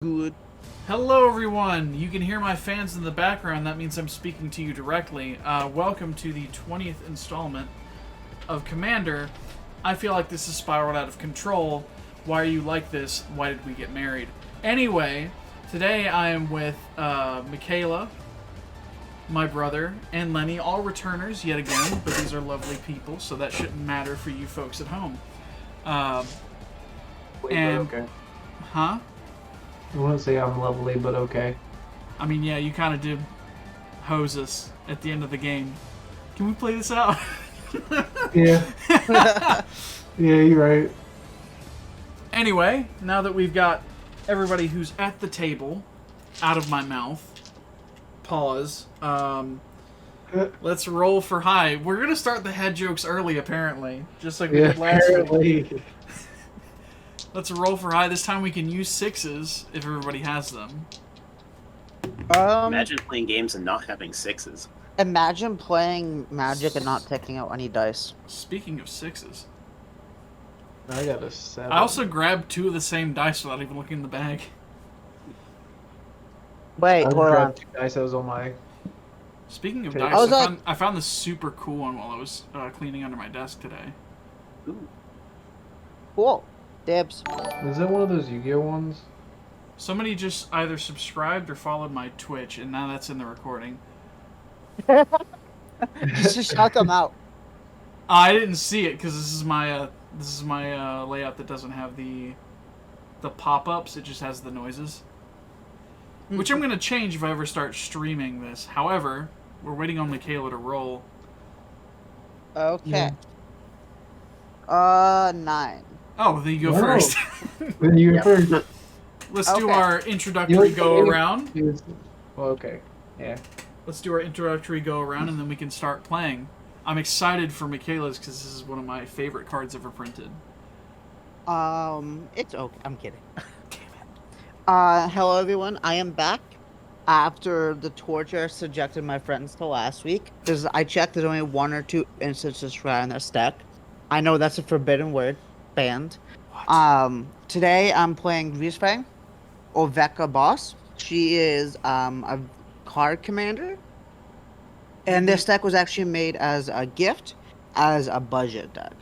Good. Hello everyone! You can hear my fans in the background, that means I'm speaking to you directly. Welcome to the 20th installment of Commander. I feel like this has spiraled out of control. Why are you like this? Why did we get married? Anyway, today I am with Mikayla, my brother, and Lenny, all returners yet again, but these are lovely people, so that shouldn't matter for you folks at home. Okay. Huh? I wouldn't say I'm lovely, but okay. I mean, yeah, you kind of did hose us at the end of the game. Can we play this out? Yeah. Yeah, you're right. Anyway, now that we've got everybody who's at the table out of my mouth, pause. Let's roll for high. We're gonna start the head jokes early, apparently, just like we did last week. Let's roll for high. This time we can use sixes if everybody has them. Imagine playing games and not having sixes. Imagine playing Magic and not taking out any dice. Speaking of sixes, I got a 7. I also grabbed two of the same dice without even looking in the bag. Wait, I hold on. grabbed 2 dice that was on my... Speaking of Okay. dice, I found this super cool one while I was cleaning under my desk today. Ooh. Cool. Dibs. Is that one of those Yu-Gi-Oh ones? Somebody just either subscribed or followed my Twitch, and now that's in the recording. Just shout them out. I didn't see it because this is my layout that doesn't have the pop-ups. It just has the noises, which I'm gonna change if I ever start streaming this. However, we're waiting on Mikayla to roll. Okay. 9. Oh, then you go Whoa. first. Then you Yep. first. Let's do Okay. our introductory go around. Well, okay. Yeah. Let's do our introductory go around, and then we can start playing. I'm excited for Mikayla's because this is one of my favorite cards ever printed. It's okay. I'm kidding. Hello everyone. I am back after the torture subjected my friends to last week. Because I checked, there's only 1 or 2 instances for in their stack. I know that's a forbidden word. Banned. What? Today I'm playing Greasefang, Oveka Boss. She is a card commander, and this deck was actually made as a gift, as a budget deck.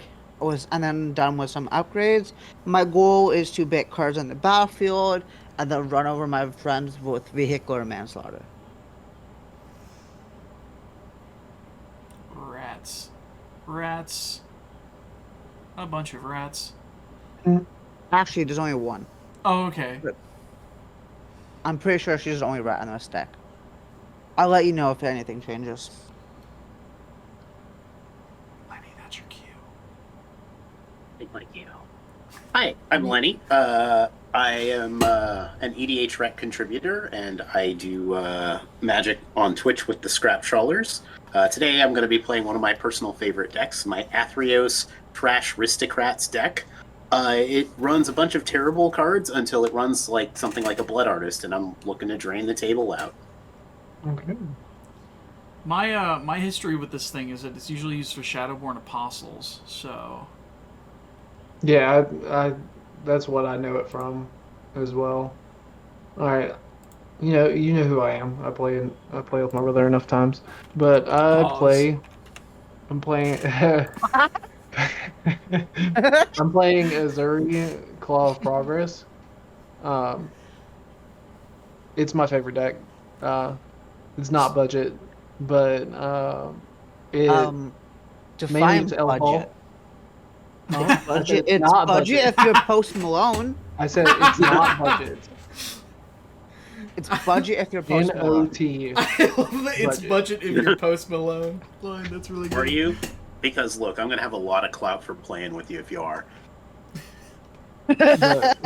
And then done with some upgrades. My goal is to bait cards on the battlefield and then run over my friends with vehicular manslaughter. Rats. A bunch of rats. Actually, there's only 1. Oh, okay. I'm pretty sure she's the only rat in this deck. I'll let you know if anything changes. Lenny, that's your cue. Big like you. Hi, I'm Lenny. I am an EDH rec contributor, and I do Magic on Twitch with the Scrap Trawlers. Today I'm going to be playing one of my personal favorite decks, my Athreos Trash Aristocrats deck. It runs a bunch of terrible cards until it runs like something like a Blood Artist, and I'm looking to drain the table out. Okay. My history with this thing is that it's usually used for Shadowborn Apostles, so... Yeah, I that's what I know it from as well. Alright. You know who I am. I play with my brother enough times. But I'm playing I'm playing Ezuri, Claw of Progress. It's my favorite deck. It's not budget, but Define mainly elf budget. Huh? Budget. It's It's not budget if you're Post Malone. I said it's not budget. It's budget if you're Post Malone. N-O-T. I love that it's budget if you're Post Malone. Line, that's really good. Are you? Because look, I'm going to have a lot of clout for playing with you if you are. But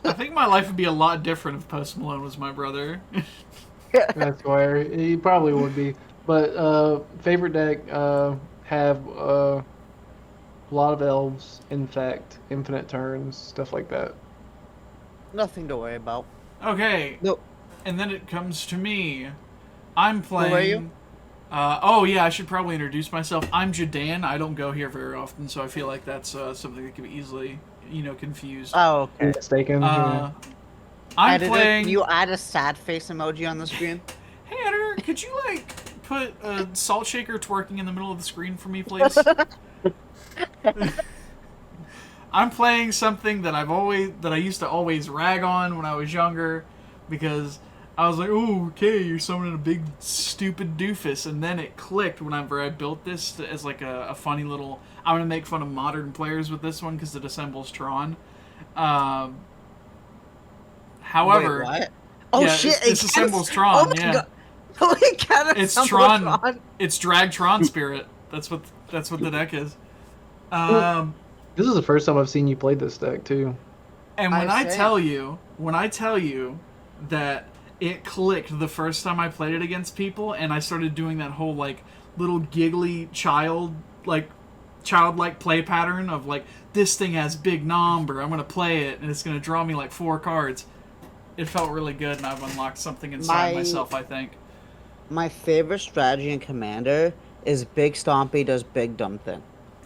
I think my life would be a lot different if Post Malone was my brother. that's where he probably would be. But favorite deck have a lot of elves, infect, infinite turns, stuff like that. Nothing to worry about. Okay. Nope. And then it comes to me. I'm playing... Who are you? Oh yeah, I should probably introduce myself. I'm Jidayun. I don't go here very often, so I feel like that's something that can be easily, confused. Oh, okay. Mistaken. I'm Editor, playing. can you add a sad face emoji on the screen? Hey, editor, could you put a salt shaker twerking in the middle of the screen for me, please? I'm playing something that I used to always rag on when I was younger, because I was like, oh, okay, you're summoning a big stupid doofus, and then it clicked whenever I built this as like a funny little. I'm gonna make fun of modern players with this one because it assembles Tron. However, Wait, what? Oh yeah, shit! this assembles Tron. Oh my yeah, god! Oh my god! it's assembles Tron. It's drag Tron spirit. That's what the deck is. This is the first time I've seen you play this deck too. And when I say. tell you that it clicked the first time I played it against people, and I started doing that whole like little giggly childlike play pattern of like, this thing has big number, I'm gonna play it, and it's gonna draw me like 4 cards. It felt really good, and I've unlocked something inside myself, I think. My favorite strategy in Commander is Big Stompy does Big Dumb Thing.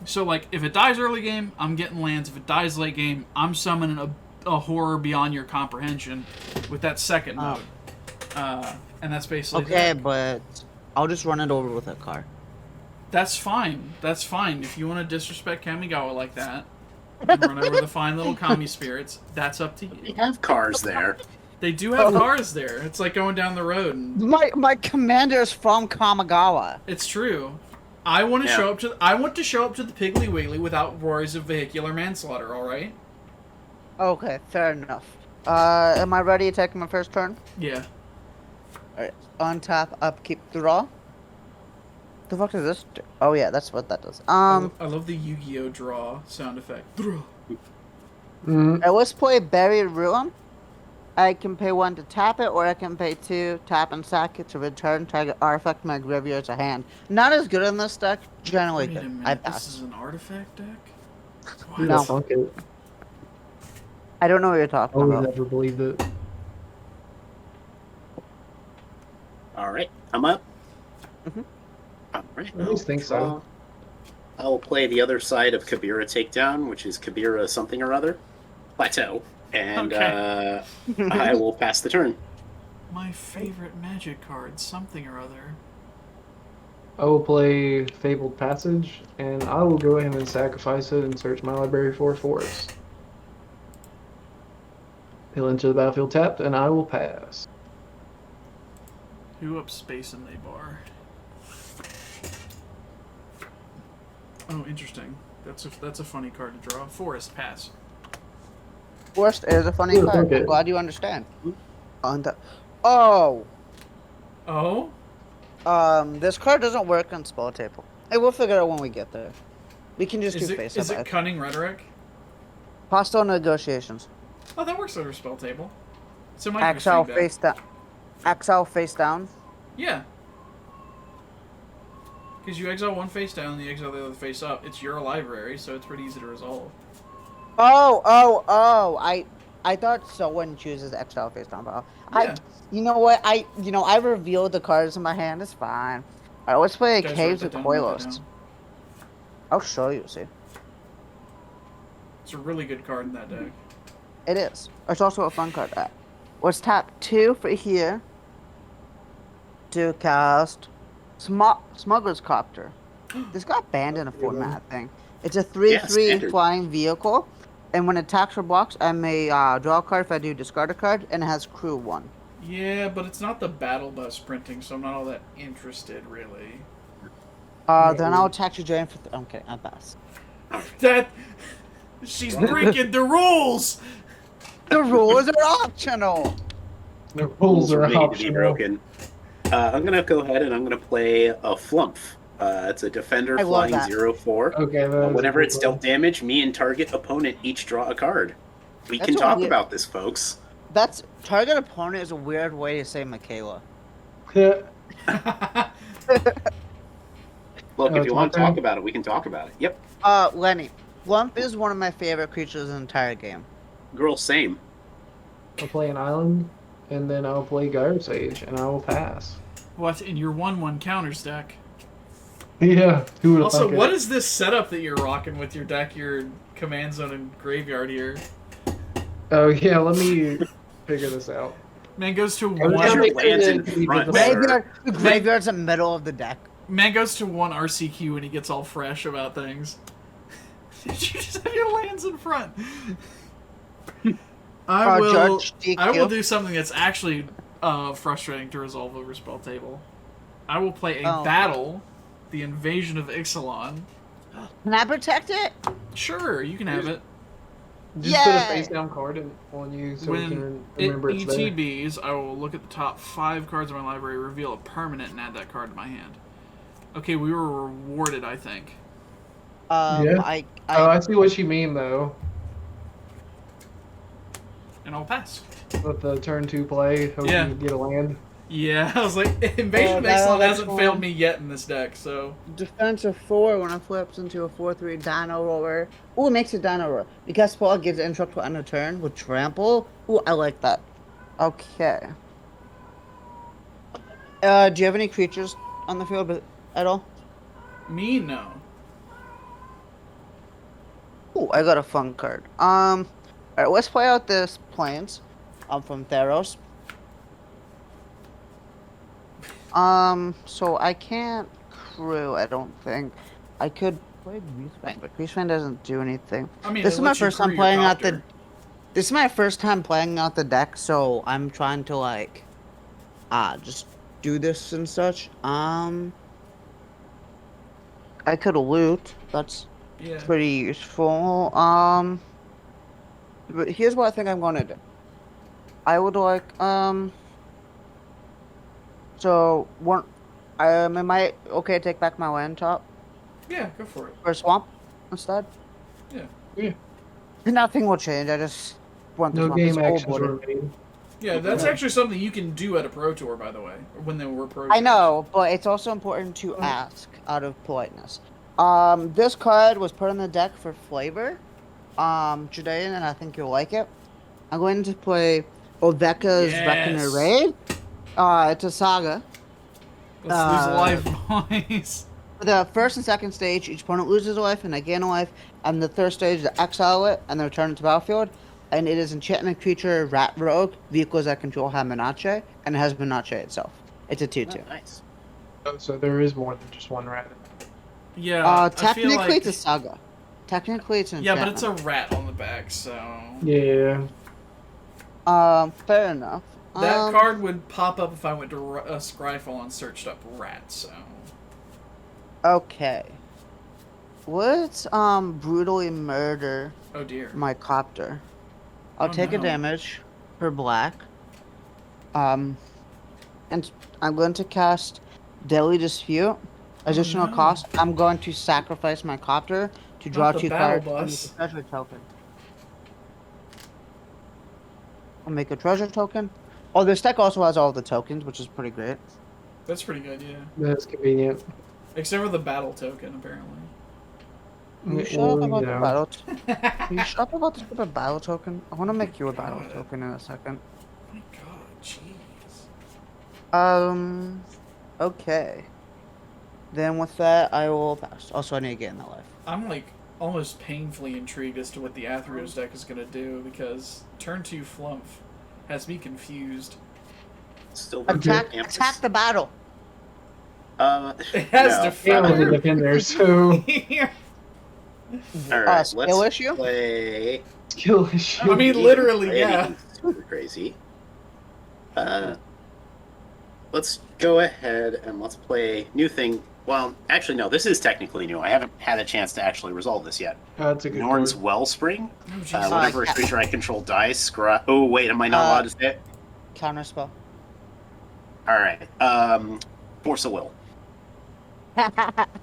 So like, if it dies early game, I'm getting lands. If it dies late game, I'm summoning a horror beyond your comprehension with that second mode. And that's basically Okay, that. but I'll just run it over with a car. That's fine. That's fine. If you want to disrespect Kamigawa like that and run over the fine little kami spirits, that's up to We you. have cars there. They do have cars there. It's like going down the road. And My commander is from Kamigawa. it's true. I want to Yeah. show up to the Piggly Wiggly without worries of vehicular manslaughter. All right? Okay, fair enough. Am I ready to take my first turn? Yeah. Alright, untap, upkeep, draw. The fuck does this do? Oh yeah, that's what that does. I love the Yu-Gi-Oh draw sound effect. Draw. Let's play Buried Ruin. I can pay 1 to tap it, or I can pay 2, tap and sack it to return target artifact from my graveyard to hand. Not as good in this deck, generally Wait a good. minute. I This pass. is an artifact deck? Dude, No. I sunk it. I don't know what you're talking I would about. never believed it. All right, I'm up. Mhm. All right. I always think so. I will play the other side of Kabira Takedown, which is Kabira something or other. Plateau. And Okay. I will pass the turn. My favorite magic card, something or other. I will play Fabled Passage, and I will go ahead and sacrifice it and search my library for a forest. He'll enter the battlefield tapped, and I will pass. Who up space and they bar? Oh, interesting. That's a funny card to draw. Forest, pass. Forest is a funny Yeah, card. okay. I'm glad you understand. Oh! Oh? This card doesn't work on spell table. Hey, we'll figure it out when we get there. We can just Is do it, face is up. it Cunning Rhetoric? Hostile negotiations. Oh, that works over spell table. So it might be Exile feedback. face down. Exile face down. Yeah. Because you exile one face down and you exile the other face up. It's your library, so it's pretty easy to resolve. Oh! I thought someone chooses exile face down, but Yeah. you know what? I revealed the cards in my hand. It's fine. Alright, let's play Guys, Caves write of that down, write that Koilos. down. I'll show you. See, It's a really good card in that deck. it is. It's also a fun card. Let's tap 2 for here to cast Smuggler's Copter. This got banned in a format thing. It's a 3/3 standard. flying vehicle, and when it attacks or blocks, I may draw a card if I do discard a card, and it has crew 1. Yeah, but it's not the battle bus printing, so I'm not all that interested, really. Then I'll attack your giant for. I'm kidding. I pass. That... She's breaking the rules! The rules are optional. The rules are made to be optional. broken. I'm going to go ahead and I'm going to play a Flumph. It's a defender I love flying that. 0/4. Okay, Whenever it's dealt damage, me and target opponent each draw a card. We That's can a talk weird- about this, folks. That's target opponent is a weird way to say Mikayla. Look, Oh, if it's you my want to turn? talk about it, we can talk about it. Yep. Lenny, Lump is one of my favorite creatures in the entire game. Girl, same. I'll play an island, and then I'll play Gyre Sage, and I will pass. What, in your 1/1 counters deck? Yeah, who would have Also, thunk it? what is this setup that you're rocking with your deck, your command zone and graveyard here? Oh yeah, let me figure this out. Man goes to I was Because gonna one. your make sure land's that in he front, did that. sir. The graveyard's in the middle of the deck. Man goes to one RCQ and he gets all fresh about things. Did you just have your lands in front? I will. Judge DQ. I will do something that's actually frustrating to resolve over spell table. I will play a battle, the invasion of Ixalan. Can I protect it? Sure, you can have it. Just put a Yay! face down card on you so we When can it remember it's there. ETBs, I will look at the top 5 cards of my library, reveal a permanent, and add that card to my hand. Okay, we were rewarded, I think. Yeah. I see what you mean though. And I'll pass. With the turn 2 play, hope Yeah. you get a land. Yeah, I was like, Invasion of that Ixalan looks hasn't fun. failed me yet in this deck, so... Defensive 4 when it flips into a 4/3 Dino Roller. Ooh, it makes a Dino Roller. Because Paul gives interrupt on a turn with Trample. Ooh, I like that. Okay. Do you have any creatures on the field at all? Me, no. Ooh, I got a fun card. Alright, let's play out this Plains. From Theros. So I can't crew, I don't think. I could play Greasefang, but Greasefang doesn't do anything. I mean, This it is my lets you first crew time your playing out copter. This is my first time playing out the deck, so I'm trying to like just do this and such. I could loot. That's Yeah. pretty useful. But here's what I think I'm gonna do. I would like so one am I okay to take back my land top Yeah, go for it. or swamp instead? Yeah. Yeah. Nothing will change. I just want the No swamp. game It's all actions border. were made. Yeah, that's actually something you can do at a Pro Tour, by the way, or when they were Pro I Tours. know, but it's also important to ask out of politeness. This card was put in the deck for flavor. Jidayun, and I think you'll like it. I'm going to play Oveka's Reckoner Yes. Raid. It's a saga. Let's lose a life, boys. For the first and second stage, each opponent loses a life and I gain a life. And the third stage, they exile it and they return it to battlefield. And it is enchantment creature, rat rogue, vehicles that control have Mikastrae, and it has Mikastrae itself. It's a 2/2. Oh, nice. Oh, so there is more than just one rat. Yeah, I feel Technically, like... it's a saga. Technically, it's an Yeah, but enchantment. it's a rat on the back, so... Yeah. Fair enough. That card would pop up if I went to Scryfall and searched up rat, so... Okay. Let's brutally murder Oh dear. my copter. I'll Oh, take a no. damage for black. And I'm going to cast Daily Dispute. Additional no. cost. I'm going to sacrifice my copter to draw the 2 battle cards and make bus. a treasure token. I'll make a treasure token. Oh, this deck also has all the tokens, which is pretty great. That's pretty good, yeah. That's convenient. Except for the battle token, apparently. You Well, shut up about you the know. battle. You shut up about the stupid battle token. I want to make you a battle God. token in a second. Oh my god, jeez. Okay. Then with that, I will pass. Also, I need to get in that life. I'm like almost painfully intrigued as to what the Athreos deck is gonna do because turn 2 Flump has me confused. Still Attack the battle. It has no. Yeah, with the defender. defender, so All right, Skill let's issue? play. skill issue. I mean, literally, Play yeah. anything super crazy. Let's go ahead and let's play new thing. Well, actually, no. This is technically new. I haven't had a chance to actually resolve this yet. That's a good Norn's card. Wellspring. Oh, jeez. Whenever a creature I control dies, Oh, wait, am I not allowed to say it? Counter spell. All right. Force of Will.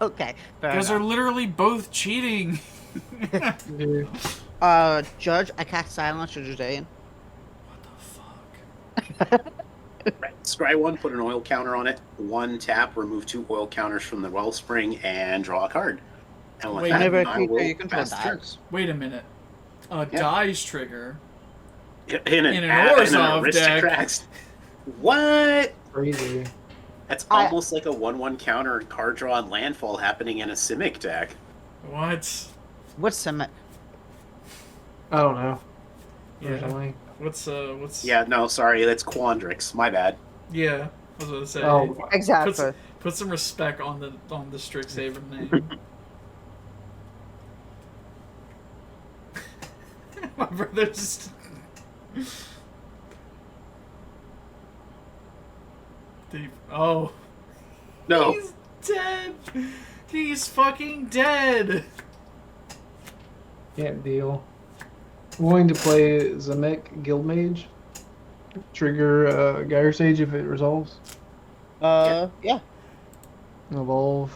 Okay. Fair Those are enough. literally both cheating. Yeah. Judge, I cast Silence to Jidayun. What the fuck? Right. Scry 1, put an oil counter on it. 1 tap, remove 2 oil counters from the Wellspring, and draw a card. And with Wait, that, Whenever a I creature will you control pass turn. dies. Wait a minute. Yeah. Dies trigger. In In an an Orzhov deck. Aristocrats. What? Crazy. That's almost like a 1/1 counter and card draw and landfall happening in a Simic deck. What? What's Simic? I don't know. Yeah. Personally. What's? Yeah, no, sorry, that's Quandrix. My bad. Yeah, I was gonna say. Oh, Exactly. Put some respect on the Strixhaven name. My brother just. Oh. No. He's dead. He's fucking dead. can't deal. I'm going to play Zemek Guildmage. Trigger Gyre Sage if it resolves. Yeah. Evolve.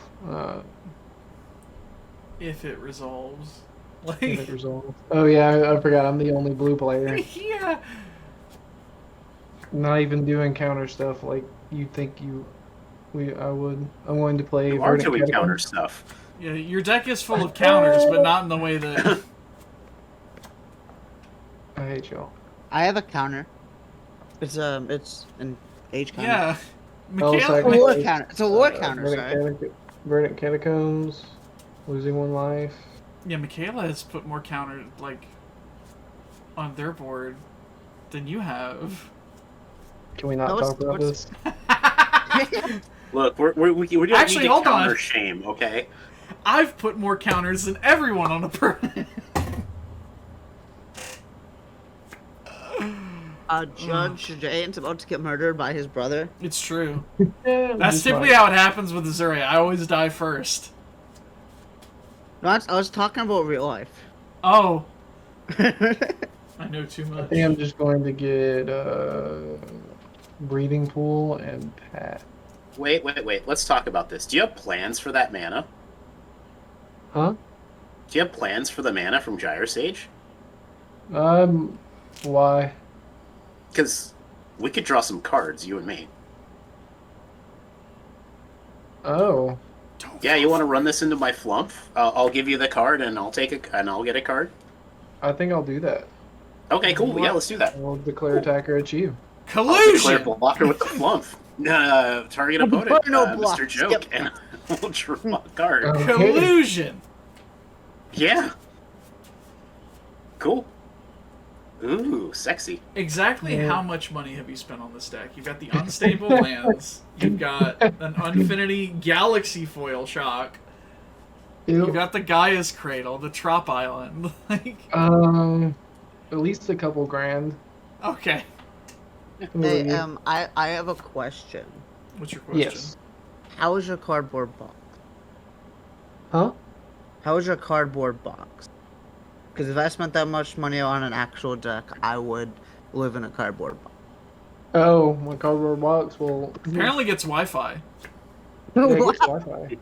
If it resolves. If it resolves. Oh yeah, I forgot. I'm the only blue player. Yeah. Not even doing counter stuff like you'd think I would. I'm going to play. You are Verdant doing Catacomb. counter stuff. Yeah, your deck is full of counters, but not in the way that. I hate y'all. I have a counter. It's an H counter. Yeah. Oh, It's a sorry. lore counter. It's a lore counter, sorry. Verdant Catacombs. Losing one life. Yeah, Mikayla has put more counter on their board than you have. Can we not talk about this? Look, we don't Actually, need to hold counter on. shame, okay? I've put more counters than everyone on a permanent. Judge Jidayun's about to get murdered by his brother. It's true. Yeah, That's typically how it happens with Ezuri. I always die first. No, I was talking about real life. Oh, I know too I much. think I'm just going to get Breathing Pool and Pat. Wait. Let's talk about this. Do you have plans for that mana? Huh? Do you have plans for the mana from Gyre Sage? Why? Because we could draw some cards, you and me. Oh. Yeah, you want to run this into my flump? I'll give you the card, and I'll get a card. I think I'll do that. Okay, cool. Yeah, let's do that. I'll declare attacker at you. I'll declare Collusion. blocker with the flump. Target opponent, block. MrJoke, Skip. and we'll draw a card. Okay. Collusion. Yeah. Cool. Ooh, sexy. Exactly Yeah. how much money have you spent on this deck? You've got the Unstable Lands. You've got an Unfinity Galaxy Foil Shock. You've got the Gaia's Cradle, the Trop Island. Like, at least a couple grand. okay. Hey, I have a question. What's your question? Yes. How is your cardboard box? Huh? How is your cardboard box? Because if I spent that much money on an actual deck, I would live in a cardboard box. Oh, my cardboard box will. Apparently gets Wi-Fi. Yeah, it gets Wi-Fi.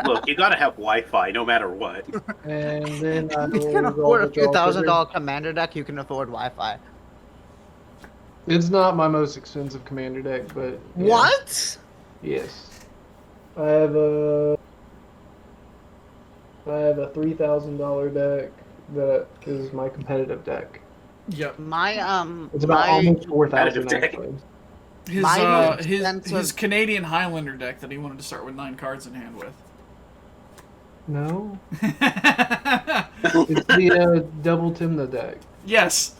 Look, you gotta have Wi-Fi no matter what. And then I If you will can afford a resolve few the draw trigger. $1,000 commander deck, you can afford Wi-Fi. It's not my most expensive commander deck, but yeah. What? Yes. I have a $3,000 deck that is my competitive deck. Yep. My It's about almost 4,000 competitive deck. actually. His My most his expensive- Canadian Highlander deck that he wanted to start with 9 cards in hand with. No, it's the double Timna deck. Yes.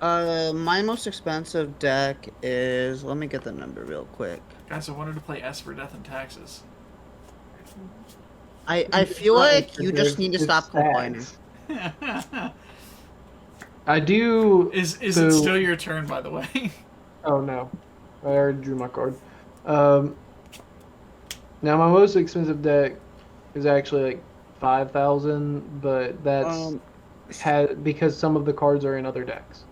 My most expensive deck is. Let me get the number real quick. Guys, I wanted to play S for Death and Taxes. I feel like you just need to It's stop complaining. stacks. I do. Is it So- still your turn, by the way? Oh no, I already drew my card. Now my most expensive deck is actually like 5,000, but that's because some of the cards are in other decks.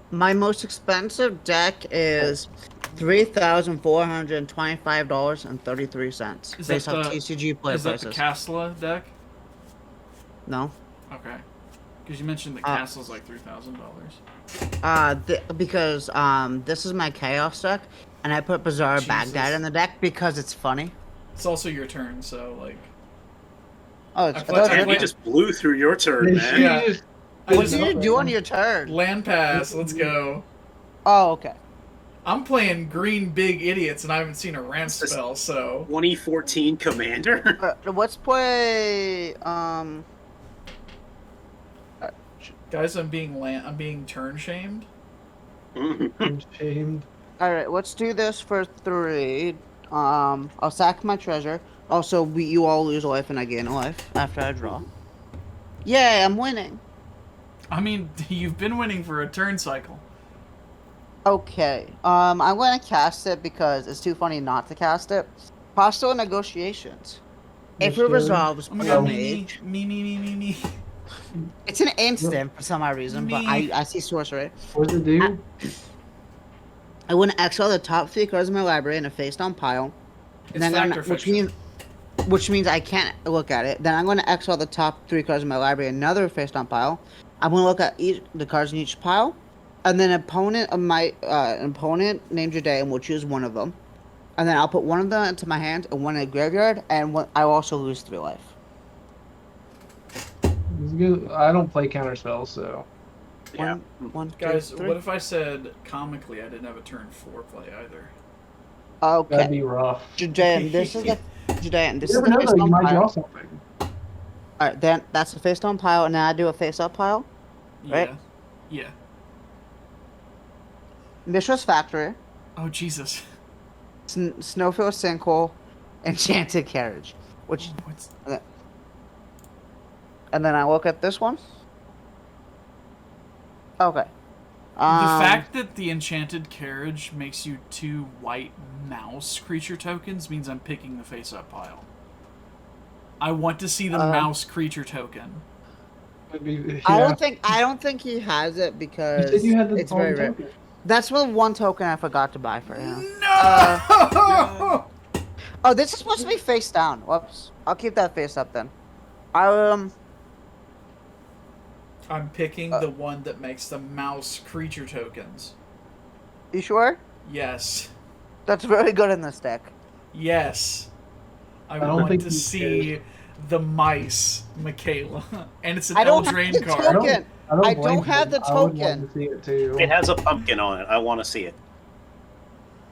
My most expensive deck is $3,425.33 Is based that off the- TCG play Is that the prices. Castla deck? No, Okay. Because you mentioned that Castle's like $3,000. because this is my chaos deck, and I put Bizarre Jesus. Baghdad in the deck because it's funny. It's also your turn, so like. Oh, it's I play- And you just blew through your turn, man. Yeah. what just- did you do on your turn? Land pass, let's go. Oh, okay. I'm playing Green Big Idiots and I haven't seen a ramp spell, so. 2014 Commander. Let's play Guys, I'm being turn shamed. I'm shamed. All right, let's do this for 3. I'll sack my treasure. Also, you all lose life and I gain a life after I draw. Yay, I'm winning. I mean, you've been winning for a turn cycle. Okay. I'm gonna cast it because it's too funny not to cast it. Hostile negotiations. If it Yes, sir. resolves, Oh my play god, a me. mage. It's an instant for some odd reason, but Me. I see sorcery. What does it do? I want to exile the top 3 cards in my library in a face-down pile. It's Then factor fiction. which means I can't look at it. Then I'm going to exile the top 3 cards in my library in another face-down pile. I'm going to look at the cards in each pile, and then an opponent named Jidayun will choose one of them, and then I'll put one of them into my hand and one in the graveyard, and I will also lose 3 life. It's good. I don't play counter spells, so. Yeah. One, Guys, 2, 3. what if I said comically I didn't have a turn 4 play either? That'd Okay, be rough. Jidayun, this is the Jidayun. This You is never the know, though. You face-down might draw pile. something. All right, then that's the face-down pile, and then I do a face-up pile. Right? Yeah. Mishra's Factory, Oh, Jesus. Snowfield Sinkhole, Enchanted Carriage, which, What's... and then I look at this one. Okay. The fact that the Enchanted Carriage makes you 2 white mouse creature tokens means I'm picking the face-up pile. I want to see the mouse creature token. Would be, yeah. I don't think he has it because You said you had the it's very rare. token. That's the one token I forgot to buy for him. No! Oh, this is supposed to be face down. Whoops. I'll keep that face up then. I'm picking the one that makes the mouse creature tokens. You sure? Yes. That's very good in this deck. Yes. I don't want think to he see the mice, Mikayla. And it's an I don't have Eldraine the card. token. I blame don't have him. the I would want token. to see it too. It has a pumpkin on it. I want to see it.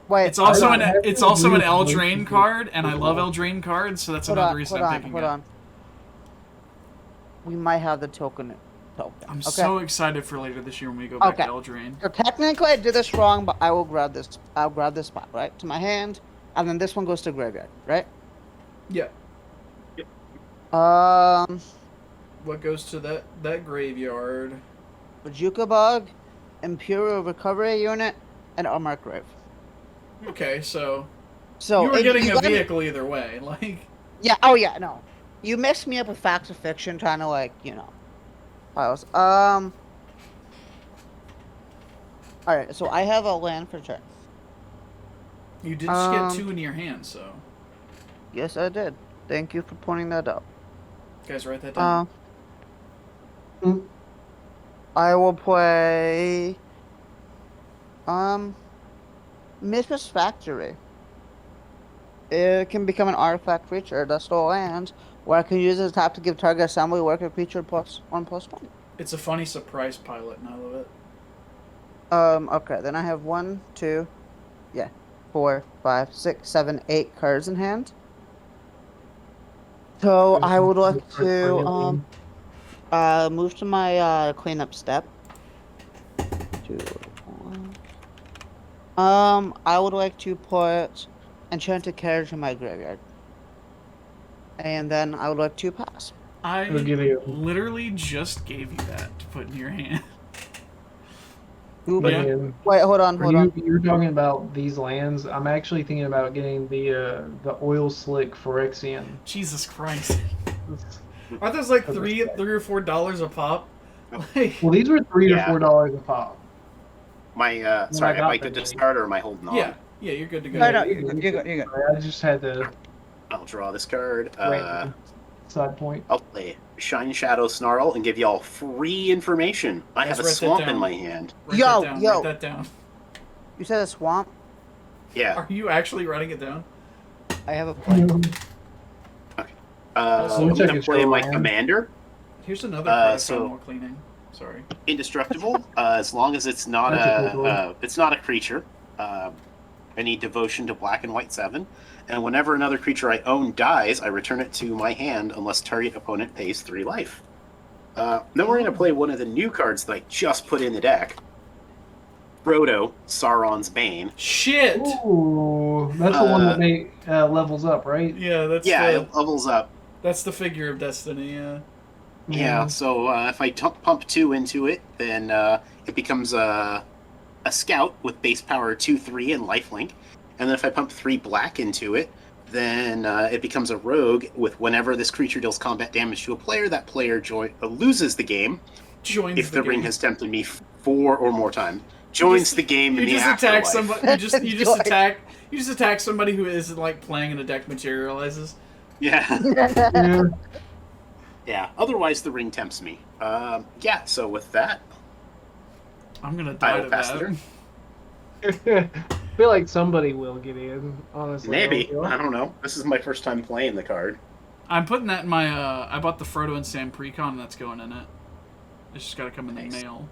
Wait. It's also I don't have it's to also an agree with Eldraine you. card, and I love Eldraine cards, so that's another reason I'm picking it. We might have the token. I'm Okay. so excited for later this year when we go back to Eldraine. So technically I did this wrong, but I will grab this. I'll grab this spot, right? To my hand. And then this one goes to graveyard, right? Yeah. What goes to that graveyard? Bajuka Bug, Imperial Recovery Unit, and Armor Grave. Okay, so So you were getting a got me- vehicle either way. Like, Yeah. Oh yeah. No. You messed me up with facts of fiction, trying to piles. All right. So I have a land for turn. you did just get 2 in your hand, so Yes, I did. Thank you for pointing that out. guys, write that down. I will play. Mishra's Factory. It can become an artifact creature. That's the land where I can use it as tap to give target assembly worker creature +1/+1. It's a funny surprise pilot, and I love it. Okay. Then I have 1, 2, 4, 5, 6, 7, 8 cards in hand. So I would like to move to my cleanup step. 2, 1. I would like to put Enchanted Carriage in my graveyard, and then I would like to pass. I It'll give you- literally just gave you that to put in your hand. Ooh, But Yeah. again, Wait, hold on. you're talking about these lands. I'm actually thinking about getting the oil slick Phyrexian. Jesus Christ. Aren't those like $3 or $4 a pop? Like, Well, these were $3 Yeah. or $4 a pop. My sorry, I am I got good to them. start or am I holding on? yeah, you're good to go. No, you're good. I just had to I'll draw this card. side point. I'll play Shine Shadow Snarl and give y'all free information. I Let's have a write that swamp in down. my hand. Write Yo, that down. yo. Write that down. You said a swamp. Yeah. Are you actually writing it down? I have a plan. I'm check gonna your play my show, man. commander, Here's another card I so- found while cleaning. Sorry. indestructible. As long as it's not That's a cool it's not a creature. I need devotion to black and white 7, and whenever another creature I own dies, I return it to my hand unless target opponent pays 3 life. Then we're going to play one of the new cards that I just put in the deck. Frodo, Sauron's Bane. Shit! Ooh, that's the one that levels up, right? Yeah, that's it levels up. That's the figure of destiny, yeah. Yeah, so if I pump 2 into it, then it becomes a scout with base power 2/3 and lifelink. And then if I pump 3 black into it, then it becomes a rogue with whenever this creature deals combat damage to a player, that player loses the game. Joins if the game. ring has tempted me 4 or more times. Joins the game in the attack afterlife. somebody. You just attack somebody who isn't like playing and a deck materializes. Yeah. Yeah. Otherwise, the ring tempts me. Yeah. So with that, I'm gonna die to that. I feel like somebody will get in. Honestly, maybe. I don't know. This is my first time playing the card. I'm putting that in my. I bought the Frodo and Sam precon, and that's going in it. It's just gotta come in the mail.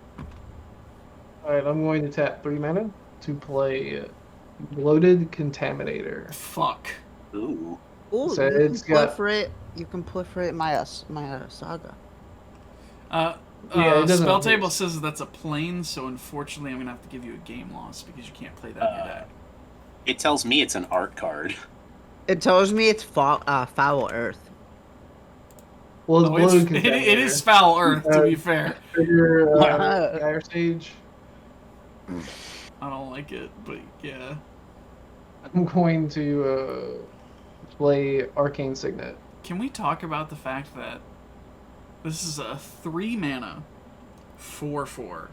Alright, I'm going to tap 3 mana to play Bloated Contaminator. Fuck. Ooh. Ooh, So you it's can got- proliferate. You can proliferate my saga. it doesn't Spell have table haste. says that's a plane, so unfortunately I'm gonna have to give you a game loss because you can't play that in your deck. It tells me it's an art card. It tells me it's foul earth. Well, it's Oh, Bloated it Contaminator. is foul earth, to be fair. Trigger Dire Sage. I don't like it, but yeah. I'm going to play Arcane Signet. Can we talk about the fact that this is a 3 mana 4/4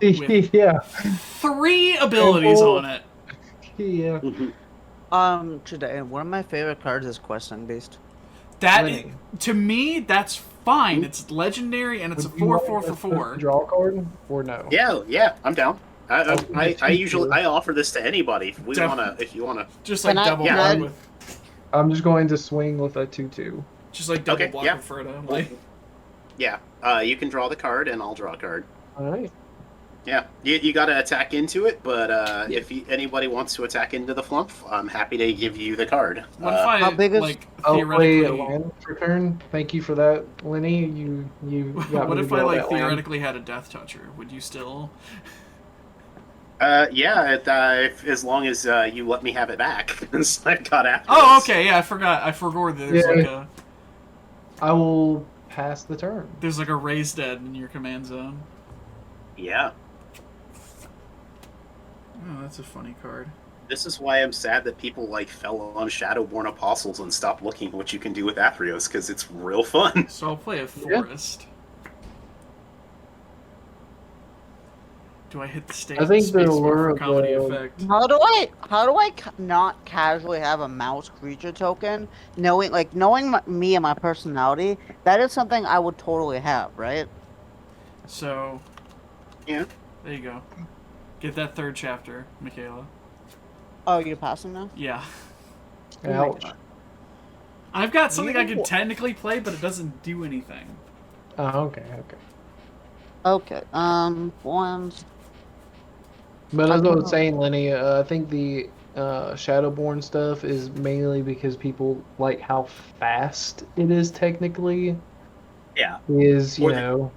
with Yeah. 3 abilities on it? Yeah. Today, one of my favorite cards is Questing Beast. That Winning. to me, that's fine. It's legendary and it's a Would you want 4/4 for us to 4. Draw a card or no? Yeah, I'm down. I Okay. usually offer this to anybody if you wanna. Just like Can I- double can block I- with, I'm just going to swing with a 2/2. just like double Okay, block yeah. with Frodo. Like, Yeah, you can draw the card and I'll draw a card. All right. Yeah, you got to attack into it, but if anybody wants to attack into the flump, I'm happy to give you the card. what if I how big is- like I'll play theoretically? a land for turn. Thank you for that, Lenny. You got What me to if I draw like that land. theoretically had a Death Toucher? Would you still? As long as you let me have it back, 'cause I've got Athreos. Oh, okay. Yeah, I forgot. I forgot that there's Yeah. like a I will pass the turn. raised dead in your command zone. Yeah, Oh, that's a funny card. this is why I'm sad that people like fell on Shadowborn Apostles and stopped looking at what you can do with Athreos, because it's real fun. So I'll play a Yeah. forest. Do I hit the stage? I think the space bar allure for of comedy the- effect. How do I not casually have a mouse creature token? Knowing me and my personality, that is something I would totally have, right? So Yeah. there you go. Get that 3rd chapter, Mikayla. Oh, you're passing now? Yeah. Ouch. I've got something I can You- technically play, but it doesn't do anything. Oh, okay. Okay. Ones. But as I was saying, Lenny, I think the Shadowborn stuff is mainly because people like how fast it is technically. Yeah. Is, you Or the- know.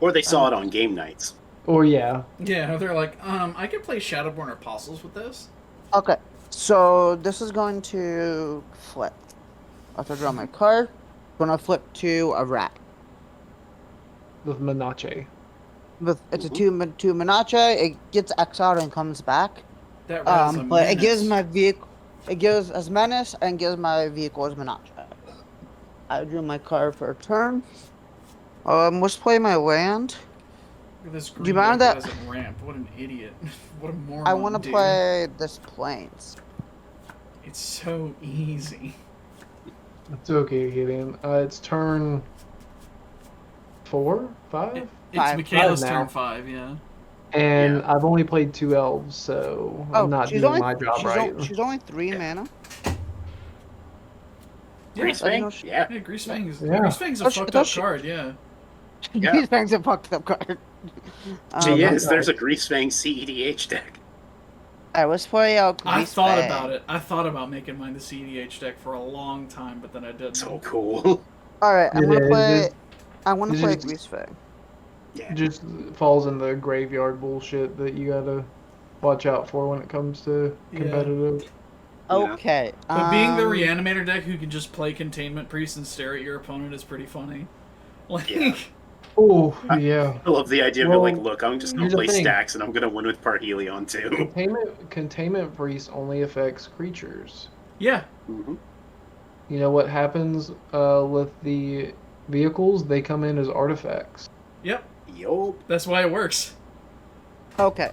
Or they saw it on game nights. Or, yeah. Yeah, they're like, I could play Shadowborn Apostles with this. Okay. So this is going to flip. I have to draw my card. Gonna flip to a rat. With Menache. It's a two Menache. It gets exiled and comes back. That rat is a But it gives menace. my vehicle. It gives as menace and gives my vehicle as Menache. I drew my card for a turn. Let's play my land. Look at this Do you green mind deck that- has a ramp. What an idiot. What a moron. I want to dude. play this plains. It's so easy. It's okay, Gideon. It's turn 4, 5? It's Five. Mikayla's Five now. turn 5, yeah. And Yeah. I've only played 2 elves, so I'm not doing my job right. She's only 3 mana. Yeah, Greasefang? Yeah. yeah, Greasefang's Yeah. Greasefang's a Does she- fucked does up she- card, yeah. Yeah. These things a fucked up card. She Um, is. There's a Greasefang CEDH deck. Alright, let's play out. I thought about it. I thought about making mine the CDH deck for a long time, but then I didn't. So cool. All right, I'm Yeah, gonna it play. just- I want to it play just- Greasefang. Yeah. Just falls in the graveyard bullshit that you gotta watch out for when it comes to Yeah. competitive. Yeah. Okay. But being the Reanimator deck who can just play Containment Priest and stare at your opponent is pretty funny. Like, Yeah. Oh, yeah. I love the idea of it, Well, like, look, I'm just gonna here's the play thing. stacks and I'm gonna win with Parhelion too. Containment Priest only affects creatures. yeah. Mhm. You know what happens with the vehicles? They come in as artifacts. Yep. Yup. That's why it works. Okay.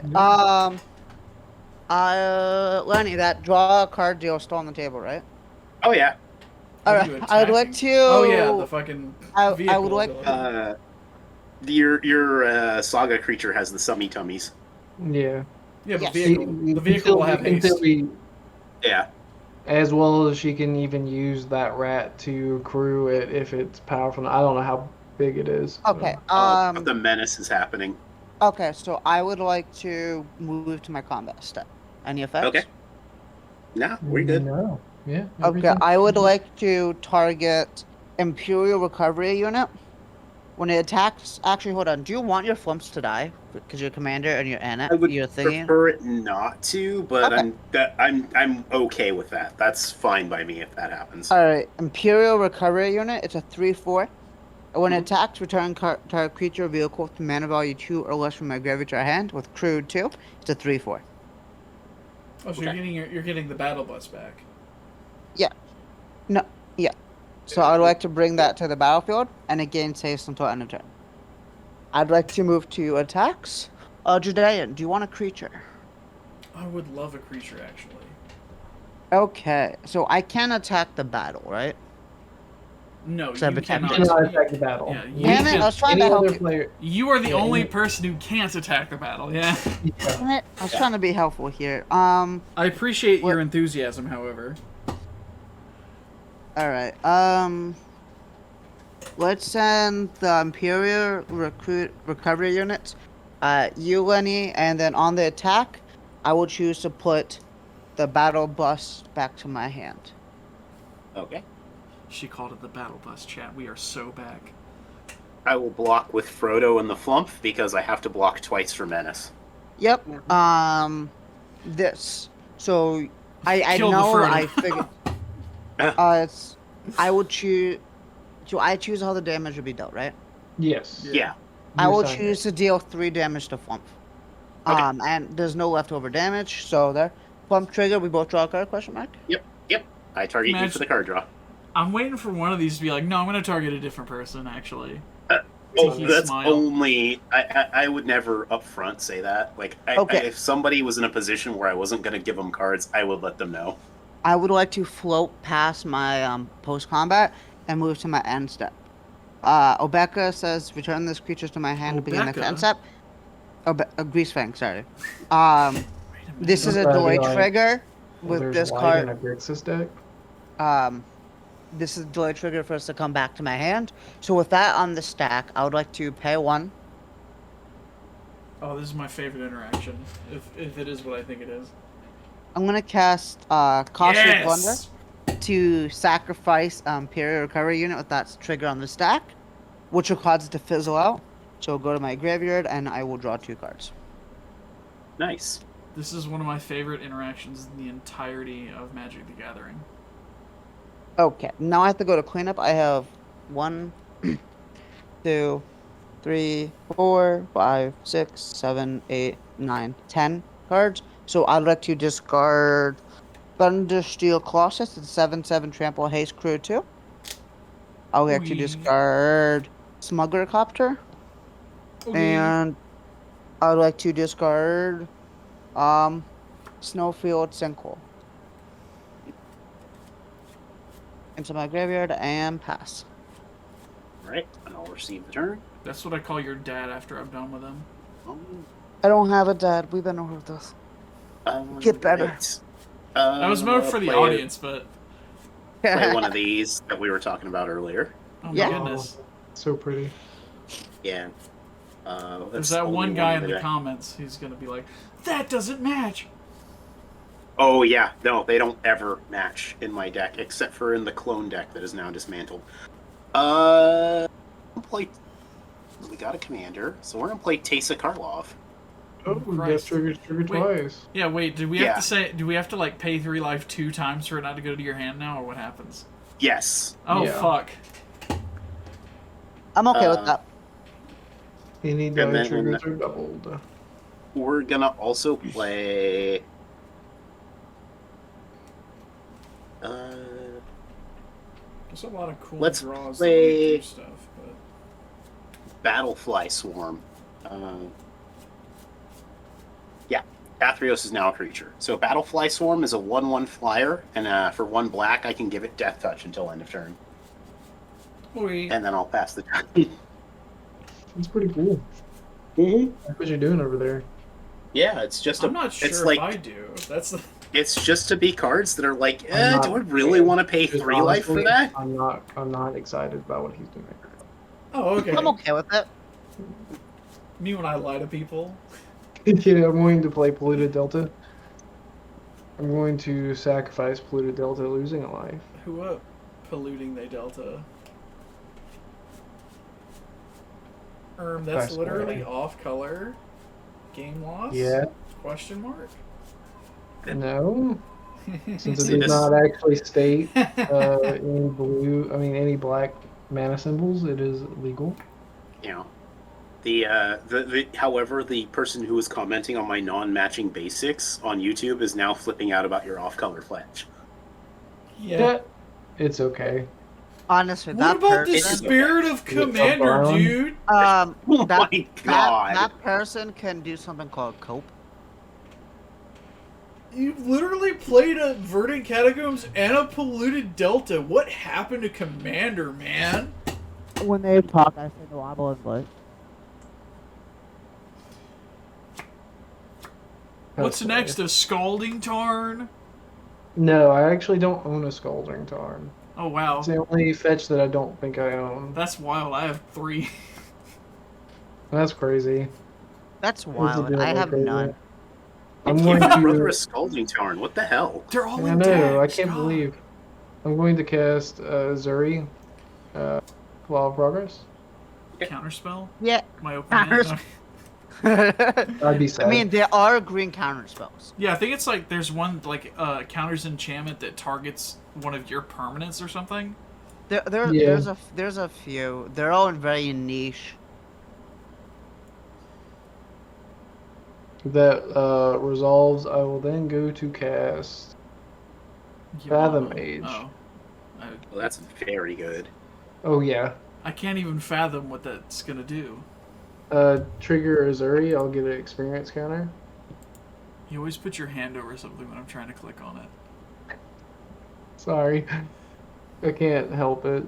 Lenny, that draw a card deal is still on the table, right? Oh yeah. All Are you right. I'd like attacking? to. Oh yeah, the fucking I vehicle would like. ability. Your saga creature has the summy tummies. Yeah. Yeah, but Yes. the vehicle will have haste. Yeah. As well as she can even use that rat to accrue it if it's powerful. I don't know how big it is. so. Okay. But the menace is happening. Okay. So I would like to move to my combat step. Any effects? Okay. Nah, we're good. No. Yeah. Okay. everything- I would like to target Imperial Recovery Unit. When it attacks, actually, hold on. Do you want your flumps to die because you're commander and you're in it? I would You're thinking. prefer it not to, but Okay. I'm okay with that. That's fine by me if that happens. All right, Imperial Recovery Unit. It's a 3/4. When it Mhm. attacks, return target creature or vehicle with mana value 2 or less from my graveyard to our hand with crude 2. It's a 3/4. Oh, so Okay. you're getting the battle bus back. So I'd like to bring that to the battlefield, and it gains haste until end of turn. I'd like to move to attacks. Jidayun, do you want a creature? I would love a creature actually. Okay, so I can attack the battle, right? No, So I you became- cannot. You cannot attack the battle. Yeah, you Damn it, can- I was trying to Any help other you. player. You are the Yeah, only you- person who can't attack the battle. Yeah. Yeah. Damn it, I was trying to be helpful here. I appreciate What- your enthusiasm, however. Alright, let's send the Imperial Recovery Units, you, Lenny, and then on the attack, I will choose to put the battle bus back to my hand. Okay. She called it the battle bus, chat. We are so back. I will block with Frodo and the Flump because I have to block twice for menace. Yep, this. So, I Kill the know, Frodo. I figured, it's, I would choose, so I choose how the damage will be dealt, right? Yes. Yeah. I will You're choose to deal 3 damage to Flump. Okay. And there's no leftover damage, so there. Flump trigger, we both draw a card, question mark? Yep. I target you Imagine- for the card draw. I'm waiting for one of these to be like, no, I'm going to target a different person, actually. Oh, Tiki that's smile. only. I would never upfront say that. Like, Okay. if somebody was in a position where I wasn't going to give them cards, I would let them know. I would like to float past my post-combat and move to my end step. Obeka says, return this creature to my hand to begin the Obeka? end step. Greasefang, sorry. Wait a minute. This is a That's delay like- trigger Well, with there's this light in card. a Grixis deck. This is a delay trigger for us to come back to my hand. So with that on the stack, I would like to pay 1. Oh, this is my favorite interaction. If it is what I think it is. I'm gonna cast Costly Yes! Plunder to sacrifice Imperial Recovery Unit with that trigger on the stack, which will cause it to fizzle out. So I'll go to my graveyard and I will draw 2 cards. Nice. This is one of my favorite interactions in the entirety of Magic the Gathering. Okay, now I have to go to cleanup. I have 1, 2, 3, 4, 5, 6, 7, 8, 9, 10 cards. So I'd like to discard Thundersteel Colossus. It's 7/7 Trample Haste Crew 2. I would like to Wee. discard Smuggler Copter. And I would like to discard Snowfield Sinkhole. Into my graveyard and pass. Right, and I'll receive the turn. That's what I call your dad after I'm done with him. I don't have a dad. We've been over this. Get better. Right. That was more for the play- audience, but Play one of these that we were talking about earlier. oh my Yeah. goodness. So pretty. Yeah. There's That's that only one guy in the that I- comments who's gonna be like, that doesn't match. Oh yeah, no, they don't ever match in my deck, except for in the clone deck that is now dismantled. We'll play. We got a commander, so we're gonna play Teysa Karlov. Oh, we got Christ. trigger Wait. twice. Yeah, wait, do we Yeah. have to say, do we have to, like, pay 3 life 2 times for it not to go to your hand now, or what happens? Yes. Oh, Yeah. fuck. I'm okay with that. Any And die then- triggers are doubled. We're gonna also play. There's a lot of cool Let's draws play- that do stuff, but... Battlefly Swarm. Yeah, Athreos is now a creature. So Battlefly Swarm is a 1/1 flyer, and for 1 black, I can give it Death Touch until end of turn, Wait. and then I'll pass the turn. It's pretty cool. Mm-hmm. What you doing over there? Yeah, it's just I'm not sure it's if like I do. That's the... it's just to be cards that are like, I'm not- do I really want to pay Just 3 life for honestly, that? I'm not excited about what he's doing. Oh, okay. I'm okay with it. Me when I lie to people. Yeah, I'm going to play Polluted Delta. I'm going to sacrifice Polluted Delta, losing a life. Who up? Polluting they delta. That's That's literally right. off color. Game loss? Yeah. Question mark? No, since See, it this- does not actually state any black mana symbols, it is legal. You know, however, the person who was commenting on my non-matching basics on YouTube is now flipping out about your off-color fletch. Yeah. It's okay. Honestly, What that about the person, spirit of Commander, Sauron? dude? Oh that, my god! that person can do something called cope. You literally played a Verdant Catacombs and a Polluted Delta. What happened to Commander, man? When they talk, I say no hablo inglés. What's That's next? A Scalding Tarn? No, I actually don't own a Scalding Tarn. Oh, wow. It's the only fetch that I don't think I own. That's wild. I have 3. That's crazy. That's It's wild. I legitimately have crazy. none. I'm Give going my brother to. a Scalding Tarn. What the hell? They're all I in know. I decks, can't God. believe. I'm going to cast Ezuri, Law of Progress. Counterspell? Yeah. My opening. Counters- I'd be sad. I mean, there are green counter spells. Yeah, I think it's like there's one like counters enchantment that targets one of your permanents or something. Yeah. There's a few. They're all very niche. that resolves. I will then go to cast. Fathom Age. Oh. Well, that's very good. Oh yeah. I can't even fathom what that's gonna do. Trigger Ezuri. I'll get an experience counter. You always put your hand over something when I'm trying to click on it. Sorry, I can't help it.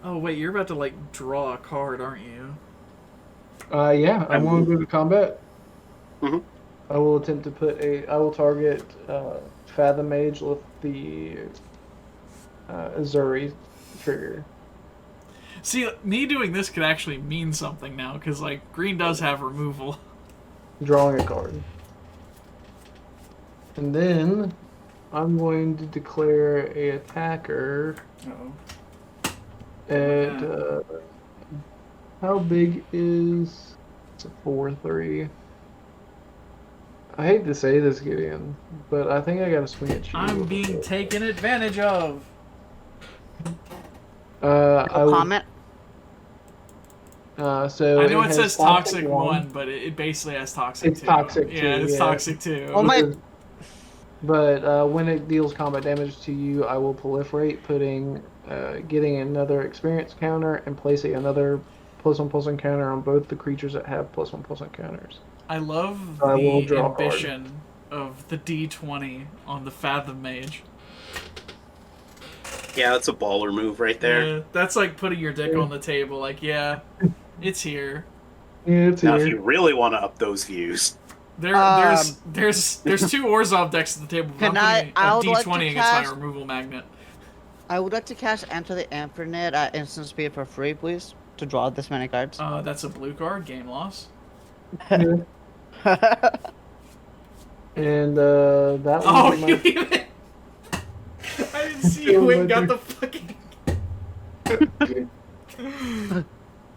Oh wait, you're about to like draw a card, aren't you? Yeah, I'm going to go to combat. Mhm. I will attempt to put a. I will target Fathom Mage with the Ezuri trigger. See, me doing this could actually mean something now, because like green does have removal. Drawing a card. And then I'm going to declare a attacker Uh-oh. at how big is it's a 4/3. I hate to say this, Gideon, but I think I gotta swing at you. I'm being taken advantage of. I would, Comment. so I know it has says toxic 1, but it basically has toxic 2. It's toxic 2, Yeah, it's yeah. toxic 2. Oh my- But when it deals combat damage to you, I will proliferate, getting another experience counter and placing another +1/+1 counter on both the creatures that have +1/+1 counters. I love I will the draw a card. ambition of the D20 on the Fathom Mage. Yeah, that's a baller move right there. Yeah, that's like putting your dick on the table. Like, yeah, it's here. Yeah, it's Now, if here. you really want to up those views, There's 2 Orzhov decks at the table. But Can I'm I- putting I a would like to D20 against cast- my removal magnet. I would like to cast Enter the Infinite at instant speed for free, please, to draw this many cards. That's a blue card, game loss. Yeah. And that Oh, was you even... I didn't see you went and got the fucking...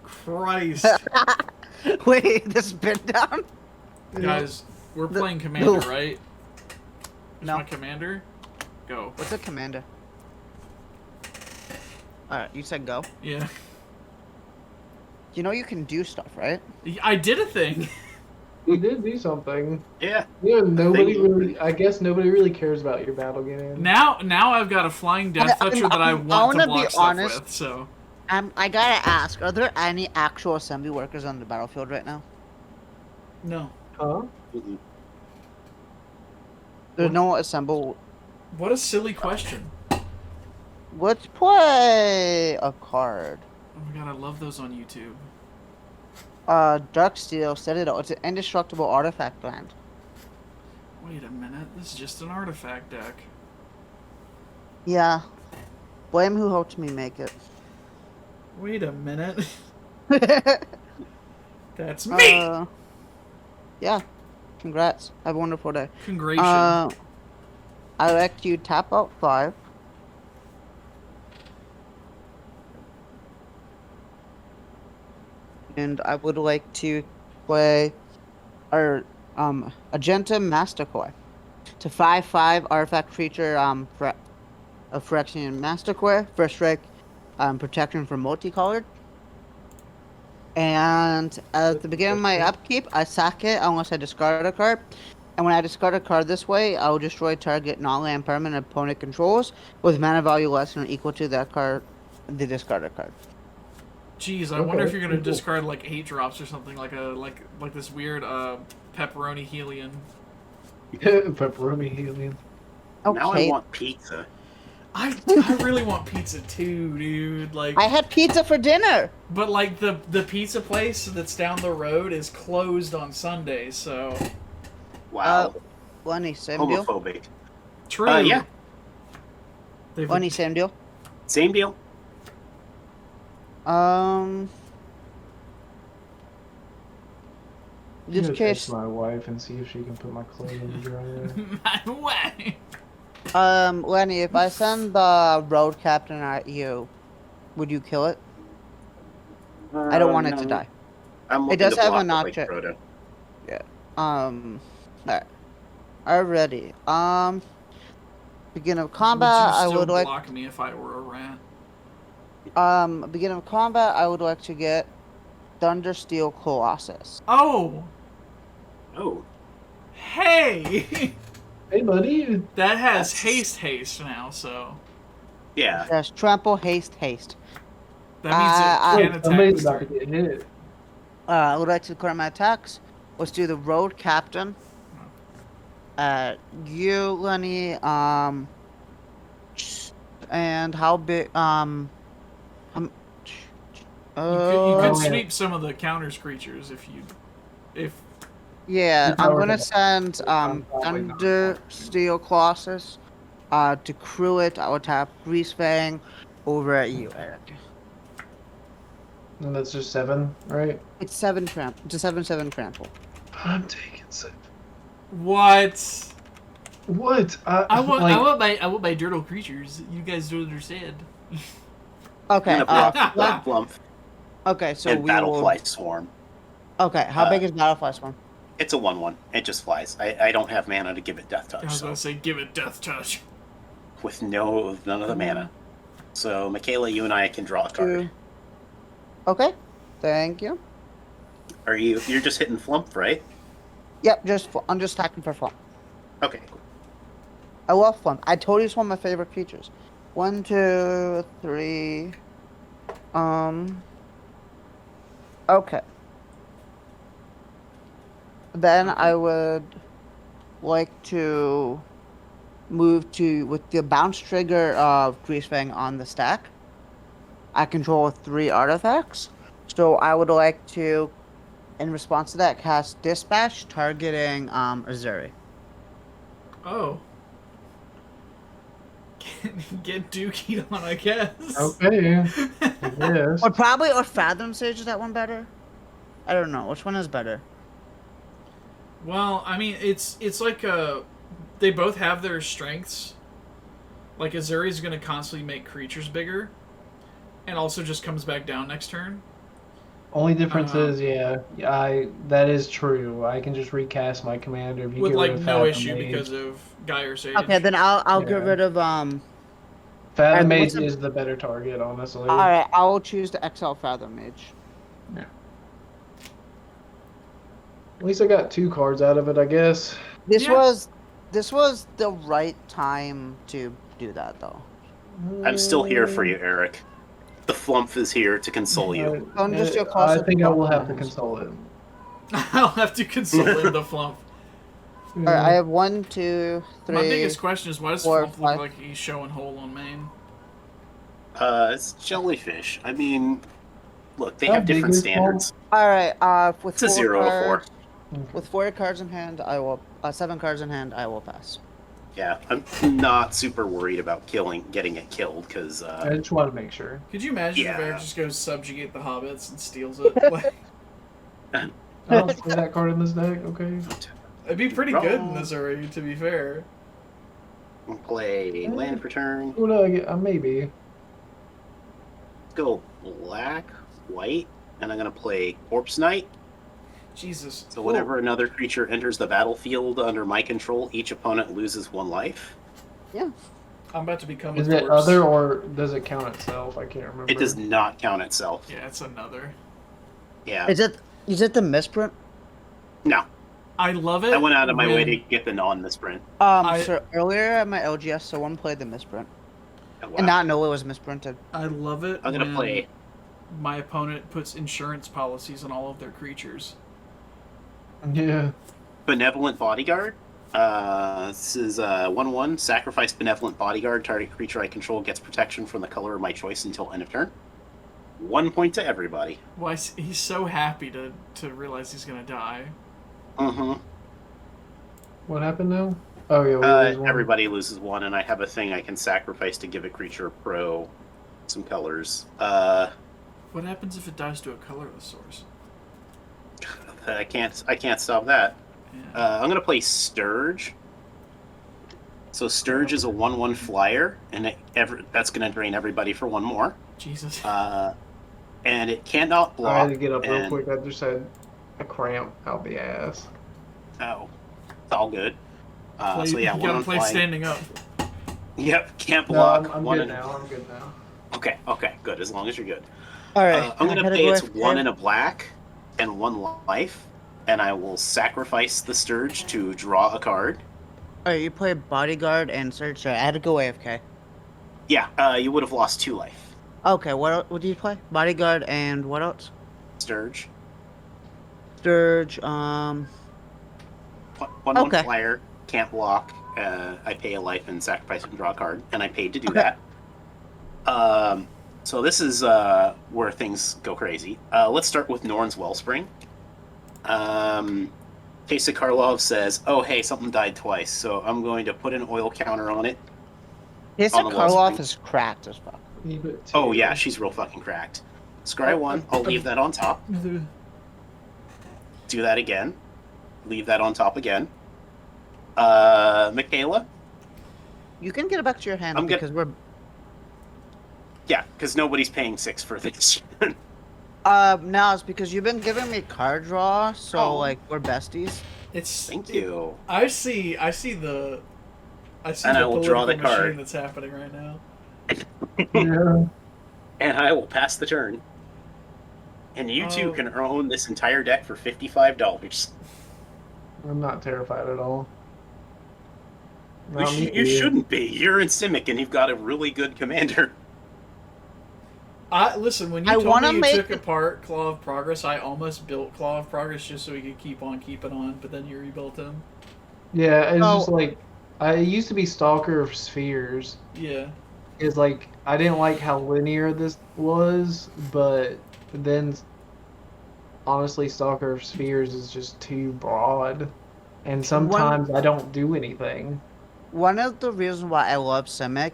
Christ. Wait, this been down? Guys, we're The- playing Commander, no. right? Is No. my Commander? Go. What's a commander? Alright, you said go. Yeah. You know you can do stuff, right? I did a thing. You did do something. Yeah. You know, nobody think- really. I guess nobody really cares about your battle game. Now I've got a flying Death Toucher that I want to wanna be block stuff honest. with, so... I gotta ask, are there any actual assembly workers on the battlefield right now? No. Huh? Mhm. There's no assemble. What a silly question. Let's play a card. Oh my god, I love those on YouTube. Dark Steel, set it out. It's an indestructible artifact land. Wait a minute, this is just an artifact deck. Yeah. Blame who helped me make it. Wait a minute. That's me! Yeah. Congrats. Have a wonderful day. Congratulations. I like to tap out 5. And I would like to play our Agenta Mastercore. It's a 5/5 artifact creature of Phyrexian Mastercore. First strike, protection from multicolored. And at the beginning of my upkeep, I sack it unless I discard a card. And when I discard a card this way, I will destroy target non-land permanent opponent controls with mana value less than or equal to that card, the discarded card. Jeez, I wonder if you're gonna cool. discard like 8 drops or something, like this weird pepperoni helion. Pepperoni helium. Okay. Now I want pizza. I really want pizza too, dude. Like, I had pizza for dinner. but like the pizza place that's down the road is closed on Sunday, so Wow. Lenny, same deal. Homophobic. true. Yeah. They've- Lenny, same deal. Same deal. This case, Text my wife and see if she can put my clothes in the dryer. My way. Lenny, if I send the road captain at you, would you kill it? I don't want it to no. die. I'm It looking does to have a block the knock White check. Frodo. Alright. Already. Beginning of Would combat, you I still would like block me if I were a rat? beginning of combat, I would like to get Thundersteel Colossus. Oh, Oh. hey, Hey, buddy. that has That's- haste now, so Yeah. Yes, trample, haste. that means I- it can Somebody's attack. about to get hit. I would like to declare my attacks. Let's do the road captain. You, Lenny, and how big, You could Oh. sweep some of the counters creatures if yeah, You're I'm probably gonna not- send, I'm probably not. Thunder Steel Colossus, to crew it. I will tap Greasefang over at you, Eric. And that's just 7, right? It's 7 trample. It's a 7/7 trample. I'm taking 7. what? What? I want like, I want my dirtle creatures. You guys don't understand. Okay, And a what- Black Blump okay, so and we will... Battlefly Swarm. Okay, how Uh, big is Battlefly Swarm? It's a 1/1. It just flies. I don't have mana to give it Death I Touch, was so gonna say give it death touch. with none of the mana. So Mikayla, you and I can draw a card. 2. Okay, thank you. You're just hitting Flump, right? Yep, I'm just attacking for fun. Okay, cool. I love fun. I told you it's one of my favorite features. 1, 2, 3. Okay. Then I would like to move to with the bounce trigger of Greasefang on the stack. I control 3 artifacts, so I would like to, in response to that, cast Dispatch targeting Ezuri. Oh. Get dookied on, I guess. Okay. Yes. Or Fathom Sage, is that one better? I don't know. Which one is better? Well, I mean, it's like they both have their strengths. Like Ezuri's gonna constantly make creatures bigger, And also just comes back down next turn. Only difference is, that is true. I can just recast my commander if you With get rid like of no Fathom issue Mage. because of Gyre's Age. Okay, then I'll get Yeah. rid of Fathom Alright, Mage what's the- is the better target, honestly. All right, I will choose the XL Fathom Mage. Yeah. At least I got 2 cards out of it, I guess. This Yeah. was the right time to do that though. I'm still here for you, Eric. The flump is here to console you. Don't just your I closet think I will flump have to in. console it. I'll have to console in the Flump. All right, I have 1, 2, 3. My biggest question is why does 4, Flump look 5. like he's showing hole on main? It's jellyfish. I mean, look, they How have big different is standards. All right, with It's a 4 0 to 4. cards, with 4 cards in hand, I will 7 cards in hand. I will pass. Yeah, I'm not super worried about getting it killed because I just want to make sure. Could you imagine if Yeah. Eric just goes subjugate the hobbits and steals it? Like, I'll play that card in this deck, okay? it'd be pretty good in Wrong. Ezuri, to be fair. we'll play land for turn. What do I get? Maybe. Let's go black, white, and I'm gonna play Corpse Knight. Jesus. So whenever another creature enters the battlefield under my control, each opponent loses 1 life. Yeah. I'm about to become Is a it corpse. other or does it count itself? I can't remember. It does not count itself. Yeah, it's another. Yeah. Is it the misprint? No. I love it. I went out of my way when- to get the non-misprint. So earlier at my LGS, someone played the misprint Oh, wow. and not know it was misprinted. I love it. I'm gonna when play. My opponent puts insurance policies on all of their creatures. Yeah. Benevolent Bodyguard. This is 1/1. Sacrifice Benevolent Bodyguard. Target creature I control gets protection from the color of my choice until end of turn. 1 point to everybody. Why he's so happy to realize he's gonna die. Mm-hmm. What happened now? Oh, yeah. we lose one. Everybody loses 1, and I have a thing I can sacrifice to give a creature pro some colors. What happens if it dies to a colorless source? I can't stop that. Yeah. I'm gonna play Sturge. So Sturge is a 1/1 flyer, and that's gonna drain everybody for 1 more. Jesus. And it cannot I block. had to get up real and- quick. I just had a cramp out the ass. Oh, it's all good. So yeah, you 1/1 gotta play flying. standing up. Yep, can't No, block. I'm one good and- now. I'm good now. Okay, good. As long as you're good. All right, I'm gonna pay its 1 and a black and 1 life, and I will sacrifice the Sturge to draw a card. All right, you play bodyguard and search. I had to go AFK. Yeah, you would have lost 2 life. Okay, what do you play? Bodyguard and what else? Sturge. Sturge. 1/1 Okay. flyer, can't block. I pay a life and sacrifice and draw a card, and I paid to do Okay. that. So this is where things go crazy. Let's start with Norn's Wellspring. Kesa Karlov says, "Oh hey, something died twice, so I'm going to put an oil counter on it." His On the Karloff wellspring. is cracked as fuck. Leave it to- Oh yeah, she's real fucking cracked. Scry 1, I'll leave that on top. Do that again. Leave that on top again. Mikayla? You can get it back to your hand I'm good. because we're. Yeah, because nobody's paying 6 for this. No, it's because you've been giving me card draw, so Oh. like we're besties. It's. Thank you. I see the. And I will draw the political machine card. that's happening right now. Yeah. And I will pass the turn. And you two Oh. can own this entire deck for $55. I'm not terrified at all. You, Not me you either. shouldn't be. You're in Simic and you've got a really good commander. Listen, when you I told wanna me you make took it- apart Claw of Progress, I almost built Claw of Progress just so he could keep on keeping on, but then you rebuilt him. Yeah, it's Oh. just like I used to be Stalker of Spheres. Yeah. Is like I didn't like how linear this was, but then honestly, Stalker of Spheres is just too broad, and sometimes I don't do anything. One of the reasons why I love Simic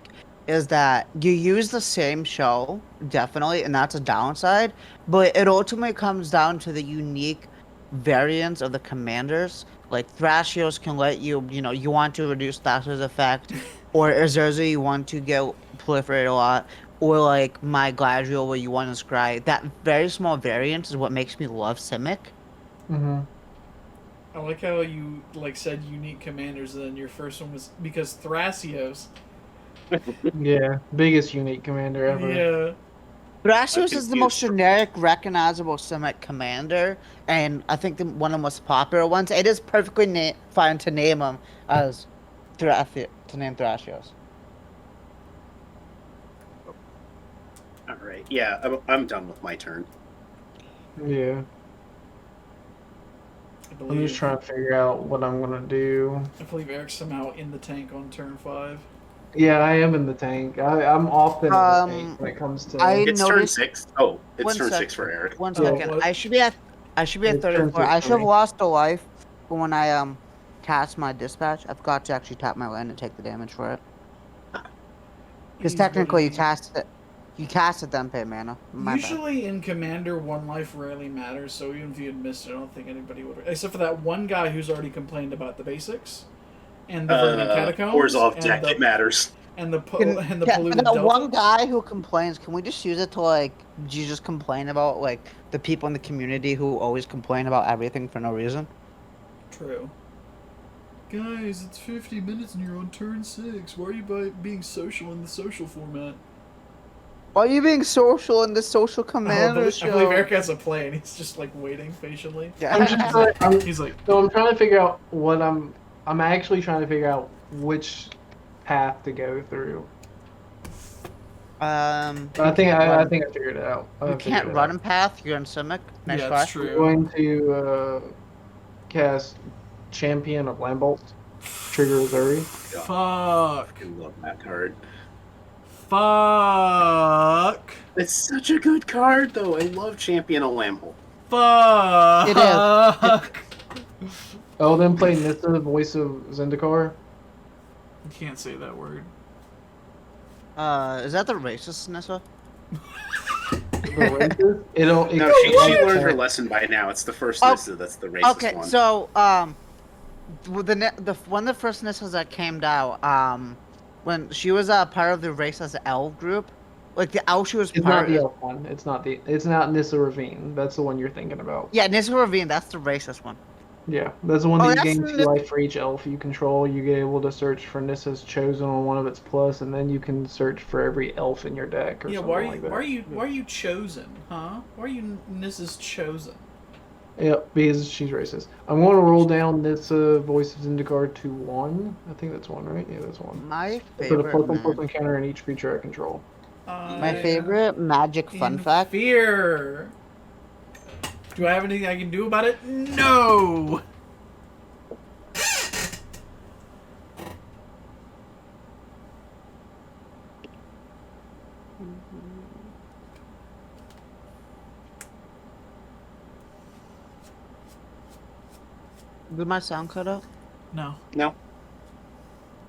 is that you use the same show, definitely, and that's a downside, but it ultimately comes down to the unique variants of the commanders. Like Thrasios can let you, you want to reduce Thassa's effect, or Ezuri you want to get proliferate a lot, or like my Galadriel where you want to scry. That very small variance is what makes me love Simic. Mm-hmm. I like how you like said unique commanders, and then your first one was because Thrasios. Yeah, biggest unique commander ever. Yeah. Thracios I'm is the most confused. generic, recognizable Simic commander, and I think one of the most popular ones. It is perfectly fine to name him as Thracios. All right. Yeah, I'm done with my turn. Yeah. I I'm just trying to figure out what I'm gonna do. I believe Eric's somehow in the tank on turn 5. Yeah, I am in the tank. I'm often in the tank when it comes to. It's turn noticed- 6. Oh, it's One turn sec. 6 for Eric. One Yeah. second. I should be at It's turn 34. I six should for have me. lost a life, but when I cast my dispatch, I forgot to actually tap my land and take the damage for it. Because technically, you cast it, then pay mana. My bad. Usually in Commander, 1 life rarely matters, so even if you had missed it, I don't think anybody would. Except for that one guy who's already complained about the basics and the Vermin Catacombs. Orzhov and deck, the, it matters. And the Can- and the yeah, polluted that Delta. one guy who complains, can we just use it to like you just complain about like the people in the community who always complain about everything for no reason? True. Guys, it's 50 minutes and you're on turn 6. Why are you being social in the social format? Why are you being social in this social commander I show? believe Eric has a play and he's just like waiting patiently. Yeah. I'm just like, He's like, so I'm trying to figure out what I'm actually trying to figure out which path to go through. I think I figured it out. You can't run in path. You're in Simic. Nice yeah, try. it's I'm true. going to cast Champion of Lambbolt. Trigger Ezuri. Fuck. I fucking love that card. Fuck. It's such a good card, though. I love Champion of Lambholt. Fuck. It is. Oh, then play Nissa, Voice of Zendikar. You can't say that word. Is that the racist Nissa? It'll. No, she learned her lesson by now. It's the first Nissa that's the racist Okay, one. so with the one of the first Nissas that came out, when she was part of the racist elf group, like the elf she was It's part not the of. elf one. It's not Nissa Ravine. That's the one you're thinking about. Yeah, Nissa Ravine. That's the racist one. Yeah, that's the one Oh, that you that's gain the- 2 life for each elf you control. You get able to search for Nissa's Chosen on one of its plus, and then you can search for every elf in your deck or Yeah, something why are you like that. why are you chosen, huh? Why are you Mrs. Chosen? Yeah, because she's racist. I'm going to roll down Nissa Voice of Zendikar to 1. I think that's 1, right? Yeah, that's 1. My Put a favorite. +1/+1 counter in each creature I control. My favorite magic fun fact. Fear. Do I have anything I can do about it? No. Did my sound cut out? No. No.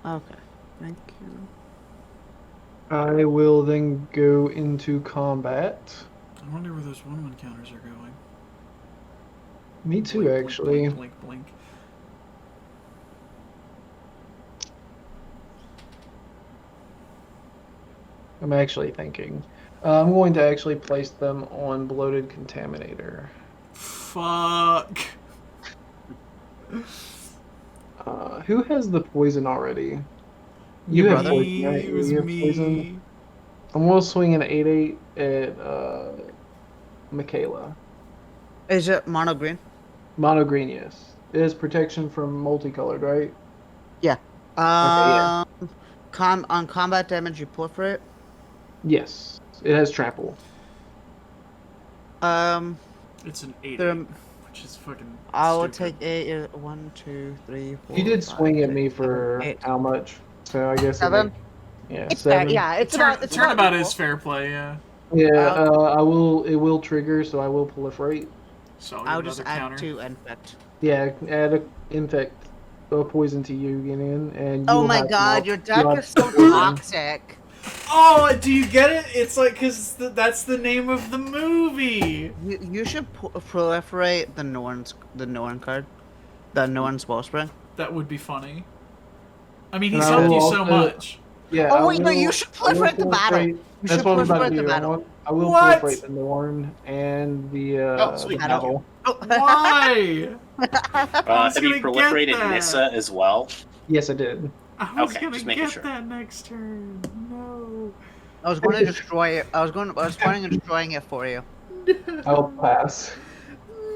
Okay. Thank you. I will then go into combat. I wonder where those 1/1 counters are going. Me too, Blink, blink, actually. Blink, blink, blink. I'm actually thinking. I'm going to actually place them on Bloated Contaminator. Fuck. Who has the poison already? Your have brother? poison, right? It was You have me. poison? I'm going to swing an 8/8 at Mikayla. Is it mono green? Mono green, yes. It has protection from multicolored, right? Yeah. yeah. On combat damage, you proliferate. Yes. It has trample. It's an 8, There- which is fucking. I will stupid. take 1, 2, 3, 4. You did 5, swing at 6, me 7, for 8. how much? So I guess. Seven? Yeah, It's fair. 7. Yeah, it's about. It's Turnabout equal. is fair play, yeah. Yeah, I will. It will trigger, so I will proliferate. So I'll I'll get just another add counter. 2 infect. Yeah, add a infect, a poison to you, get in, and you Oh will my have god, more- your you'll deck have is so poison. toxic. Oh, do you get it? It's like because that's the name of the movie. You should proliferate the Norn card, the Norn Spellspring. That would be funny. I mean, he's And I helped will you so also- much. Yeah. Oh I wait, no, will- you should I will proliferate the battle. proliferate- You That's should what I'm about proliferate to the do. battle. I will What? proliferate the Norn and the Oh, sweet. Battle. Why? I was Have you gonna get proliferated that. Nissa as well? Yes, I did. I was Okay, gonna just making get sure. that next turn. No. I was going to destroy it. I was planning on destroying it for you. I'll pass.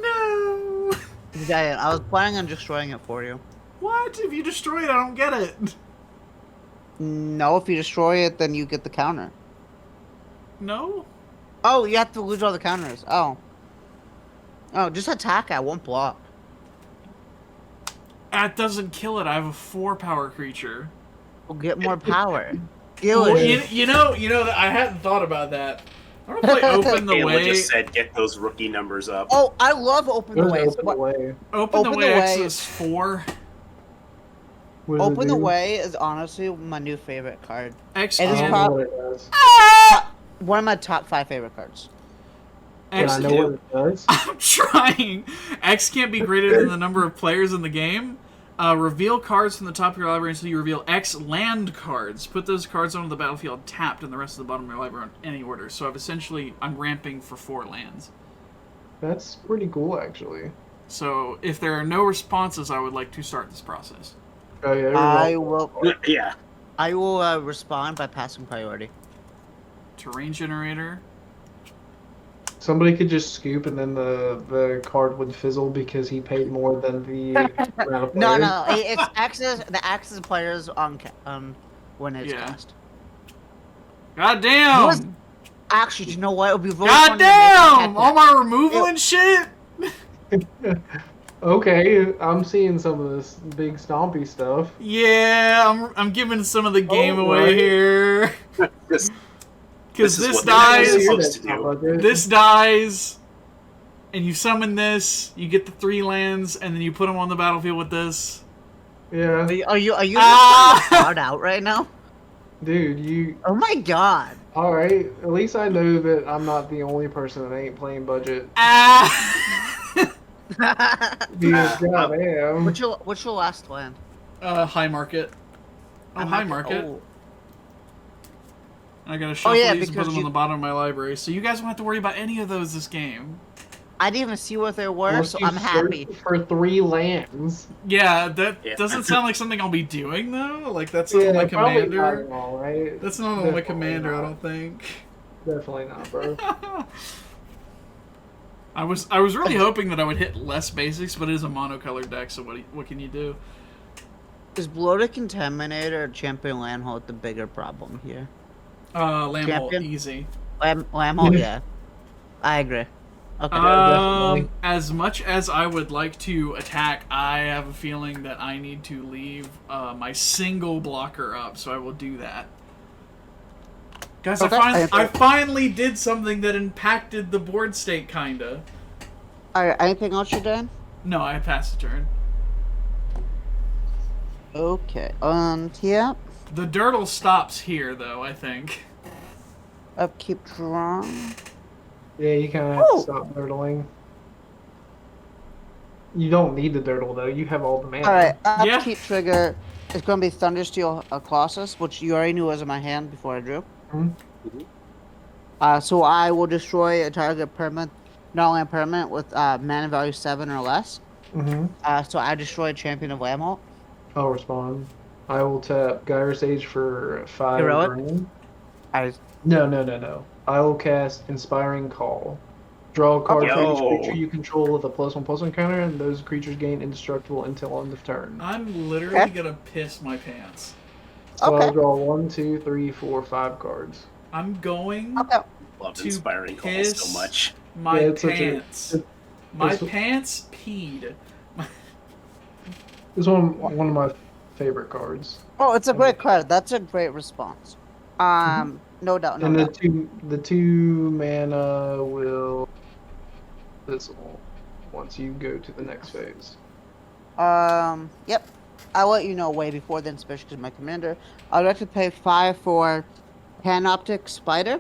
No. Giant. I was planning on destroying it for you. What? If you destroy it, I don't get it. No, if you destroy it, then you get the counter. No? Oh, you have to lose all the counters. Oh. Oh, just attack. I won't block. That doesn't kill it. I have a 4-power creature. We'll get more power. Kill Well, it. you know that I hadn't thought about that. I want to play Open the Kayla Way. just said, "Get those rookie numbers up." Oh, I love Open the What Way. is Open the Way? Open the Open Way the X Way- is 4. What does it Open the do? Way is honestly my new favorite card. X It is I don't can, know prob- what it does. One of my top 5 favorite cards. Can X I know can- what it does? I'm trying. X can't be greater than the number of players in the game. Reveal cards from the top of your library until you reveal X land cards. Put those cards onto the battlefield tapped and the rest of the bottom of your library in any order. So I'm ramping for 4 lands. That's pretty cool, actually. So if there are no responses, I would like to start this process. Oh yeah. you're I welcome. will. Yeah. I will respond by passing priority. Terrain generator. Somebody could just scoop and then the card would fizzle because he paid more than the amount of No, players. no, it's access. The access players on when it's Yeah. cast. God Was- damn! Actually, do you know what? It would be really God funny to make it damn! happen. All my removal and shit. Okay, I'm seeing some of this big stompy stuff. Yeah, I'm giving some of the game away right. here. This Because This is this what the deck is dies, supposed to do. this dies, and you summon this. You get the 3 lands, and then you put them on the battlefield with this. Yeah, Are you Ah! hard out right now? dude, you. Oh my god! All right, at least I know that I'm not the only person that ain't playing budget. Ah! Because goddamn. What's your last land? High market. Oh, high market. Oh. I gotta shuffle yeah, these and put because them you- on the bottom of my library, so you guys won't have to worry about any of those this game. I didn't even see what they were, Unless so you I'm happy. search for 3 lands. Yeah, that Yeah. doesn't sound like something I'll be doing though. Like that's not Yeah, on my probably not commander. at all, right? That's not on my Definitely commander. I not. don't think. Definitely not, bro. I was really hoping that I would hit less basics, but it is a monocolored deck, so what can you do? Is Bloated Contaminator or Champion Landhold the bigger problem here? Lamhole, Champion? easy. Lamhold, yeah. I agree. Okay. definitely. As much as I would like to attack, I have a feeling that I need to leave my single blocker up, so I will do that. Guys, Okay. I finally did something that impacted the board state, kinda. Alright, anything else you're doing? No, I passed the turn. Okay. Yeah. The Dirtle stops here, though, I think. Upkeep drawn. Yeah, you kind of have Oh. to stop dirtling. You don't need the dirtle though. You have all the mana. Alright, Yeah. upkeep trigger is going to be Thundersteel Colossus, which you already knew was in my hand before I drew. Mhm. So I will destroy a target permanent, not only a permanent, with mana value 7 or less. So I destroy Champion of Lamhole. I'll respond. I will tap Gyre Sage for 5 Heroic? green. I No. I will cast Inspiring Call. Draw a card Okay. for each Yo. creature you control with a +1/+1 counter, and those creatures gain indestructible until end of turn. I'm literally Okay. gonna piss my pants. So Okay. I'll draw 1, 2, 3, 4, 5 cards. I'm going Okay. Loved To Inspiring Call piss so much. my Yeah, it's such a- pants. it- My it's- pants peed. This one of my favorite cards. Oh, it's a great card. That's a great response. No doubt. No And the doubt. two mana will fizzle once you go to the next phase. Yep. I'll let you know way before then, especially because my commander. I'd like to pay 5 for Panoptic Spider.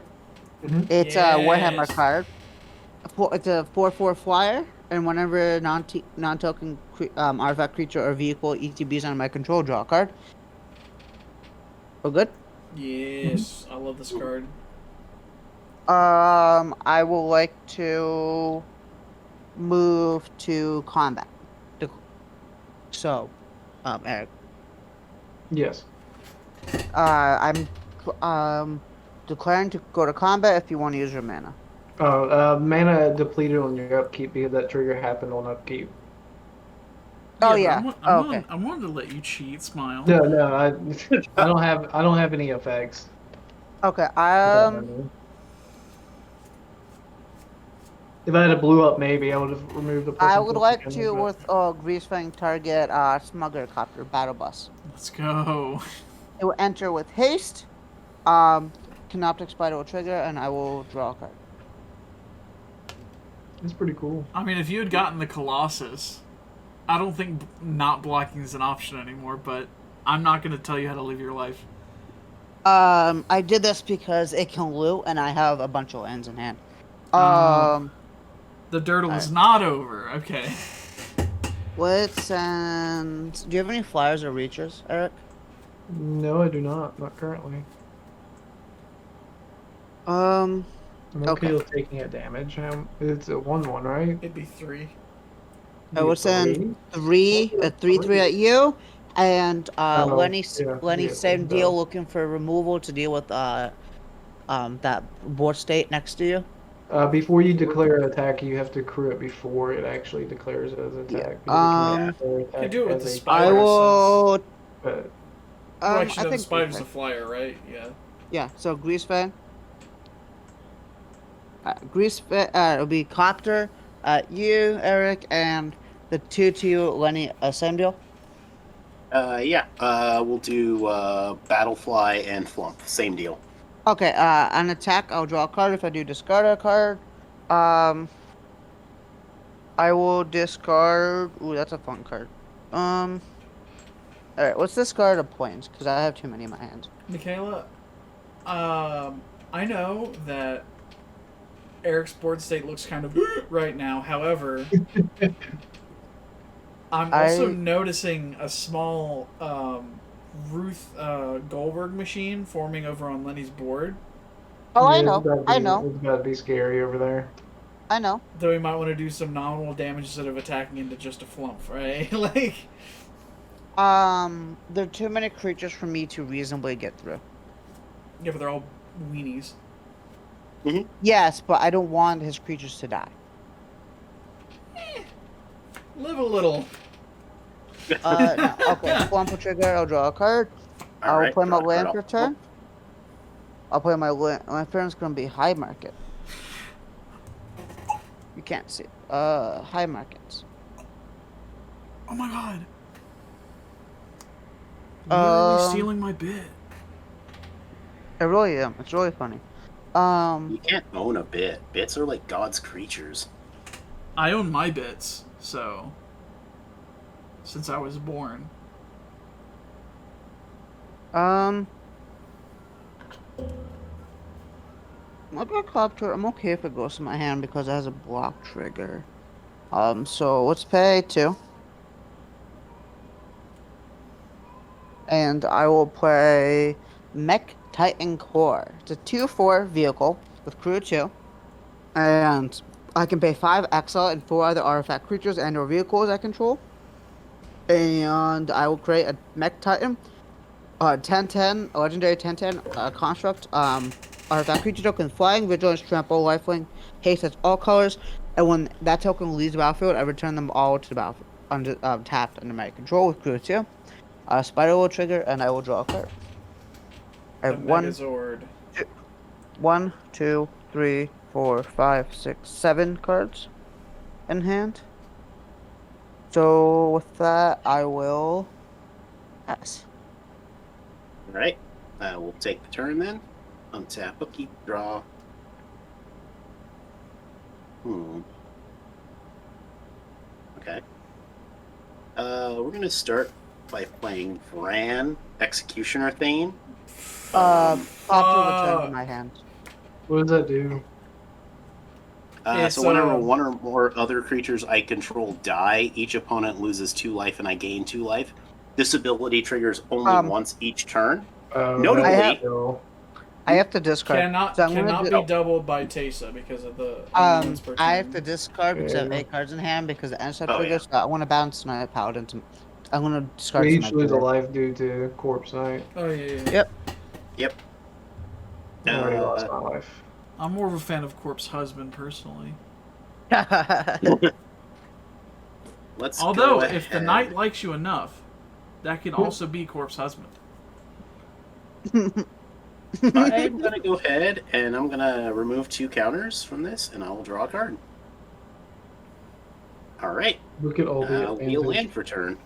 Mhm. It's a Warhammer Yes. card. It's a 4/4 flyer, and whenever non-token artifact creature or vehicle ETBs on my control, draw a card. Oh, good. Yes, I love this card. I would like to move to combat. So, Eric. Yes. I'm declaring to go to combat if you want to use your mana. Mana depleted on your upkeep because that trigger happened on upkeep. Oh but yeah. Okay. I'm wanting to let you cheat, Smile. No, I don't have any effects. Okay. If I had a blue up, maybe I would have removed the. I would like to with Greasefang target Smuggler Copter Battle Bus. Let's go. It will enter with haste. Canoptic Spider will trigger, and I will draw a card. It's pretty cool. I mean, if you had gotten the Colossus, I don't think not blocking is an option anymore, but I'm not going to tell you how to live your life. I did this because it can loot, and I have a bunch of lands in hand. The dirtle is not over. Okay. Let's send... Do you have any flyers or reachers, Eric? No, I do not. Not currently. I'm okay with taking a damage. It's a 1/1, right? It'd be 3. I will send 3/3 at you, and Lenny same deal, looking for removal to deal with that board state next to you. Before you declare an attack, you have to accrue it before it actually declares it as an attack. You do it with the spider. I will. Actually, I think the spider's a flyer, right? Yeah. Yeah. So Greasefang. It'll be Copter, you, Eric, and the 2/2 Lenny. Same deal. We'll do Battlefly and Flump. Same deal. Okay, on attack, I'll draw a card. If I do discard a card, I will discard... Ooh, that's a fun card. Alright, let's discard a Plains, because I have too many in my hand. Mikayla, I know that Eric's board state looks kind of right now. However, I'm also noticing a small Ruth Goldberg machine forming over on Lenny's board. Oh, I know. I know. It's about to be scary over there. I know. Though we might want to do some nominal damage instead of attacking into just a flump, right? Like. There are too many creatures for me to reasonably get through. Yeah, but they're all weenies. Mm-hmm. Yes, but I don't want his creatures to die. Live a little. No. Okay, Flump will trigger, I'll draw a card. I'll play my land for turn. I'll play my land. My turn's gonna be High Market. You can't see it. High Markets. Oh my god. Literally stealing my bit. I really am. It's really funny. You can't own a bit. Bits are like God's creatures. I own my bits, so... Since I was born. Microcopter, I'm okay if it goes to my hand because it has a block trigger. So let's pay 2. And I will play Mech Titan Core. It's a 2/4 vehicle with crew 2. And I can pay 5 exile and 4 other artifact creatures and or vehicles I control. And I will create a Mech Titan. 10/10, a legendary 10/10 construct. Artifact creature token flying, vigilance, trample, lifelink, haste as all colors. And when that token leaves the battlefield, I return them all to the battlefield tapped under my control with crew 2. Spider will trigger, and I will draw a card. I have 1, 2, 3, 4, 5, 6, 7 cards in hand. So with that, I will pass. All right, we'll take the turn then. Untap, keep, draw. Okay. We're gonna start by playing Vran, Executioner Thane. Copter return to my hand. What does that do? So whenever one or more other creatures I control die, each opponent loses 2 life and I gain 2 life. This ability triggers only once each turn. Notably- I have to discard. Cannot so I'm gonna cannot do- be doubled by Tesa because of the I have turn. to discard because I have Yeah. 8 cards in hand because the end Oh, trigger. yeah. So I want to bounce my paladin to. I'm gonna discard We to each my lose a trigger. life due to Corpse Knight. Oh yeah. Yep. Yep. I already lost my life. I'm more of a fan of Corpse Husband personally. Let's Although go if the ahead. knight likes you enough, that can also be Corpse Husband. I'm gonna go ahead and I'm gonna remove 2 counters from this, and I will draw a card. All right, Look at all the we'll advantage. land for turn.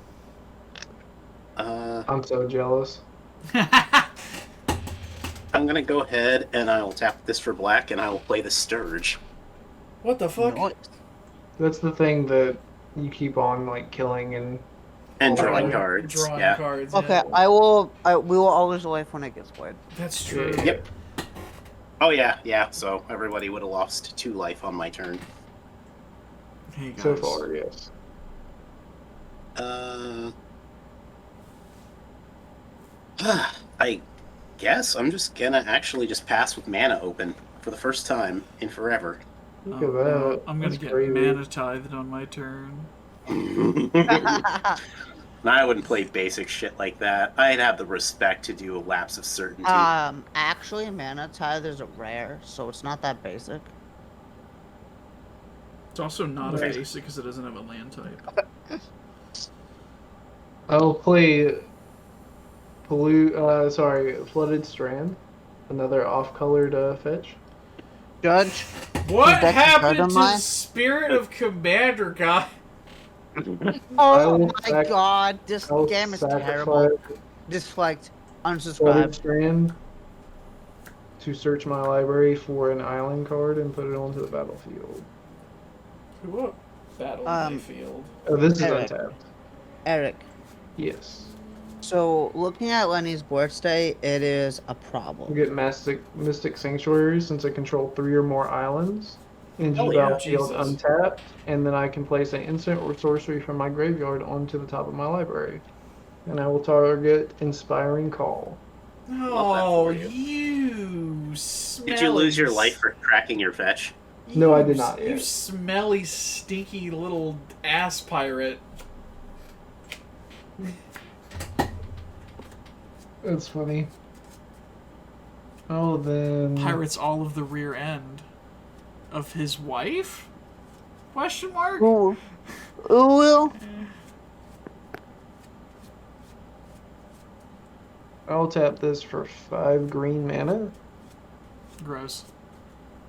I'm so jealous. I'm gonna go ahead and I will tap this for black, and I will play the Sturge. What the fuck? Nice. That's the thing that you keep on like killing and And Oh, drawing yeah. cards. Drawing Yeah. cards. Okay, yeah. we will always life when it gets played. That's true. Yeah. Yep. Oh yeah. So everybody would have lost 2 life on my turn. Hey guys. so far, yes. I guess I'm just gonna actually just pass with mana open for the first time in forever. Look at that. I'm gonna That's get crazy. mana tithed on my turn. I wouldn't play basic shit like that. I'd have the respect to do a lapse of certainty. Actually, Mana Tithe is a rare, so it's not that basic. It's also not Okay. a basic because it doesn't have a land type. I'll play Flooded Strand, another off-colored fetch. Judge. What That's happened better to than mine. Spirit of Commander guy? Oh will my god, this I'll game is sacrifice terrible. Disliked. Flooded Unsubscribed. Strand to search my library for an island card and put it onto the battlefield. What? Battle field. Oh, this is Eric. untapped. Eric. Yes. So, looking at Lenny's board state, it is a I'll problem. get Mystic Sanctuary since I control 3 or more islands. Into Oh, the yeah, battlefield Jesus. untapped, and then I can place an instant or sorcery from my graveyard onto the top of my library. And I will target Inspiring Call. Oh, for you. you smelly... Did you lose your life for cracking your fetch? No, I did not You yet. smelly, stinky little ass pirate. That's funny. Oh, then... Pirates all of the rear end of his wife? Question mark? Ooh. Ooh, Will? I'll tap this for 5 green mana, Gross.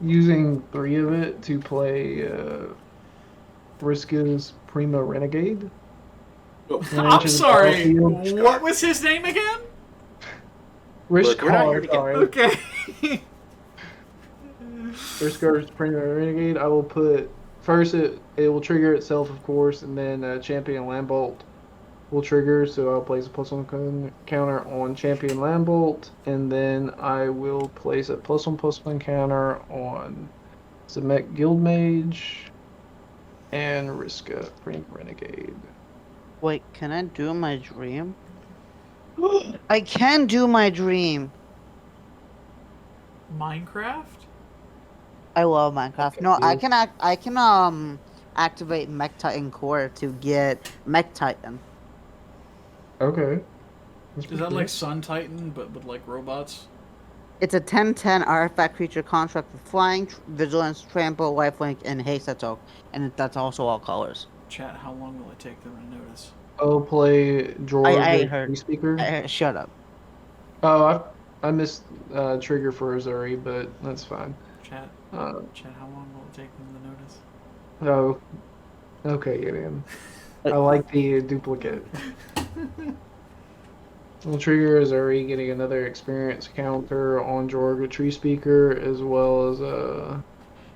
using 3 of it to play Vriska's Prima Renegade. And I'm enter the sorry. battlefield. What was his name again? Risk Look, we're not here to get- sorry. Okay. Vriska's Prima Renegade. I will put first it will trigger itself, of course, and then Champion Lambbolt will trigger. So I'll place a +1 counter on Champion Lambbolt, and then I will place a +1/+1 counter on Zemek Guildmage and Vriska Prima Renegade. Wait, can I do my dream? I can do my dream. Minecraft? I love Minecraft. No, Okay. I can activate Mech Titan Core to get Mech Titan. Okay. That's Is pretty that cool. like Sun Titan, but with like robots? It's a 10/10 artifact creature construct with flying, vigilance, trample, lifelink, and haste attack, and that's also all colors. Chat, how long will it take them to notice? I'll play George I the heard. Speaker. Shut up. Oh, I missed trigger for Ezuri, but that's fine. Chat, Uh, chat, how long will it take them to notice? oh, okay, Gideon. I like the duplicate. We'll trigger Ezuri, getting another experience counter on Jorg, a Tree Speaker, as well as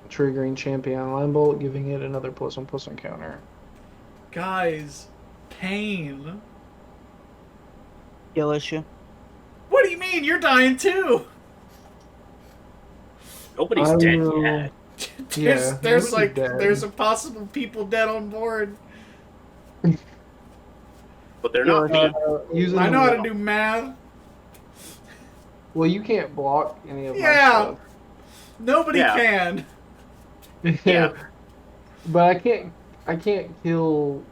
triggering Champion Lambbolt, giving it another +1/+1 counter. Guys, pain. Skill issue. What do you mean? You're dying too. Nobody's I dead will- yet. Yeah, there's nobody's like dead. there's a possible people dead on board. But they're not me. Using I know how the- to do math. Well, you can't block any of Yeah. Nobody Yeah. can. my stuff. Yeah. But I can't kill.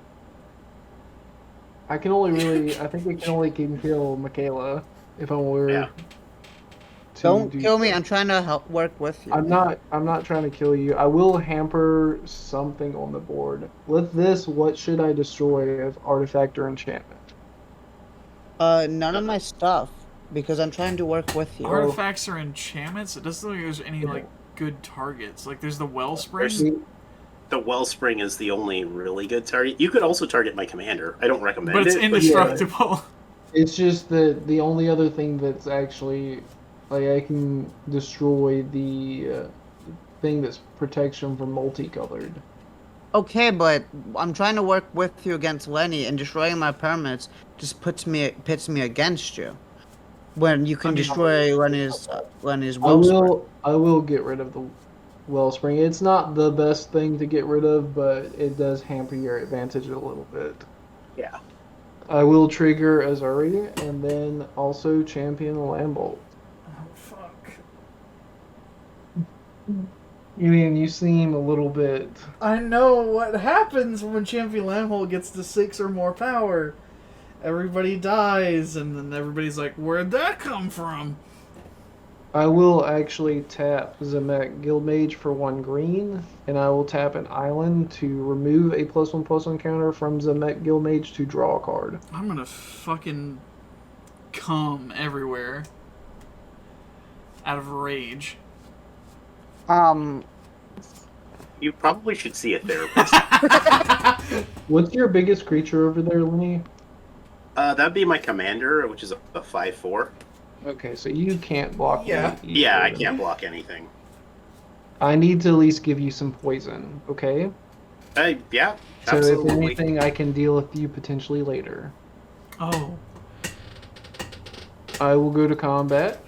I can only really. I think I can kill Mikayla if I were. Yeah. To Don't do kill me. so. I'm trying to help work with you. I'm not trying to kill you. I will hamper something on the board. With this, what should I destroy of artifact or enchantment? None of my stuff because I'm trying to work with you. Artifacts or enchantments? It doesn't look like there's any like good targets. Like there's the Wellspring. The Wellspring is the only really good target. You could also target my commander. I don't recommend But it's it. indestructible. It's just the only other thing that's actually like I can destroy the thing that's protection from multicolored. Okay, but I'm trying to work with you against Lenny, and destroying my permits just pits me against you. When you can destroy Lenny's Wellspring. I will get rid of the Wellspring. It's not the best thing to get rid of, but it does hamper your advantage a little bit. Yeah. I will trigger Ezuri and then also champion Lambolt. Oh fuck. You seem a little bit. I know what happens when Champion Lamhole gets to 6 or more power. Everybody dies, and then everybody's like, where'd that come from? I will actually tap Zemek Guildmage for 1 green, and I will tap an island to remove a +1/+1 counter from Zemek Guildmage to draw a card. I'm gonna fucking come everywhere. Out of rage. You probably should see a therapist. What's your biggest creature over there, Lenny? That'd be my commander, which is a 5/4. Okay, so you can't block Yeah. me Yeah, I either. can't block anything. I need to at least give you some poison, okay? Yeah, So absolutely. if anything, I can deal with you potentially later. Oh. I will go to combat,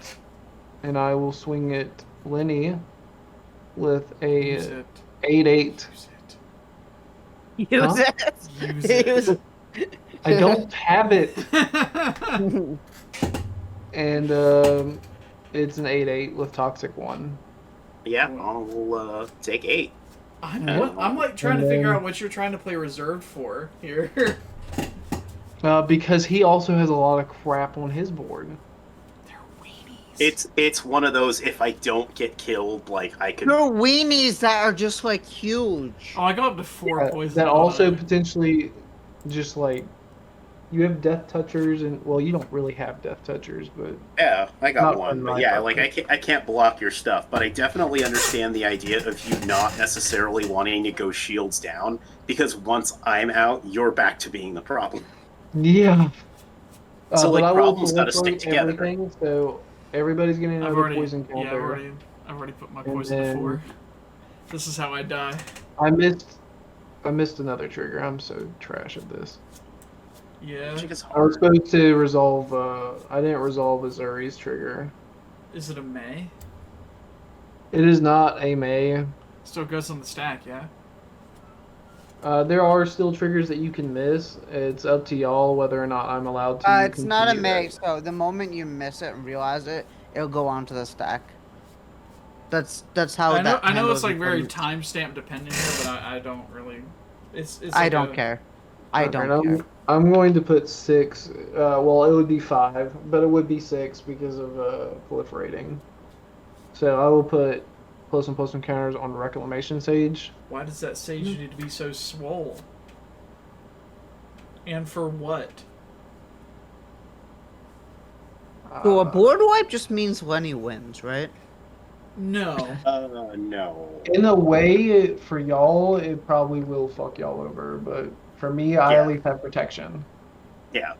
and I will swing at Lenny with Use a it. 8/8. Use Use Huh? it. it. Use it. I don't have it, and it's an 8/8 with Toxic 1. Yeah, I'll take 8. I'm like trying to figure then- out what you're trying to play reserved for here. Because he also has a lot of crap on his board. They're weenies. It's one of those, if I don't get killed, like, I could... There are weenies that are just like huge. Oh, I got up to 4 poison. That also alive. potentially just like you have Death Touchers, and well, you don't really have Death Touchers, but Yeah, I got Not one. from But my yeah, part. like, I can't block your stuff, but I definitely understand the idea of you not necessarily wanting to go shields down, because once I'm out, you're back to being the problem. yeah. So, But like, I will problems gotta proliferate stick together. everything, so everybody's getting I've another already, poison yeah, counter. I've already put my And poison to then- 4. This is how I die. I missed another trigger. I'm so trash at this. Yeah. Magic is I was hard. supposed to resolve. I didn't resolve Ezuri's trigger. Is it a May? It is not a May. Still goes on the stack, yeah? There are still triggers that you can miss. It's up to y'all whether or not I'm allowed to. It's not a continue May, that. so the moment you miss it and realize it, it'll go onto the stack. That's how I know, that I know handles it's like very becomes- timestamp dependent here, but I don't really... It's I like don't a- care. I Alright, don't care. I'm going to put 6. Well, it would be 5, but it would be 6 because of proliferating. So I will put +1/+1 counters on Reclamation Sage. Why does that sage need to be so swole? And for what? So a board wipe just means Lenny wins, right? No. No. In a way, for y'all, it probably will fuck y'all over, but for me, I Yeah. at least have protection. Yeah.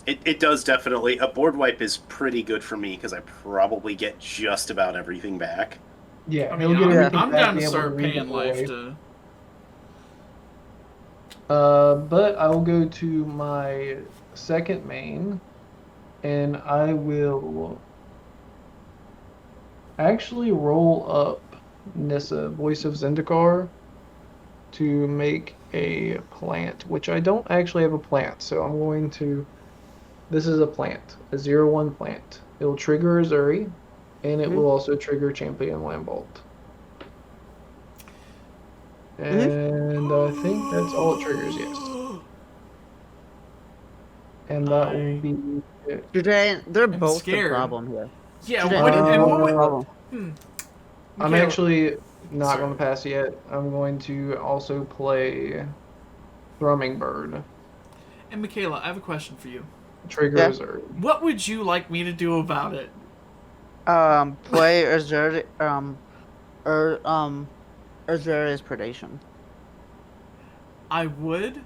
It does definitely. A board wipe is pretty good for me, because I probably get just about everything back. Yeah, I he'll mean, get everything I'm back, down be to able start read paying the life way. to... But I will go to my second main, and I will actually roll up Nissa, Voice of Zendikar, to make a plant, which I don't actually have a plant, so I'm going to... This is a plant, a 0/1 plant. It will trigger Ezuri, and it will also trigger Champion Lambbolt. And I think that's all it triggers, yes. And that will be it. Today, they're I'm both scared. the problem here. Yeah, Today, what, they're and both what the would... problem. I'm Mikayla- actually not Sorry. going to pass yet. I'm going to also play Thrumming Bird. And Mikayla, I have a question for you. Trigger Yeah. Ezuri. What would you like me to do about it? Play Ezuri, Ezuri's Predation. I would,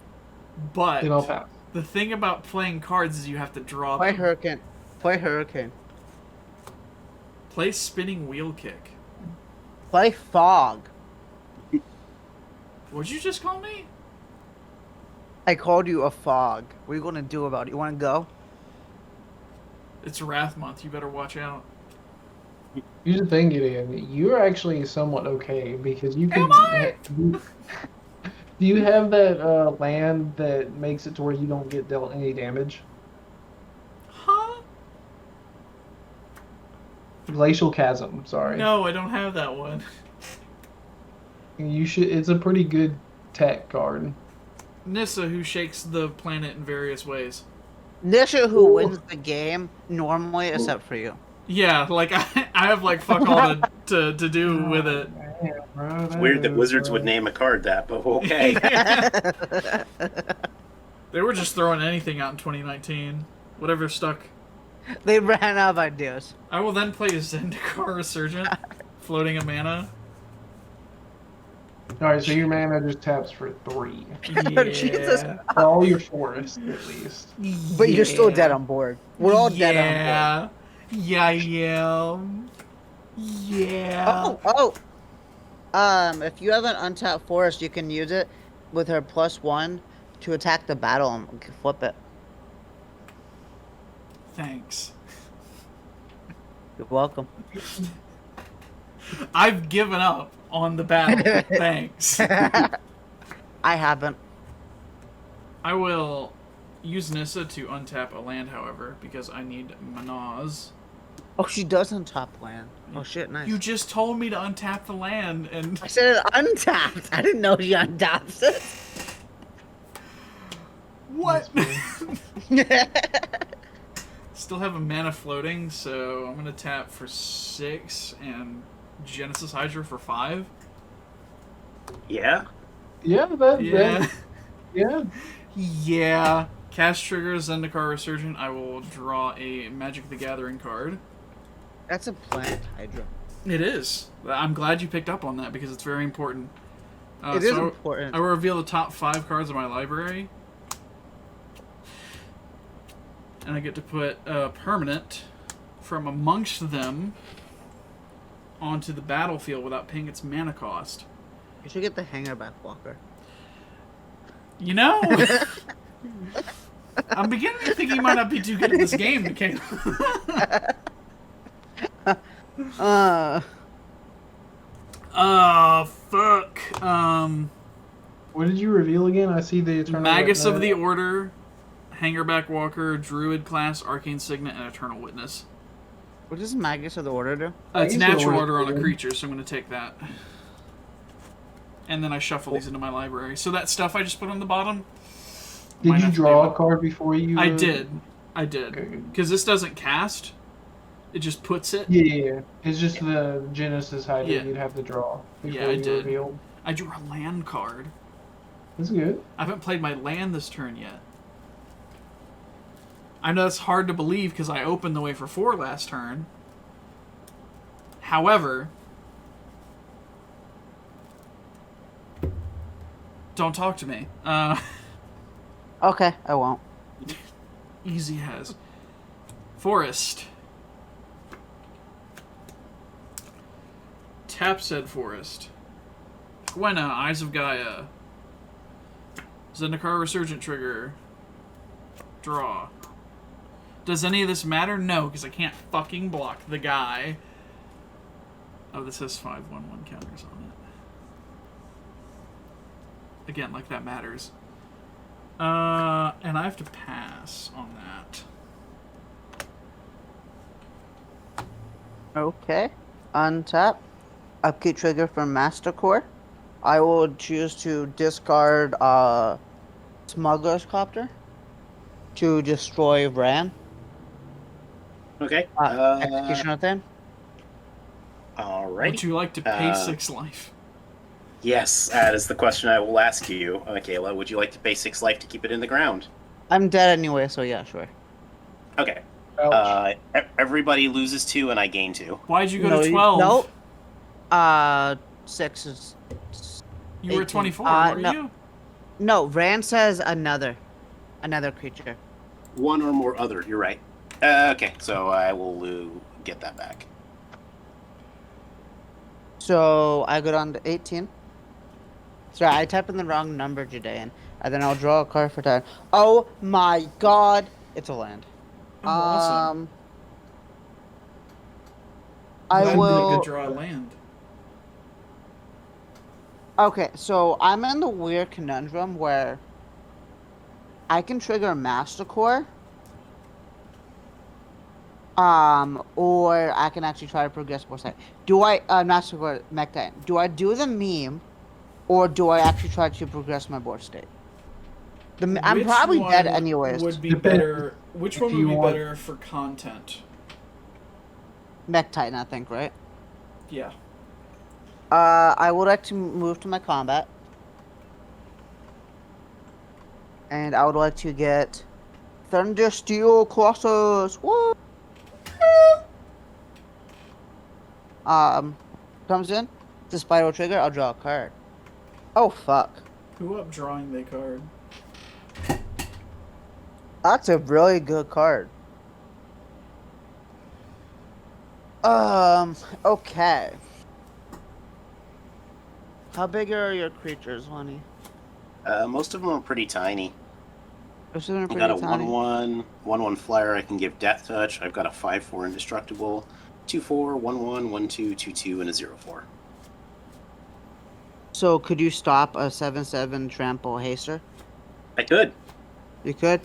but Then I'll pass. the thing about playing cards is you have to draw Play them. Hurricane. Play Hurricane. Play Spinning Wheel Kick. Play Fog. What'd you just call me? I called you a fog. What are you gonna do about it? You wanna go? It's Wrath Month. You better watch out. Here's the thing, Gideon. You're actually somewhat okay because you can. Am I? Do you have that land that makes it to where you don't get dealt any damage? Huh? Glacial Chasm. Sorry. No, I don't have that one. You should. It's a pretty good tech card. Nissa, who shakes the planet in various ways. Nisha, who Ooh. wins the game normally, except for you. Yeah, like I have like fuck all to do with it. Man, bro, It's weird that is, Wizards would name a card that, but okay. They were just throwing anything out in 2019. Whatever stuck. They ran out of ideas. I will then play Zendikar Resurgent, floating a mana. Alright, so your mana just taps for 3. Jesus. For all your forest, at least. But you're still dead on board. We're all dead on board. Yeah, I am. Yeah. If you have an untapped forest, you can use it with her +1 to attack the battle and flip it. Thanks. You're welcome. I've given up on the battle. Thanks. I haven't. I will use Nissa to untap a land, however, because I need manas. Oh, she does untap land. Oh shit, nice. You just told me to untap the land, and I said it untapped. I didn't know she untaps it. what? Still have a mana floating, so I'm gonna tap for 6 and Genesis Hydra for 5. Yeah? Yeah, Yeah. yeah. Yeah. Cast triggers Zendikar Resurgent. I will draw a Magic the Gathering card. That's a plant hydra. It is. I'm glad you picked up on that because it's very important. It is important. I will reveal the top 5 cards of my library. And I get to put a permanent from amongst them onto the battlefield without paying its mana cost. You should get the Hangerback Walker. You know, I'm beginning to think you might not be too good at this game, Mikayla. Fuck. What did you reveal again? I see the Eternal Magus of Witness. the Order, Hangerback Walker, Druid class, Arcane Signet, and Eternal Witness. What does Magus of the Order do? It's Magus of the natural Order order on a good. creature, so I'm going to take that. And then I shuffle these into my library. So that stuff I just put on the bottom. Did might you have to draw do- a card before you? I did. I did. Okay, good. Because this doesn't cast. It just puts it. Yeah. It's just the Genesis Hydra Yeah. you'd have to draw before Yeah, I you did. revealed. I drew a land card. That's good. I haven't played my land this turn yet. I know it's hard to believe because I opened the way for 4 last turn. However, don't talk to me. Okay, I won't. Easy as. Forest. Tap said forest. Gwenna, Eyes of Gaia. Zendikar Resurgent trigger. Draw. Does any of this matter? No, because I can't fucking block the guy. Oh, this has 5/1/1 counters on it. Again, like that matters. And I have to pass on that. Okay. Untap. Upkeep trigger from Master Core. I will choose to discard Smuggler's Copter to destroy Ran. Okay. Executioner thing. Alright. Would you like to pay 6 life? Yes, that is the question I will ask you, Mikayla. Would you like to pay 6 life to keep it in the ground? I'm dead anyway, so yeah, sure. Okay. Ouch. Everybody loses 2 and I gain 2. Why'd you go to 12? No. 6 is. You were 18. 24, were no. you? No, Rand says another creature. One or more other, you're right. Okay, so I will get that back. So I go down to 18. Sorry, I typed in the wrong number, Jidayun. And then I'll draw a card for turn. Oh my god! It's a land. Oh, awesome. I That'd be a will. good draw a land. Okay, so I'm in the weird conundrum where I can trigger Master Core. Or I can actually try to progress more side. Do I Master Core Mech Titan? Do I do the meme, or do I actually try to progress my board state? I'm Which probably one dead anyways. Would be Depends. better. Which one Do would you be want- better for content? Mech Titan, I think, right? Yeah. I would like to move to my combat. And I would like to get Thunder Steel Colossus. Woo! Comes in. It's a spiral trigger. I'll draw a card. Oh fuck! Who up drawing the card? That's a really good card. Okay. How big are your creatures, Lenny? Most of them are pretty tiny. Most of them are I pretty got a tiny. 1/1 flyer I can give Death Touch. I've got a 5/4 Indestructible, 2/4, 1/1, 1/2, 2/2, and a 0/4. So could you stop a 7/7 trample haster? I could. You could.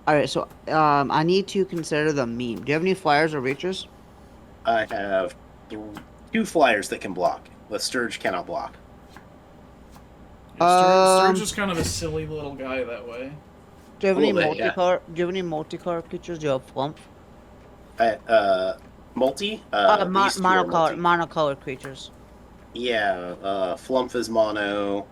All right. So I need to consider the meme. Do you have any flyers or reachers? I have 2 flyers that can block. The Sturge cannot block. Yeah, Sturge is kind of a silly little guy that way. Do you have any Little bit, yeah. multicolor? Do you have any multicolor creatures? Do you have Flump? Multi? They used to be our multi. Monocolor creatures. Yeah, Flump is mono.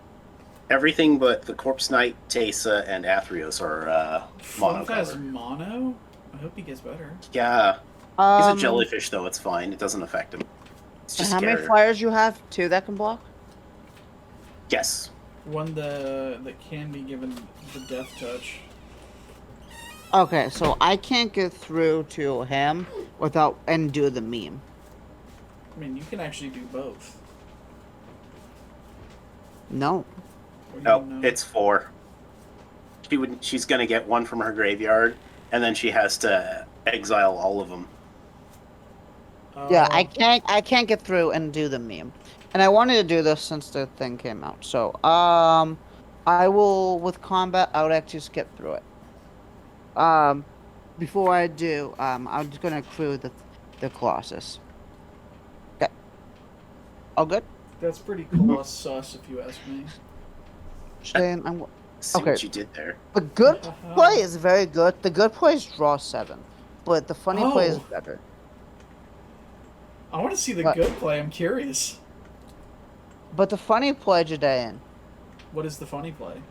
Everything but the Corpse Knight, Teysa, and Athreos are Flump has monocolor. mono? I hope he gets better. Yeah. He's a jellyfish, though. It's fine. It doesn't affect him. It's just How many scary. flyers you have? 2 that can block? Yes. One that can be given the death touch. Okay, so I can't get through to him without and do the meme. I mean, you can actually do both. No. What do you No, know? it's 4. She's gonna get 1 from her graveyard, and then she has to exile all of them. Yeah, Oh. I can't get through and do the meme. And I wanted to do this since the thing came out. So, I will, with combat, I would actually skip through it. Before I do, I'm just gonna accrue the Colossus. Okay. All good? That's pretty close sus, if you ask me. Shane, See Okay. what you did there. the good play is very good. The good play is draw 7. But the funny play is Oh. better. I want to see the What? good play. I'm curious. But the funny play, Jidayun, What is the funny play?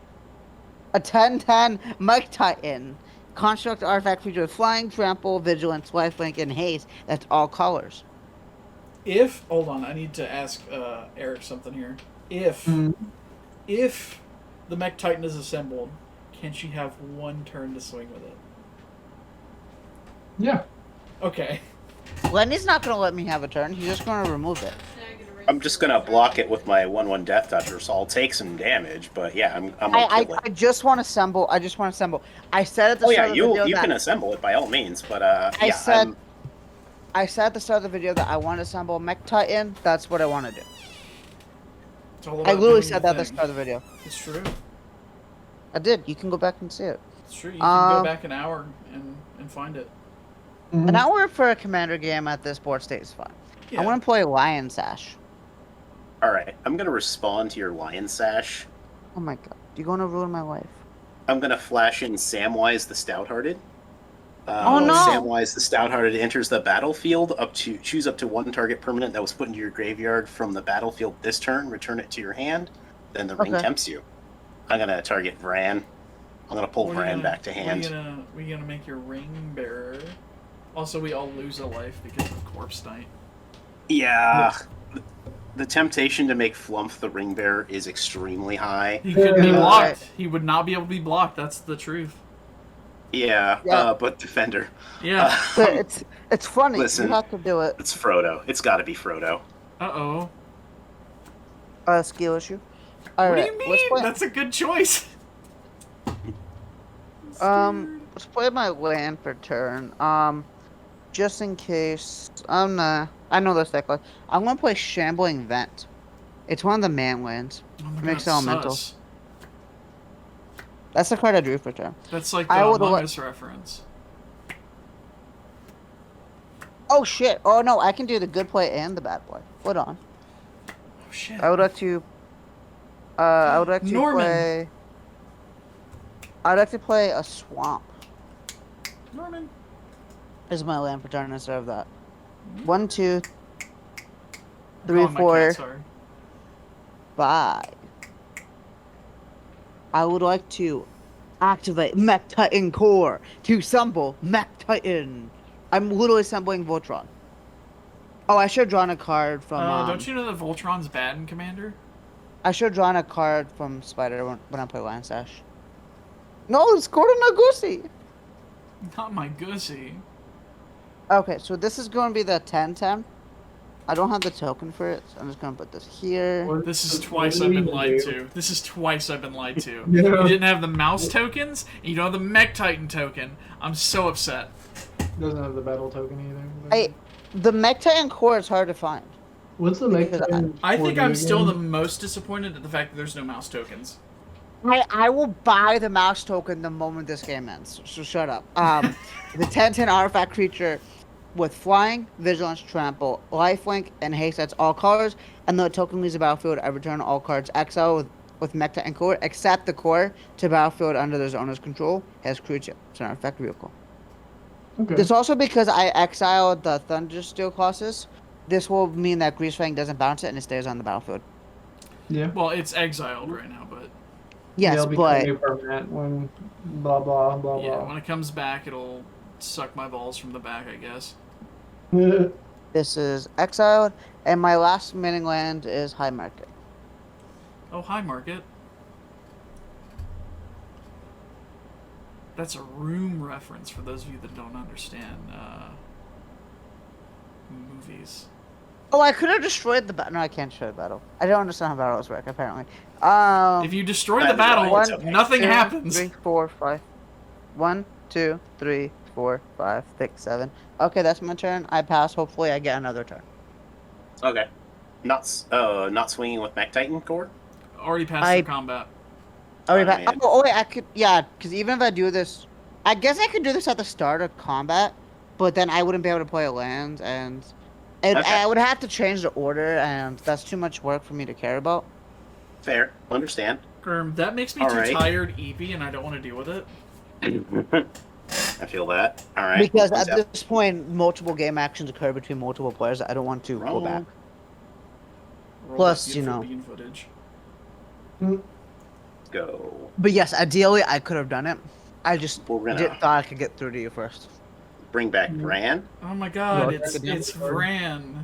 a 10/10 Mike Titan. Construct artifact creature with flying, trample, vigilance, lifelink, and haste. That's all colors. Hold on, I need to ask Eric something here. If the Mech Titan is assembled, can she have 1 turn to swing with it? Yeah. Okay. Lenny's not gonna let me have a turn. He's just gonna remove it. I'm just gonna block it with my 1/1 Death Toucher, so I'll take some damage. But yeah, I'm gonna kill it. I just want to assemble. I just want to assemble. I said at the Oh start yeah, of the video you that can assemble it by all means, but I yeah, said I said at the start of the video that I want to assemble Mech Titan. That's what I want to do. It's all I about literally doing said the that at the thing. start of the video. It's true. I did. You can go back and see it. It's true. You can go Um, back an hour and find it. Mhm. An hour for a commander game at this board state is fine. Yeah. I want to play Lion Sash. All right, I'm gonna respond to your Lion Sash. Oh my god, you're going to ruin my life. I'm gonna flash in Samwise the Stouthearted. Oh, When no! Samwise the Stouthearted enters the battlefield, choose up to one target permanent that was put into your graveyard from the battlefield this turn. Return it to your hand. Then the ring Okay. tempts you. I'm gonna target Vran. I'm gonna pull We're Vran gonna- back to hand. We're gonna make your ring bearer. Also, we all lose a life because of Corpse Night. Yeah. The temptation to make Flumph the ring bearer is extremely high. He could be Yeah. blocked. He would not be able to be blocked. That's the truth. Yeah, Yeah. But Defender. Yeah. But it's funny. Listen. You have to do it. It's Frodo. It's got to be Frodo. Uh-oh. Skill issue. All What do right, you let's mean? play. That's a good choice. Let's play my land for turn. Just in case. I know this deck. I'm gonna play Shambling Vent. It's one of the man lands. Oh my Makes God, elemental. sus. That's the card I drew for turn. That's like the I would've Among let- Us reference. Oh shit! Oh no, I can do the good play and the bad play. Hold on. Oh shit. I would like to. I would like to Norman. play. I'd like to play a swamp. Norman. Is my land for turn instead of that. 1, 2, I'm 3, calling my 4, cat, sorry. 5. I would like to activate Mech Titan Core to assemble Mech Titan. I'm literally assembling Voltron. Oh, I should have drawn a card from. Don't you know that Voltron's bad in Commander? I should have drawn a card from Spider when I play Lion Sash. No, it's Gordon Agusi. Not my gussy. Okay, so this is going to be the 10-10. I don't have the token for it, so I'm just going to put this here. This is twice I've been lied to. This is twice I've been lied to. Yeah. You didn't have the mouse tokens, and you don't have the Mech Titan token. I'm so upset. Doesn't have the battle token either. The Mech Titan Core is hard to find. What's the make? because I think I'm still the most disappointed at the fact that there's no mouse tokens. I will buy the mouse token the moment this game ends. So shut up. The 10-10 artifact creature with flying, vigilance, trample, lifelink, and haste. That's all colors. And the token leaves the battlefield. Every turn, all cards exile with Mech Titan Core, except the core to battlefield under their owner's control has creature. It's an artifact vehicle. Okay. It's also because I exiled the Thundersteel Colossus. This will mean that Greasefang doesn't bounce it and it stays on the battlefield. Yeah. Well, it's exiled right now, but Yes, They'll become but new permanent when blah blah blah yeah, blah. when it comes back, it'll suck my balls from the back, I guess. this is exiled, and my last remaining land is High Market. Oh, hi, Market. That's a room reference for those of you that don't understand movies. Oh, I could have destroyed the battle. No, I can't destroy the battle. I don't understand how battles work, apparently. If you destroy the That's battle, right, it's okay. nothing 2, happens. 3, 4, 5. 1, 2, 3, 4, 5, 6, 7. Okay, that's my turn. I pass. Hopefully, I get another turn. Okay. Not swinging with Mech Titan Core? Already passed I- through combat. Oh, man. wait, I could. Yeah, because even if I do this. I guess I could do this at the start of combat, but then I wouldn't be able to play a land, and Okay. I would have to change the order, and that's too much work for me to care about. Fair. Understand. That makes me All too right. tired, EP, and I don't want to deal with it. I feel that. All right. Because Who's at up? this point, multiple game actions occur between multiple players. I don't want to go back. Roll Plus, that you beautiful know. bean footage. Go. But yes, ideally, I could have done it. I just We're gonna thought I could get through to you first. bring back Bran. Oh my god, Yeah, it's I could Vran.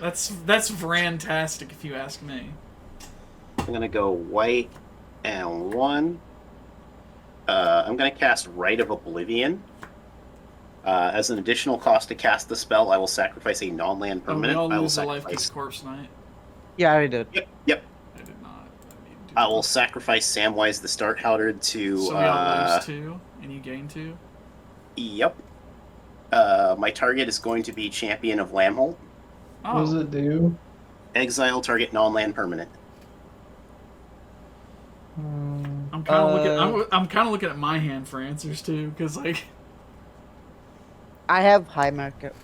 That's Vran-tastic if you ask me. I'm gonna go white and 1. I'm gonna cast Rite of Oblivion. As an additional cost to cast the spell, I will sacrifice a non-land Oh, we permanent. all I will lose a life because sacrifice. Corpse Night. Yeah, I already did. Yep. I did not. I need to do I will that. sacrifice Samwise the Stouthearted to. So we all lose 2, and you gain 2. Yep. My target is going to be Champion of Lamholt. Oh, What does it do? Exile target non-land permanent. I'm kind of looking. I'm kind of looking at my hand for answers too, because like I have high market.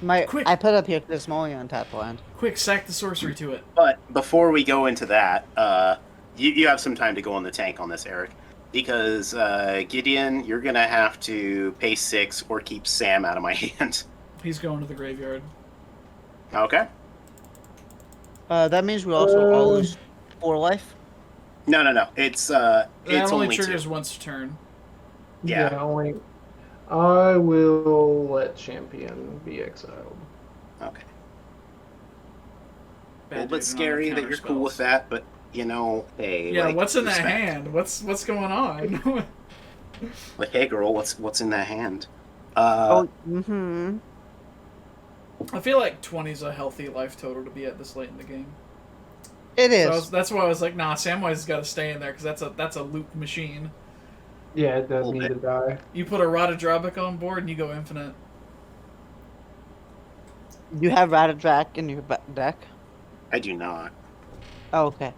Quick. I put it up here because it's only on tap land. Quick, sack the sorcery to it. But before we go into that, you have some time to go on the tank on this, Eric. Because, Gideon, you're going to have to pay 6 or keep Sam out of my hand. He's going to the graveyard. Okay. That means we also all lose 4 life. No. It's That it's only only triggers 2. once a turn. Yeah. only. I will let champion be exiled. Okay. Bad A little bit dude, scary don't have that you're cool counterspells. with that, but, you know, hey. Yeah, like, what's in that respect. hand? What's going on? Like, hey, girl, what's in that hand? Oh, I feel like 20's a healthy life total to be at this late in the game. It is. So that's why I was like, nah, Samwise has got to stay in there because that's a loop machine. Yeah, it does Little need bit. to die. You put a Rotodrobic on board and you go infinite. You have Ratadrac in your deck? I do not. Oh, okay.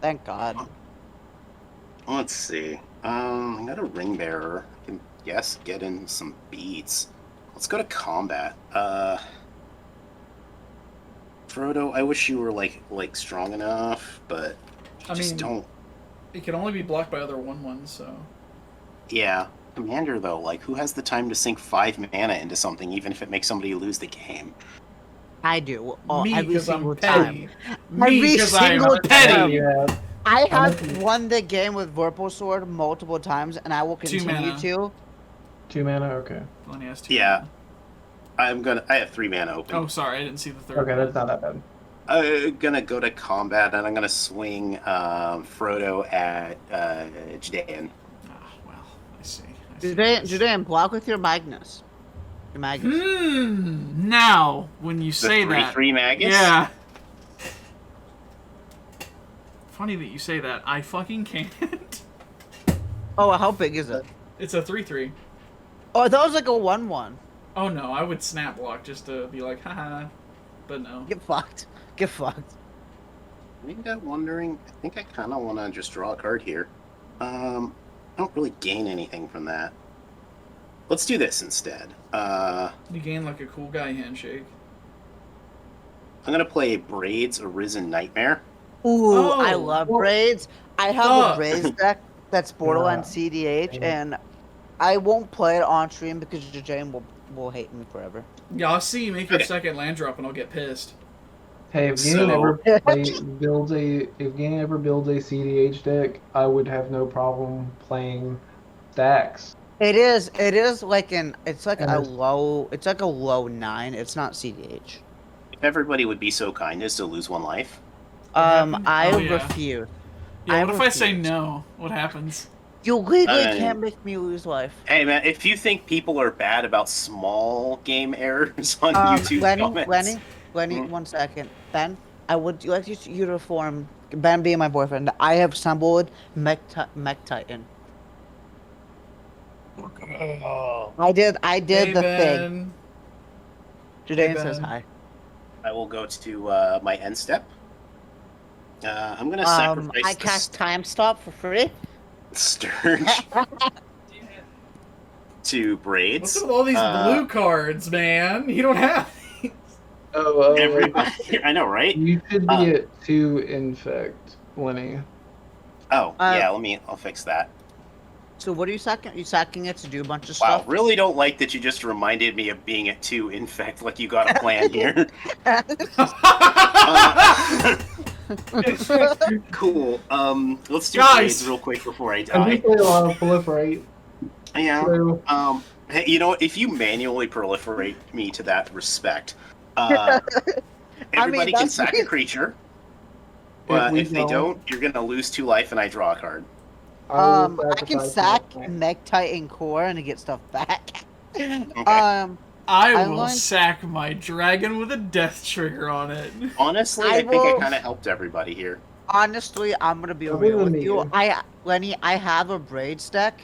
Thank God. Let's see. I got a ring bearer. I can get in some beats. Let's go to combat. Frodo, I wish you were like strong enough, but you I just mean- don't. It can only be blocked by other 1/1s, so. Yeah, Commander though, like who has the time to sink 5 mana into something, even if it makes somebody lose the game? I do. Oh, Me, every 'cause I'm single petty. time. Me, Every 'cause I'm single petty. time. Yeah. I have Honestly. won the game with Vorpal Sword multiple times, and I will 2 continue mana. to. 2 mana. Okay. Lenny has 2. Yeah. I have 3 mana open. Oh, sorry, I didn't see the third. Okay, one. that's not that bad. I'm gonna go to combat, and I'm gonna swing Frodo at Jidayun. Ah, well, I see. Jidayun, block with your Magnus. Your Magnus. Now, when you The say that. 3/3 Magus? Yeah. Funny that you say that. I fucking can't. Oh, how big is it? It's a 3/3. Oh, that was like a 1/1. Oh no, I would snap block just to be like, haha. But no. Get fucked. Get fucked. I got wondering. I think I kind of want to just draw a card here. I don't really gain anything from that. Let's do this instead. You gain like a cool guy handshake. I'm gonna play Braids Arisen Nightmare. Ooh, Oh. I love braids. I have Fuck. a braids deck that's Borderlands CDH, and I won't play it on stream because Jane will hate me forever. Yeah, I'll see you make your Okay. second land drop and I'll get pissed. Hey, if So- Gideon builds a CDH deck, I would have no problem playing stacks. It is like it's like And a it's- low 9. It's not CDH. If everybody would be so kind as to lose 1 life. happened? I Oh, yeah. refuse. Yeah, what if I say refuse. no? What happens? You legally I- can't make me lose life. Hey man, if you think people are bad about small game errors on YouTube comments, Lenny, Mhm. 1 second. Ben, I would like you to form Ben being my boyfriend. I have assembled Mech Titan. I did Hey, the thing. Ben. Jidayun Hey, says Ben. hi. I will go to my end step. I'm gonna sacrifice I the cast Time Stop for free. Sturge to Braids. What's with all these blue cards, man? You don't have. Oh, Everybody, I know, right? you should be at 2 infect, Lenny. Oh, Uh, yeah. I'll fix that. So what are you sacking? Are you sacking it to do a bunch of Wow, stuff? really don't like that you just reminded me of being at 2 infect, like you got a plan here. Cool. Let's do Guys. Braids real quick before I I do die. play a lot of proliferate. Yeah. So, Hey, you know what? If you manually proliferate me to that respect, everybody can that's sack a weird. creature. If But we if they don't, you're gonna lose 2 life, and I draw a card. I will I can sacrifice sack my- Mech Titan Core and get stuff back. I I'm will going- sack my dragon with a death trigger on it. Honestly, I I think I will- kind of helped everybody here. Honestly, I'm gonna be Other real than with you. me. Lenny, I have a braids deck.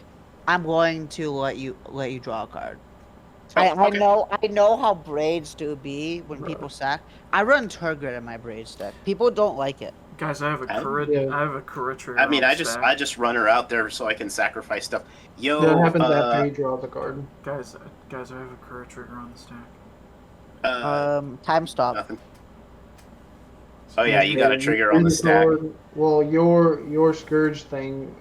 I'm going to let you draw a card. I okay. know how braids do be when people sack. I run Turgid in my braids deck. People don't like it. Guys, I have a Kura. Yeah. I have a Kura trigger. I mean, on I the just stack. run her out there so I can sacrifice stuff. Yo, That happens after you draw the card. Guys, I have a Kura trigger on the stack. Time stop. Nothing. Oh yeah, you got a trigger on the stack. Well, your Scourge thing,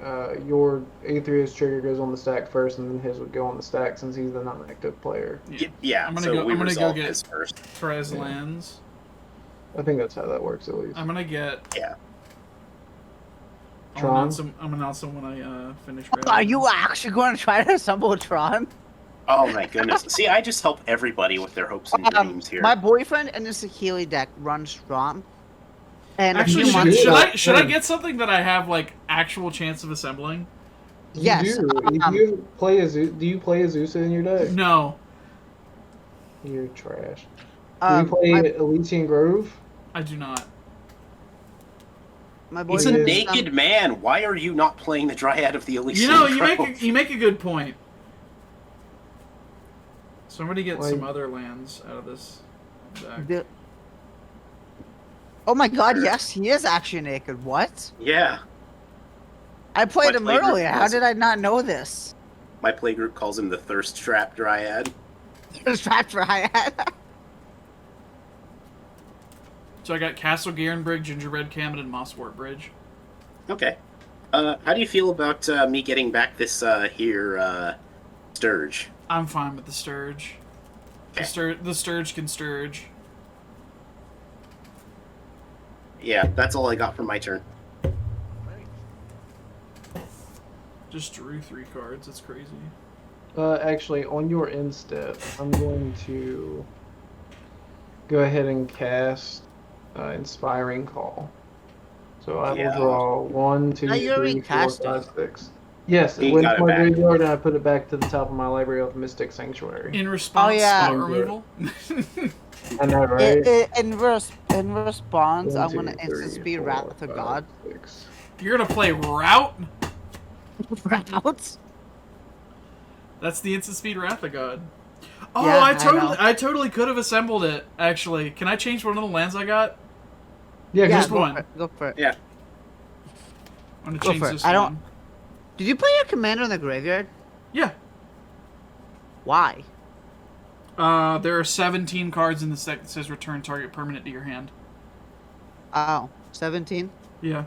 your Athreos trigger goes on the stack first, and then his would go on the stack since he's the non-active player. Yeah, I'm gonna so go. we I'm gonna go resolve get his first. Trez lands. I think that's how that works at least. I'm gonna get. Yeah. Tron? I'm announcing when I finish. Are you actually going to try to assemble Tron? Oh my goodness. See, I just help everybody with their hopes and dreams here. My boyfriend in the Saheeli deck runs Tron. And Actually, you should I get something that I have like actual chance of assembling? Yes. You do. If you play do you play Azusa in your deck? No, You're trash. Do you play my, Elysian Grove? I do not. my He's a boyfriend naked man. Why are you not playing the Dryad of the Elysian You know, Grove? you make a good point. Somebody get Like- some other lands out of this deck. Oh my god, yes, he is actually naked. What? Yeah. I played My him playgroup earlier. How was- did I not know this? My playgroup calls him the Thirst Trap Dryad. That's right. So I got Castle Garenbrig, Gingerbread Cabinet, and Mosswort Bridge. Okay. How do you feel about me getting back this Sturge? I'm fine with the Sturge. Okay. The Sturge can Sturge. Yeah, that's all I got for my turn. Just drew 3 cards. That's crazy. Actually, on your end step, I'm going to go ahead and cast Inspiring Call. So I will draw 1, 2, Now you already 3, 4, cast 5, 6. Yes, it You went got to it my back. graveyard and I put it back to the top of my library of Mystic Sanctuary. In response, yeah. spell removal. I know, right? In response, I'm 1, 2, going to instant 3, speed 4, Wrath of 5, God. 6. You're gonna play Route. Routes? That's the instant speed Wrath of God. Oh, Yeah, I totally could have assembled it. Actually, can I change one of the lands I got? Yeah, Just go- one. Go for it. Yeah. I'm gonna Go change for it. this I don't- one. Did you play your commander in the graveyard? Yeah. Why? There are 17 cards in this deck that says return target permanent to your hand. Oh, 17? Yeah.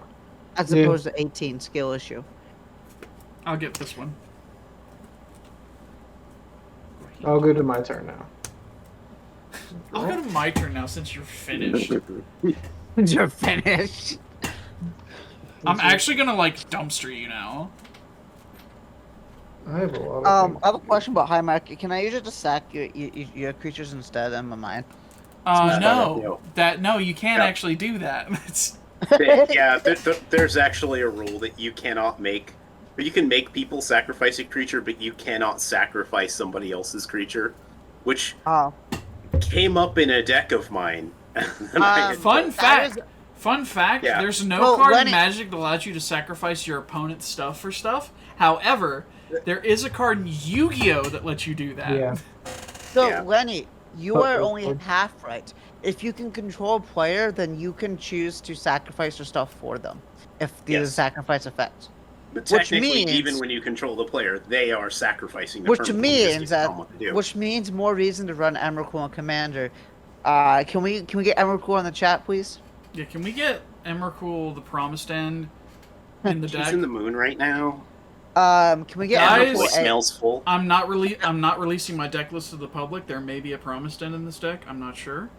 As Yeah. opposed to 18, skill issue. I'll get this one. I'll go to my turn now. I'll go to my turn now since you're finished. You're finished. I'm actually gonna like dumpster you now. I have a lot of I have a question about high market. Can I use it to sack your creatures instead of mine? No. No, you can't Yeah. actually do that. It's Yeah, there's actually a rule that you cannot make. Or you can make people sacrifice a creature, but you cannot sacrifice somebody else's creature, which Oh. came up in a deck of mine. Fun fact. is- Fun fact, Yeah. there's no Well, card in Lenny- Magic that allows you to sacrifice your opponent's stuff for stuff. However, there is a card in Yu-Gi-Oh! That lets you do that. Yeah. So, Yeah. Lenny, you Oh, are oh, only oh. half right. If you can control a player, then you can choose to sacrifice your stuff for them. If the Yes. sacrifice effect. But Which technically, means- even when you control the player, they are sacrificing the Which permanent. You just means tell that, them what to do. which means more reason to run Emrakul on Commander. Can we get Emrakul on the chat, please? Yeah, can we get Emrakul the Promised End in the She's deck? in the moon right now. Can we get Guys- Emrakul? Voicemail's full. I'm not releasing my deck list to the public. There may be a Promised End in this deck. I'm not sure.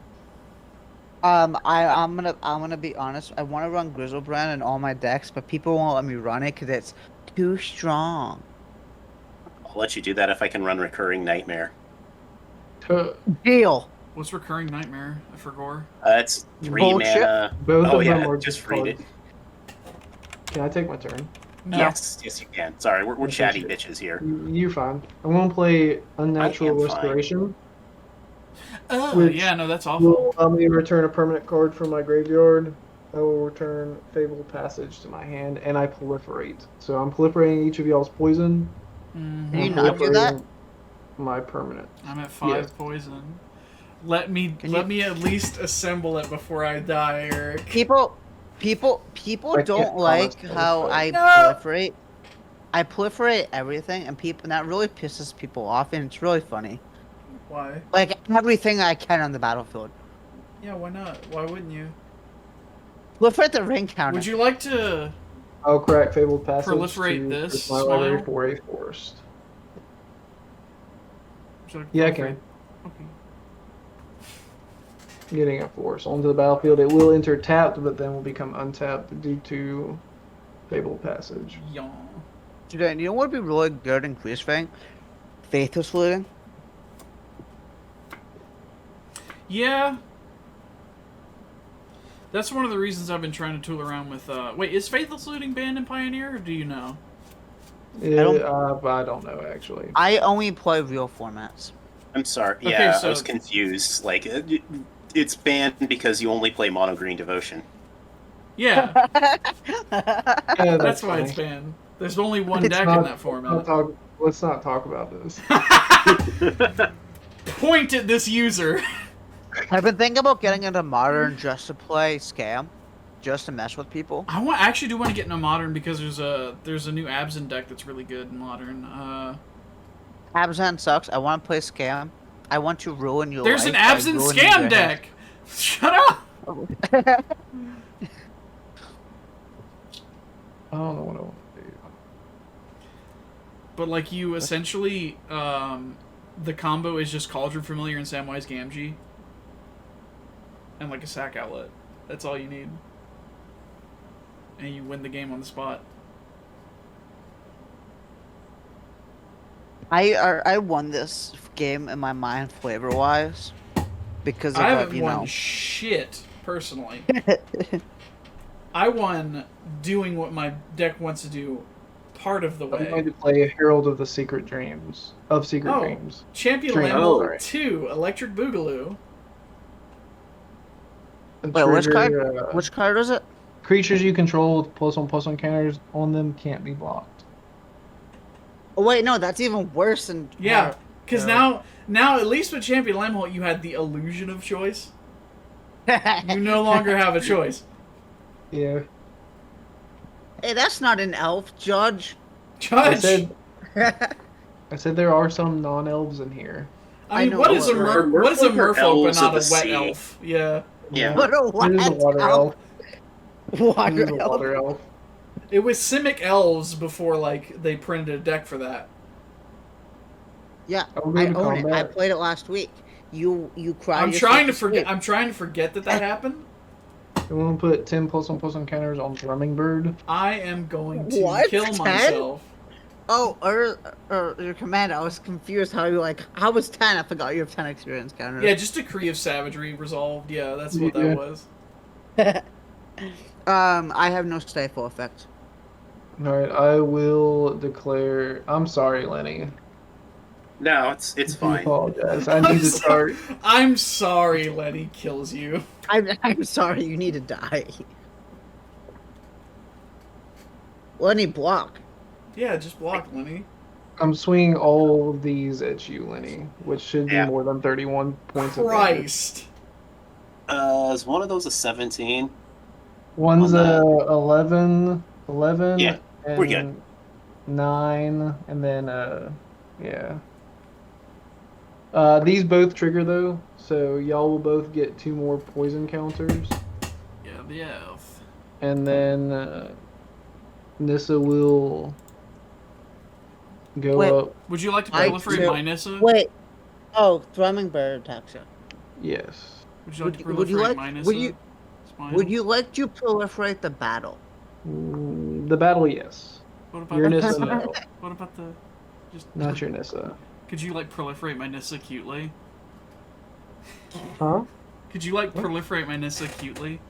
I'm gonna be honest. I want to run Grizzlebrand in all my decks, but people won't let me run it because it's too strong. I'll let you do that if I can run Recurring Nightmare. Deal. What's Recurring Nightmare for Gore? It's 3 Bullshit. mana. Both Oh of yeah, them are just good read it. cards. Can I take my turn? No. Yes, yes you can. Sorry, we're Okay, chatty sure. bitches here. You're fine. I'm gonna play Unnatural I am fine. Restoration. Oh, Which yeah, no, that's Will awful. allow me to return a permanent card from my graveyard. I will return Fabled Passage to my hand, and I proliferate. So I'm proliferating each of y'all's poison. Mhm. Can you I'm not do that? proliferating My permanent. I'm at 5 Yes. poison. Let me Can you- at least assemble it before I die, Eric. People, People I don't can't like promise how those, I No! proliferate. I proliferate everything, and that really pisses people off, and it's really funny. Why? Like everything I can on the battlefield. Yeah, why not? Why wouldn't you? Proliferate the ring counter. Would you like to I'll crack Fabled Passage proliferate to this, search my library Smile? for a forest. Would you like to Yeah, I proliferate? can. Okay. Getting a force onto the battlefield. It will enter tapped, but then will become untapped due to Fabled Passage. Yawn. Jidayun, you know what would be really good in Greasefang? Faithless looting. Yeah. That's one of the reasons I've been trying to tool around with, wait, is Faithless Looting banned in Pioneer, or do you know? I don't know, actually. I only play real formats. I'm sorry. Okay, Yeah, so- I was confused. Like, it's banned because you only play Mono Green Devotion. Yeah, Yeah, that's why funny. it's banned. There's only one It's deck not- in that format. Let's not talk about this. Point at this user. I've been thinking about getting into Modern just to play Scam. Just to mess with people. I actually do want to get into Modern because there's a new Absent deck that's really good in Modern. Absent sucks. I want to play Scam. I want to ruin your There's life an by Absent ruining Scam your deck! Shut up! head. I don't know what I want to do. But like you essentially, the combo is just Cauldron Familiar and Samwise Gamgee. And like a sack outlet. That's all you need. And you win the game on the spot. I won this game in my mind flavor wise because of I what, haven't you won know. shit, personally. I won doing what my deck wants to do part of the I'm going way. to play Herald of the Secret Dreams. Of Secret Oh. Dreams. Champion Dream. Lamel Oh. 2, Electric Boogaloo. And Wait, which card? trigger, Which card is it? Creatures you control with +1/+1 counters on them can't be blocked. Oh wait, no, that's even worse than Yeah, because Yeah. now at least with Champion Lamel, you had the illusion of choice. Hey, You no longer have a choice. Yeah. that's not an elf, Judge. Judge! I said there are some non-elves in here. I mean, I know what is a what- what is a Merfolk are merfolk but elves not of a the wet sea. elf? Yeah. Yeah. What a It is a water elf. It Water is a elf. water elf. It was Simic Elves before, like, they printed a deck for that. Yeah, I'll go I to own it. I combat. played it last week. You cried. I'm yourself trying to sleep. forget. I'm trying to forget that happened. You want to put 10 +1/+1 counters on Drumming Bird? I am going to What? kill 10? myself. Oh, or your commander. I was confused how you like. I was 10. I forgot you have 10 experience counters. Yeah, just Decree of Savagery resolved. Yeah, that's what Yeah. that was. I have no stay full effect. Alright, I will declare... I'm sorry, Lenny. No, it's I fine. apologize. I need to start... I'm sorry, Lenny kills you. I'm sorry. You need to die. Lenny, block. Yeah, just block, Lenny. I'm swinging all of these at you, Lenny, which should be Yeah. more than 31 points of damage. Christ. Is one of those a 17? One's On the- 11, Yeah, and we're good. 9, and then, yeah. These both trigger, though, so y'all will both get 2 more poison counters, Yeah, the elf. and then, Nissa will go Wait. up, Would you like to I proliferate do- my Nissa? Wait. Oh, Thrumming Bird attacks you. yes. Would you like to would you proliferate like- my Nissa? would you- Spinal? Would you like to proliferate the battle? The battle, yes. What about Your the, Nissa, no. What about the? Just Not your Nissa. Could you like proliferate my Nissa cutely? Huh? Could you like proliferate my Nissa cutely?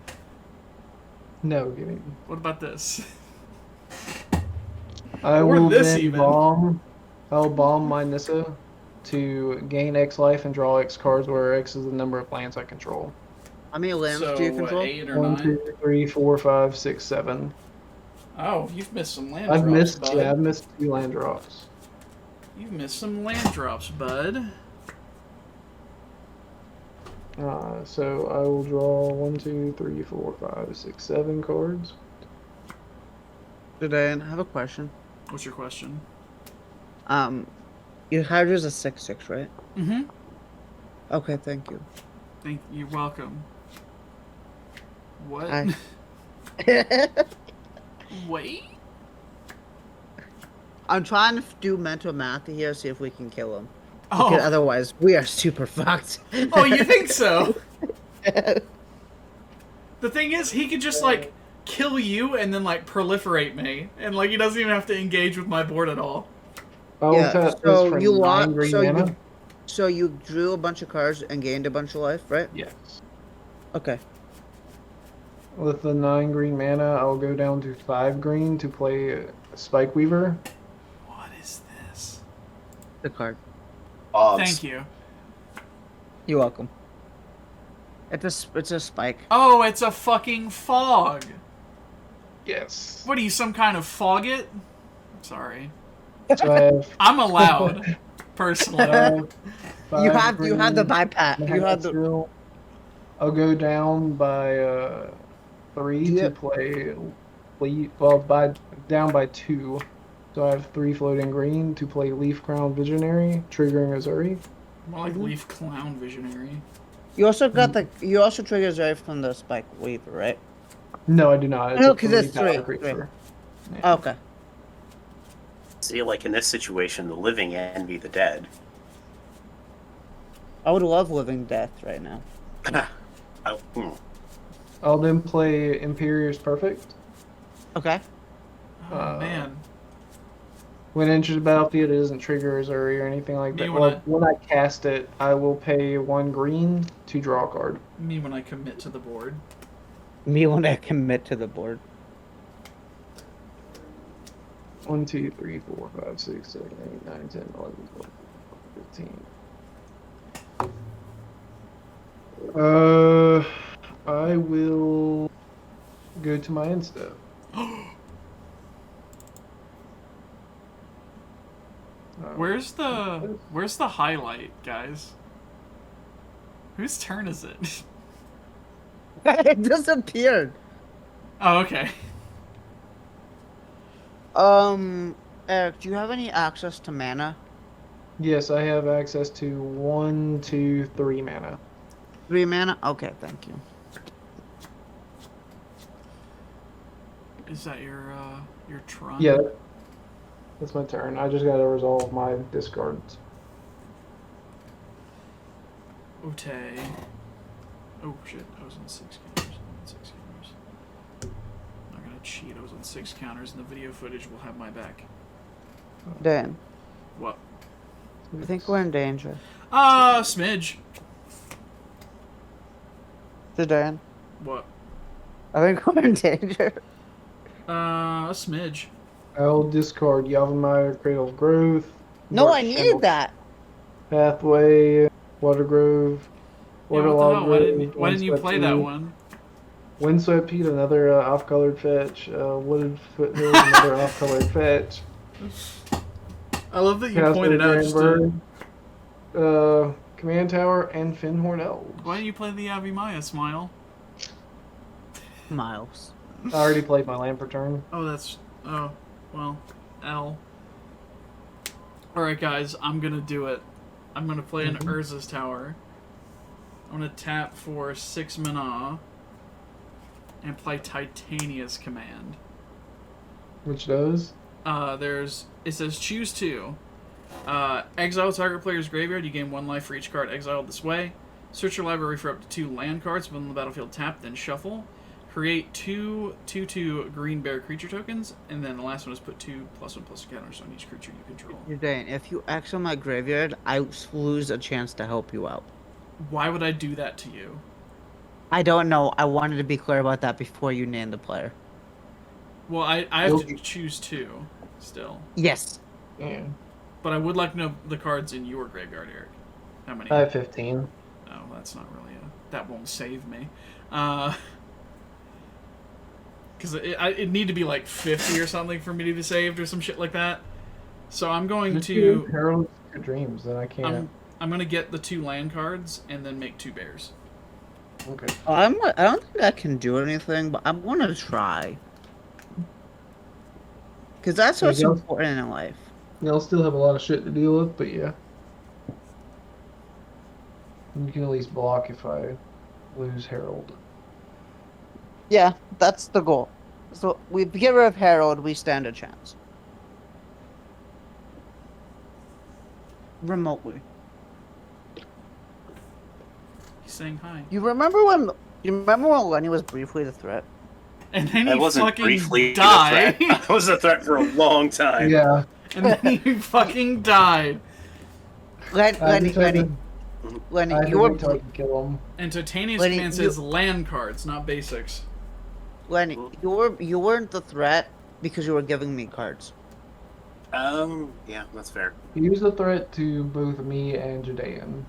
No, give me. What about this? I Or will this then even. bomb. I'll bomb my Nissa to gain X life and draw X cards, where X is the number of lands I control. How many lands So do you control? 8 or 1, 9? 2, 3, 4, 5, 6, 7. Oh, you've missed some land I've drops, missed. bud. Yeah, I've missed 2 land drops. You've missed some land drops, bud. So I will draw 1, 2, 3, 4, 5, 6, 7 cards. Jidayun, I have a question. What's your question? Your Hydra's a 6/6, right? Mm-hmm. Okay, thank you. You're welcome. What? Hi. Wait? I'm trying to do mental math here, see if we can kill him. Oh. Because otherwise, we are super fucked. Oh, you think so? The thing is, he could just, like, kill you and then, like, proliferate me. And, like, he doesn't even have to engage with my board at all. I'll Yeah, tap this so for you 9 lost. green So mana. you drew a bunch of cards and gained a bunch of life, right? Yes. Okay. With the 9 green mana, I'll go down to 5 green to play Spike Weaver. What is this? The card. Thank you. You're welcome. It's a spike. Oh, it's a fucking fog. Yes. What are you, some kind of faggot? Sorry. So I have I'm allowed, personally. You 5 have the green bypass. You have the. Mikastrae. I'll go down by 3 to Yep. play. Down by 2. So I have 3 floating green to play Leaf Crown Visionary, triggering Ezuri. More like Leaf Clown Visionary. You also got the. You also trigger Zeri from the spike weaver, right? No, I do not. It's No, a 'cause it's 3 power 3. creature. Yeah. Okay. See, like in this situation, the living envy the dead. I would love living death right now. I'll then play Imperious Perfect. Okay. Oh, man. When enters the battlefield, it doesn't trigger Ezuri or anything like Me that. when Well, when I cast it, I will pay 1 green to draw a card. Me when I commit to the board. Me when I commit to the board. 1, 2, 3, 4, 5, 6, 7, 8, 9, 10, 11, 12, 15. I will go to my end step. Where's the highlight, guys? Whose turn is it? It disappeared. Oh, okay. Eric, do you have any access to mana? Yes, I have access to 1, 2, 3 mana. 3 mana? Okay, thank you. Is that your Tron? Yeah, that's my turn. I just gotta resolve my discards. Otay. Oh shit, I was on 6 counters. I'm on 6 counters. I'm not gonna cheat, I was on 6 counters and the video footage will have my back. Dan, What? I think we're in danger. Smidge. Dan, What? I think we're in danger. A smidge. I'll discard Yavimaya, Cradle of Growth. No, Dark I needed Channel that. Pathway, Watergrove, Yeah, what the Waterlog hell? Grove. Why didn't you Windswept play that Heath, one? Windswept Pete, another off-colored fetch. Wooded Foothills, another off-colored fetch. I love that you Castle pointed out just Grandberg, Command Tower, and Finhorn Elves. why didn't you play the Avimaya, Smile? Miles. I already played my land per turn. Oh, well, L. Alright, guys, I'm gonna do it. I'm gonna play an Urza's Tower. I'm gonna tap for 6 mana and play Titania's Command. Which does? It says choose 2. Exile target player's graveyard. You gain 1 life for each card exiled this way. Search your library for up to 2 land cards. Put them on the battlefield tapped, then shuffle. Create 2/2 green bear creature tokens, and then the last one is put 2+1/+1 counters on each creature you control. Dan, if you exile my graveyard, I lose a chance to help you out. Why would I do that to you? I don't know. I wanted to be clear about that before you named the player. Well, I have to choose 2 still. Yes. Yeah. But I would like to know the cards in your graveyard, Eric. How many? I have 15. Oh, that's not really that won't save me. Because it'd need to be like 50 or something for me to be saved or some shit like that. So I'm going Just to... do Herald of Your Dreams, then I can't. I'm going to get the 2 land cards and then make 2 bears. Okay. I don't think I can do anything, but I'm gonna try. Because that's There what's you go. important in life. You'll still have a lot of shit to deal with, but yeah. You can at least block if I lose Herald. Yeah, that's the goal. So we get rid of Harold, we stand a chance. Remotely. He's saying hi. You remember when Lenny was briefly the threat? And then I he wasn't fucking briefly died. the threat. I was a threat for a long time. Yeah. And then he fucking died. Lenny, you were to kill him. And Titania's Lenny, command says land cards, not basics. Lenny, you weren't the threat because you were giving me cards. Yeah, that's fair. He was a threat to both me and Jidayun.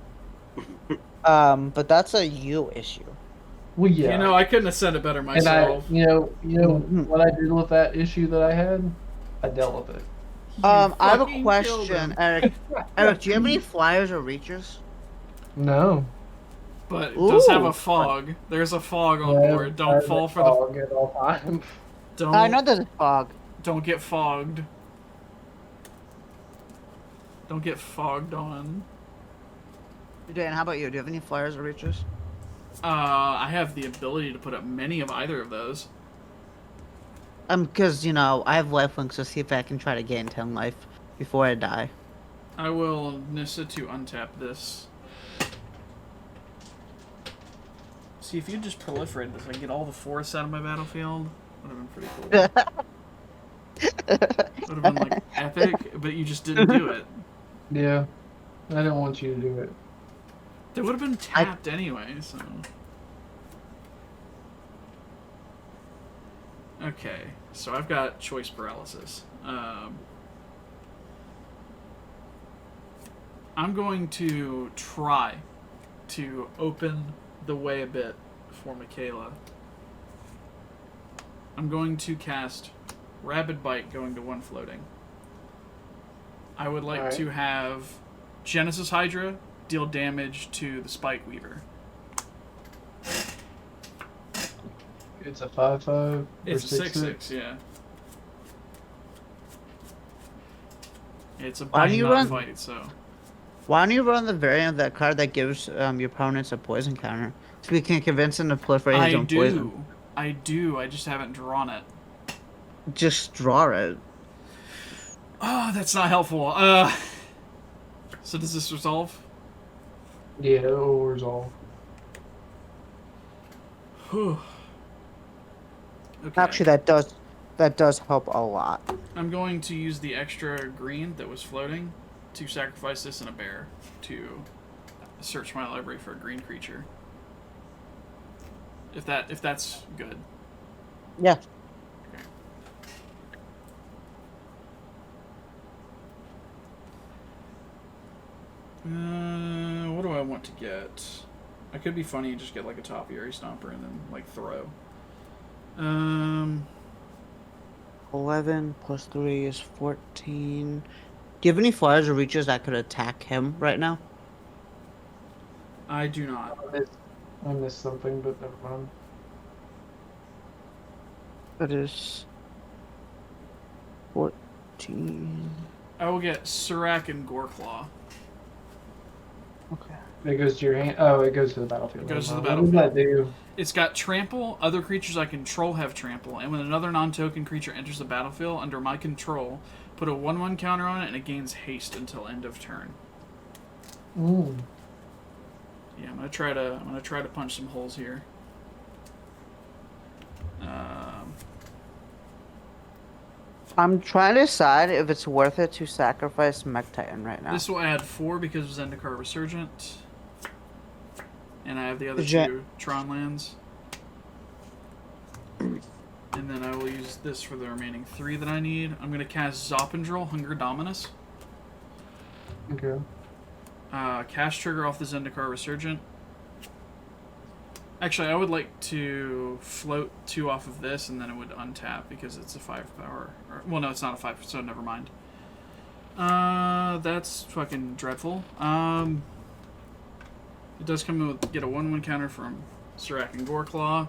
But that's a you issue. Well, yeah. You know, I couldn't have said it better myself. And what I did with that issue that I had, I dealt with it. I have a fucking killed question, him. Eric. Eric, do you have any flyers or reachers? No. But it does have Ooh. a fog. There's a fog on Yeah, board. I Don't have fall a for the. fog at all times. Don't. I know there's a fog. Don't get fogged. Don't get fogged on. Dan, how about you? Do you have any flyers or reachers? I have the ability to put up many of either of those. Because, I have lifelinks to see if I can try to gain 10 life before I die. I will Nissa to untap this. See, if you just proliferate this, I can get all the forests out of my battlefield. Would have been pretty cool. Would have been like epic, but you just didn't do it. Yeah. I didn't want you to do it. They would have been tapped anyway, so. Okay, so I've got choice paralysis. I'm going to try to open the way a bit for Mikayla. I'm going to cast Rapid Bite going to 1 floating. I would like to have Genesis Hydra deal damage to the Spike Weaver. It's a 5/5. It's a 6/6, yeah. It's a Why do bite, you not run- fight, so. Why don't you run the variant of that card that gives your opponents a poison counter? So we can convince them to proliferate his own poison. I do. I just haven't drawn it. Just draw it. Oh, that's not helpful. So does this resolve? Yeah, it'll resolve. Whew. Okay. Actually, that does help a lot. I'm going to use the extra green that was floating to sacrifice this in a bear to search my library for a green creature. If that's good. Yeah. Okay. What do I want to get? I could be funny and just get like a topiary stomper and then like throw. 11 plus 3 is 14. Do you have any flyers or reaches that could attack him right now? I do not. I missed something, but never mind. That is 14. I will get Surak and Goreclaw. Okay. It goes to your hand. Oh, it goes to the battlefield. It goes to the What does that do? It's got trample. Other creatures I control have trample, and when another non-token creature enters the battlefield under my control, put a 1/1 counter on it, and it gains haste until end of turn. Mm. Yeah, I'm gonna try to punch some holes here. I'm trying to decide if it's worth it to sacrifice Mech Titan right now. This will add 4 because of Zendikar Resurgent, and I have the other Ja- 2 Tron lands. And then I will use this for the remaining 3 that I need. I'm gonna cast Zopendrel, Hunger Dominus. Okay. Cast trigger off the Zendikar Resurgent. Actually, I would like to float 2 off of this, and then it would untap because it's a 5 power. Well, no, it's not a 5, so never mind. That's fucking dreadful. It does come with get a 1/1 counter from Serac and Goreclaw.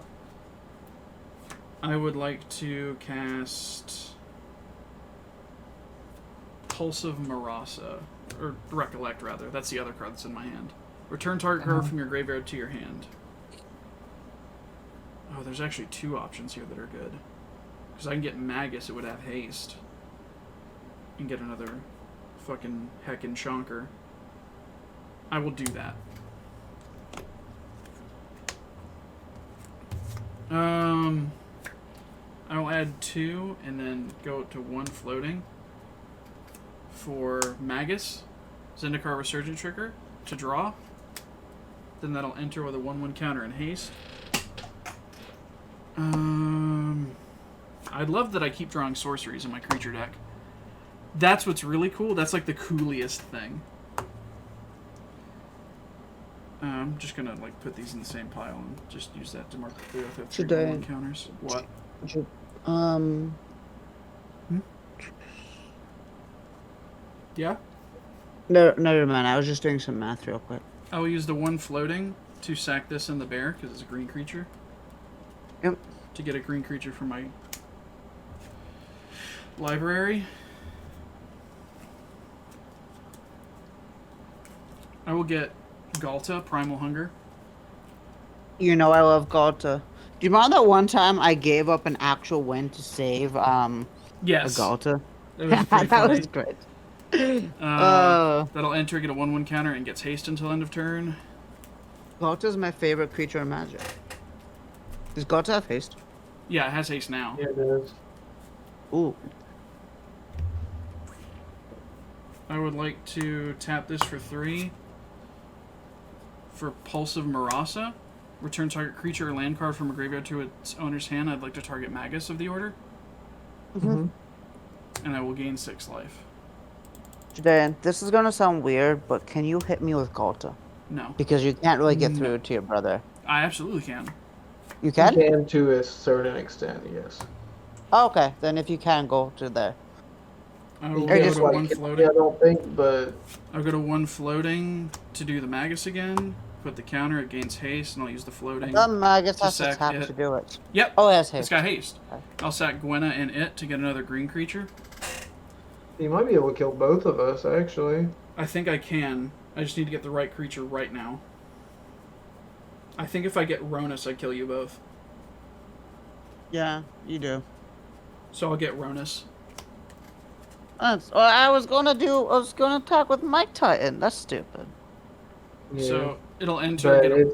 I would like to cast Pulsive Marasa. Or Recollect, rather. That's the other card that's in my hand. Return target card from your graveyard to your hand. Oh, there's actually two options here that are good. Because I can get Magus, it would have haste. And get another fucking heckin' chonker. I will do that. I'll add 2 and then go to 1 floating for Magus. Zendikar Resurgent Trigger to draw. Then that'll enter with a 1/1 counter and haste. I love that I keep drawing sorceries in my creature deck. That's what's really cool. That's like the coolest thing. I'm just gonna like put these in the same pile and just use that to mark the field with 3/1 counters. What? Yeah? No, never mind. I was just doing some math real quick. I will use the 1 floating to sack this in the bear because it's a green creature. Yep. To get a green creature from my library. I will get Galta, Primal Hunger. You know I love Galta. Do you remember that one time I gave up an actual win to save Yes. a Galta? That was pretty That funny. was great. That'll enter, get a 1/1 counter, and gets haste until end of turn. Galta's my favorite creature in Magic. Does Galta have haste? Yeah, it has haste now. Yeah, it is. Ooh. I would like to tap this for 3. For Pulsive Marasa. Return target creature or land card from a graveyard to its owner's hand. I'd like to target Magus of the order. Mm-hmm. And I will gain 6 life. Jidayun, this is gonna sound weird, but can you hit me with Galta? No. Because you can't really get through to your brother. I absolutely can. You can? You can to a certain extent, yes. Oh, okay, then if you can, go to there. I will You go can't to just 1 like hit me, floating. I don't think, but I'll go to 1 floating to do the Magus again. Put the counter, it gains haste, and I'll use the floating. Magus to has to sack tap it. to do it. Yep. Oh, it has It's haste. got haste. Okay. I'll sack Gwenna and it to get another green creature. you might be able to kill both of us, actually. I think I can. I just need to get the right creature right now. I think if I get Ronus, I kill you both. Yeah, you do. So I'll get Ronus. I was gonna attack with Mike Titan. That's stupid. Yeah. So it'll enter. but Get a,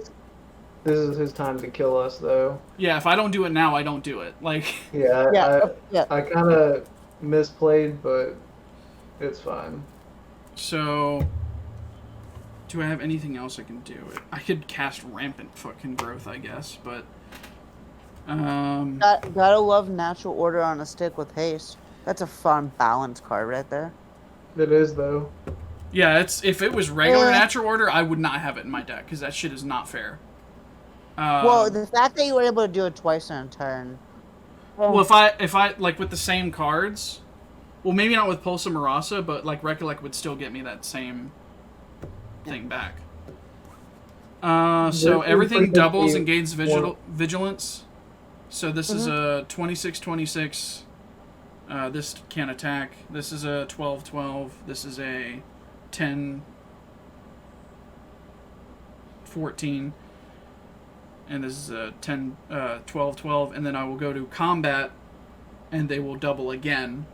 this is his time to kill us, though. yeah, if I don't do it now, I don't do it. Like, Yeah, Yeah. I kind of misplayed, but it's fine. so do I have anything else I can do? I could cast Rampant fucking Growth, I guess, but Gotta love natural order on a stick with haste. That's a fun balance card right there. It is, though. yeah, it's if it was regular Eh. natural order, I would not have it in my deck because that shit is not fair. Well, the fact that you were able to do it twice in a turn. Well, if I like with the same cards, well, maybe not with Pulsa Marasa, but like Recollect would still get me that same thing back. So everything doubles and gains vigilance. So this is a 26-26. This can't attack. This is a 12-12. This is a 10-14. And this is a 12-12. And then I will go to combat, and they will double again,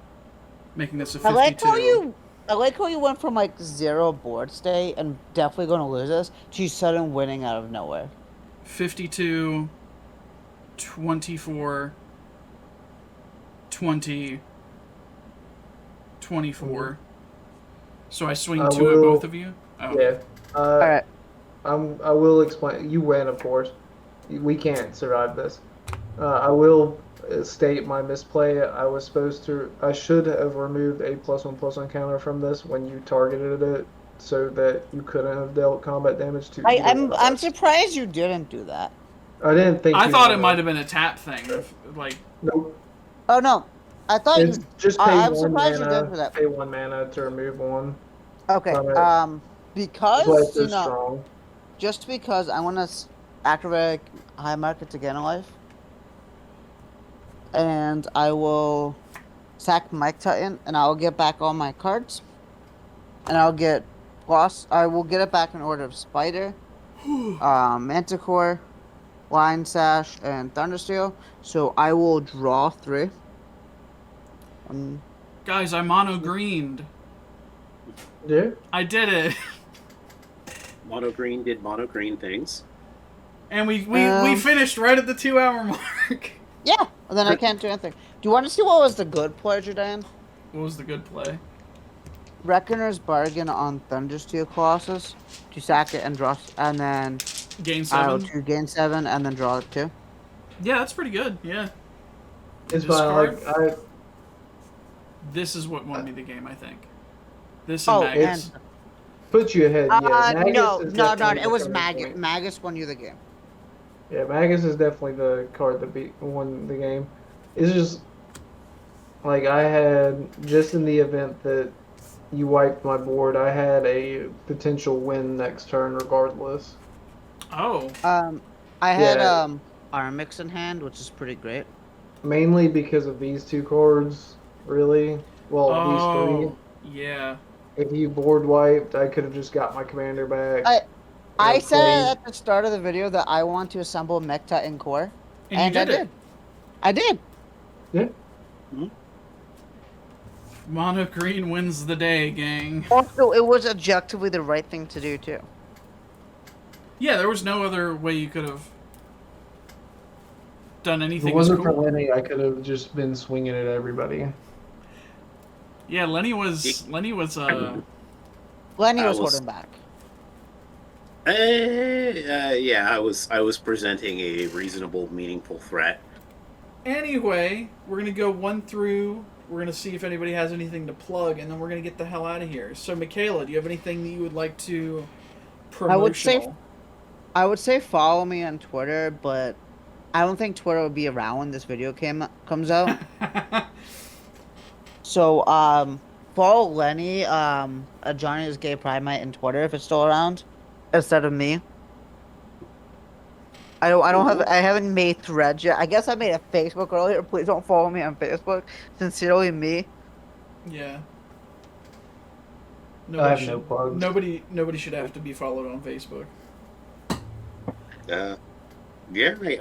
making this a 52. I like how you went from like 0 board state and definitely gonna lose this to sudden winning out of nowhere. 52, 24, 20, 24. So I swing 2 at both of you? Oh. Yeah. Alright. I will explain. You win, of course. We can't survive this. I will state my misplay. I should have removed a +1/+1 counter from this when you targeted it, so that you couldn't have dealt combat damage to. I'm surprised you didn't do that. I didn't think. I you thought would. it might have been a tap thing. Like, Nope. Oh no, I thought It's you. just pay I'm one surprised you mana. did for that. Pay 1 mana to remove 1. Okay. But Because it's you know, strong. just because I want to activate high market to gain a life. And I will sack Mike Titan, and I'll get back all my cards. And I'll get boss. I will get it back in order of Spider, Manticore, Lion Sash, and Thundersteel. So I will draw 3. Guys, I mono-greened. Yeah. I did it. Mono green did mono green things. And we finished right at the 2-hour mark. Yeah, and then I can't do anything. Do you want to see what was the good play, Jidayun? What was the good play? Reckoner's Bargain on Thundersteel Colossus. To sack it and draw, and then Gain I'll 7. do gain 7 and then draw it 2. Yeah, that's pretty good. Yeah. It's fine. Like, This is what won me the game, I think. This and Oh, Magus. and puts you ahead. Yeah. Magus no, is no, definitely it the was turning Magus. point. Magus won you the game. Yeah, Magus is definitely the card that won the game. It's just like I had just in the event that you wiped my board, I had a potential win next turn regardless. Oh. I had Yeah. Arm Mix in hand, which is pretty great. Mainly because of these 2 cards, really. Well, these 3. Yeah. If you board wiped, I could have just got my commander back. I And said played- at the start of the video that I want to assemble Mech Titan Core. And you I did it. did. I did. Yeah. Mono green wins the day, gang. Also, it was objectively the right thing to do, too. Yeah, there was no other way you could have done If anything it wasn't cool. for Lenny, I could have just been swinging at everybody. Yeah, Lenny was Lenny was I holding was- back. Yeah, I was presenting a reasonable, meaningful threat. Anyway, we're gonna go 1 through. We're gonna see if anybody has anything to plug, and then we're gonna get the hell out of here. So, Mikayla, do you have anything that you would like to promotional? I would say follow me on Twitter, but I don't think Twitter will be around when this video comes out. So, follow Lenny, Johnny's Gay Primate in Twitter if it's still around, instead of me. I haven't made threads yet. I guess I made a Facebook earlier. Please don't follow me on Facebook. Sincerely, me. Yeah. I have no plugs. Nobody should have to be followed on Facebook. Yeah,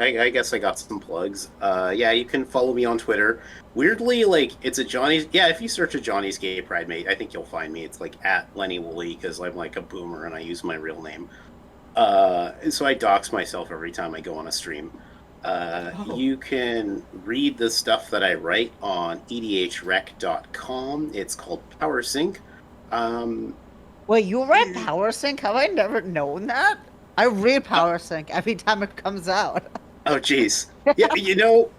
I guess I got some plugs. Yeah, you can follow me on Twitter. Weirdly, like, it's a Johnny's... Yeah, if you search a Johnny's Gay Pride Mate, I think you'll find me. It's, like, at Lenny Woolley, because I'm, like, a boomer and I use my real name. So I dox myself every time I go on a stream. You can read the stuff that I write on edhrec.com. It's called PowerSync. Wait, you read PowerSync? Have I never known that? I read PowerSync every time it comes out. Oh, jeez. Yeah, you know,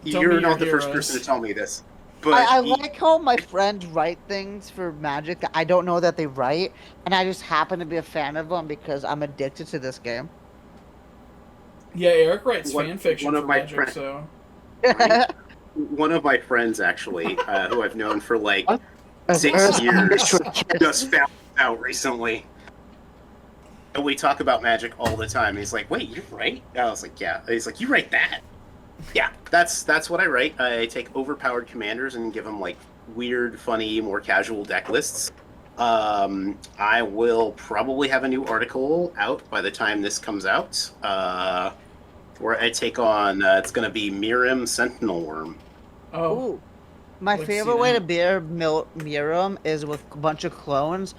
you're be not the your first heroes. person to tell me this. But I like how my friends write things for Magic that I don't know that they write, and I just happen to be a fan of them because I'm addicted to this game. Yeah, Eric writes One- fan fiction one for of my Magic, friend- so... one of my friends, actually, who I've known for, like, As 6 Earth's years, mistress. just found out recently. And we talk about Magic all the time. He's like, wait, you're right? I was like, yeah. He's like, you write that? Yeah, that's what I write. I take overpowered commanders and give them, like, weird, funny, more casual deck lists. I will probably have a new article out by the time this comes out, where I take on, it's going to be Mirim Sentinel Worm. Oh, Ooh. My Let's favorite see way that. to bear Miram is with a bunch of clones,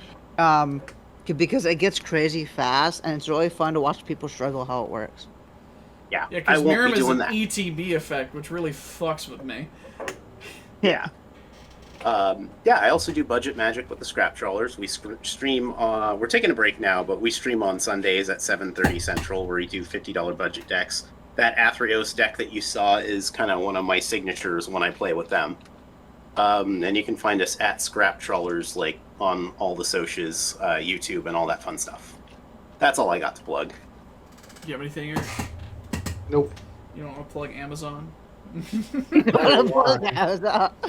because it gets crazy fast, and it's really fun to watch people struggle how it works. Yeah, yeah, I because won't Miram be is doing an that. ETB effect, which really fucks with me. Yeah. Yeah, I also do budget magic with the Scrap Trawlers. We stream, we're taking a break now, but we stream on Sundays at 7:30 Central, where we do $50 budget decks. That Athreos deck that you saw is kind of one of my signatures when I play with them. And you can find us at Scrap Trawlers, like, on all the socials, YouTube, and all that fun stuff. That's all I got to plug. Do you have anything, Eric? Nope. You don't want to plug Amazon?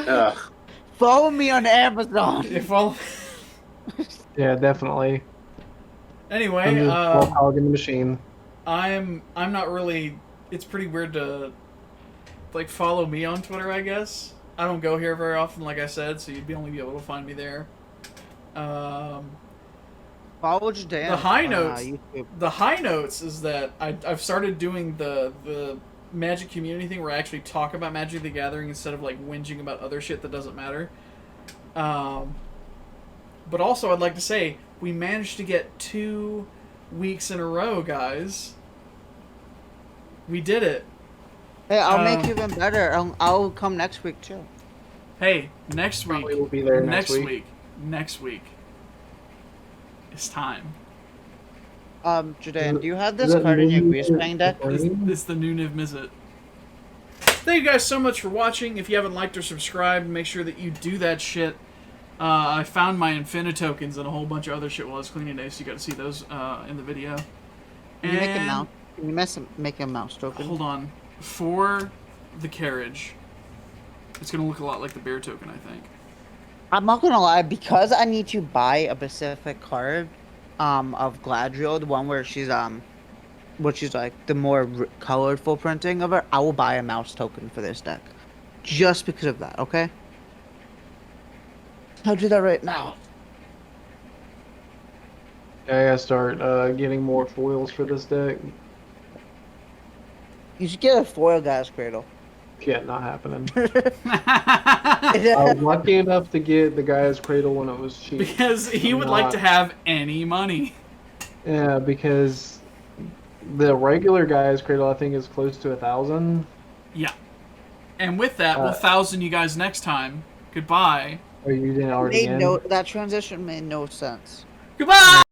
Ugh. Follow me on Amazon. If all... Yeah, definitely. Anyway, I'm just hogging the machine. I'm not really. It's pretty weird to like follow me on Twitter. I guess I don't go here very often, like I said, so you'd only be able to find me there. Follow Jidayun The high on, notes. YouTube. The high notes is that I've started doing the Magic community thing where I actually talk about Magic the Gathering instead of like whinging about other shit that doesn't matter. But also, I'd like to say we managed to get 2 weeks in a row, guys. We did it. Hey, I'll make you even better. I'll come next week too. Hey, next week. Probably will be there next week. Next week. It's time. Jidayun, do you have Is this that card in your new Greasefang deck? It's the new Niv Mizzet. Thank you guys so much for watching. If you haven't liked or subscribed, make sure that you do that shit. I found my Infinitokens and a whole bunch of other shit while I was cleaning today, so you got to see those in the video. Can you make a mouse? Can you make a mouse token? Hold on. For the carriage, it's going to look a lot like the bear token, I think. I'm not gonna lie, because I need to buy a specific card of Galadriel, the one where she's which is like the more colorful printing of her. I will buy a mouse token for this deck, just because of that. Okay, I'll do that right now. Yeah, I gotta start getting more foils for this deck. You should get a foil Guy's Cradle. Yeah, not happening. I was lucky enough to get the guy's cradle when it was cheap. Because he would like to have any money. Yeah, because the regular guy's cradle I think is close to 1,000. Yeah. And with that, we'll 1,000 you guys next time. Goodbye. Are you using it already? That transition made no sense. Goodbye!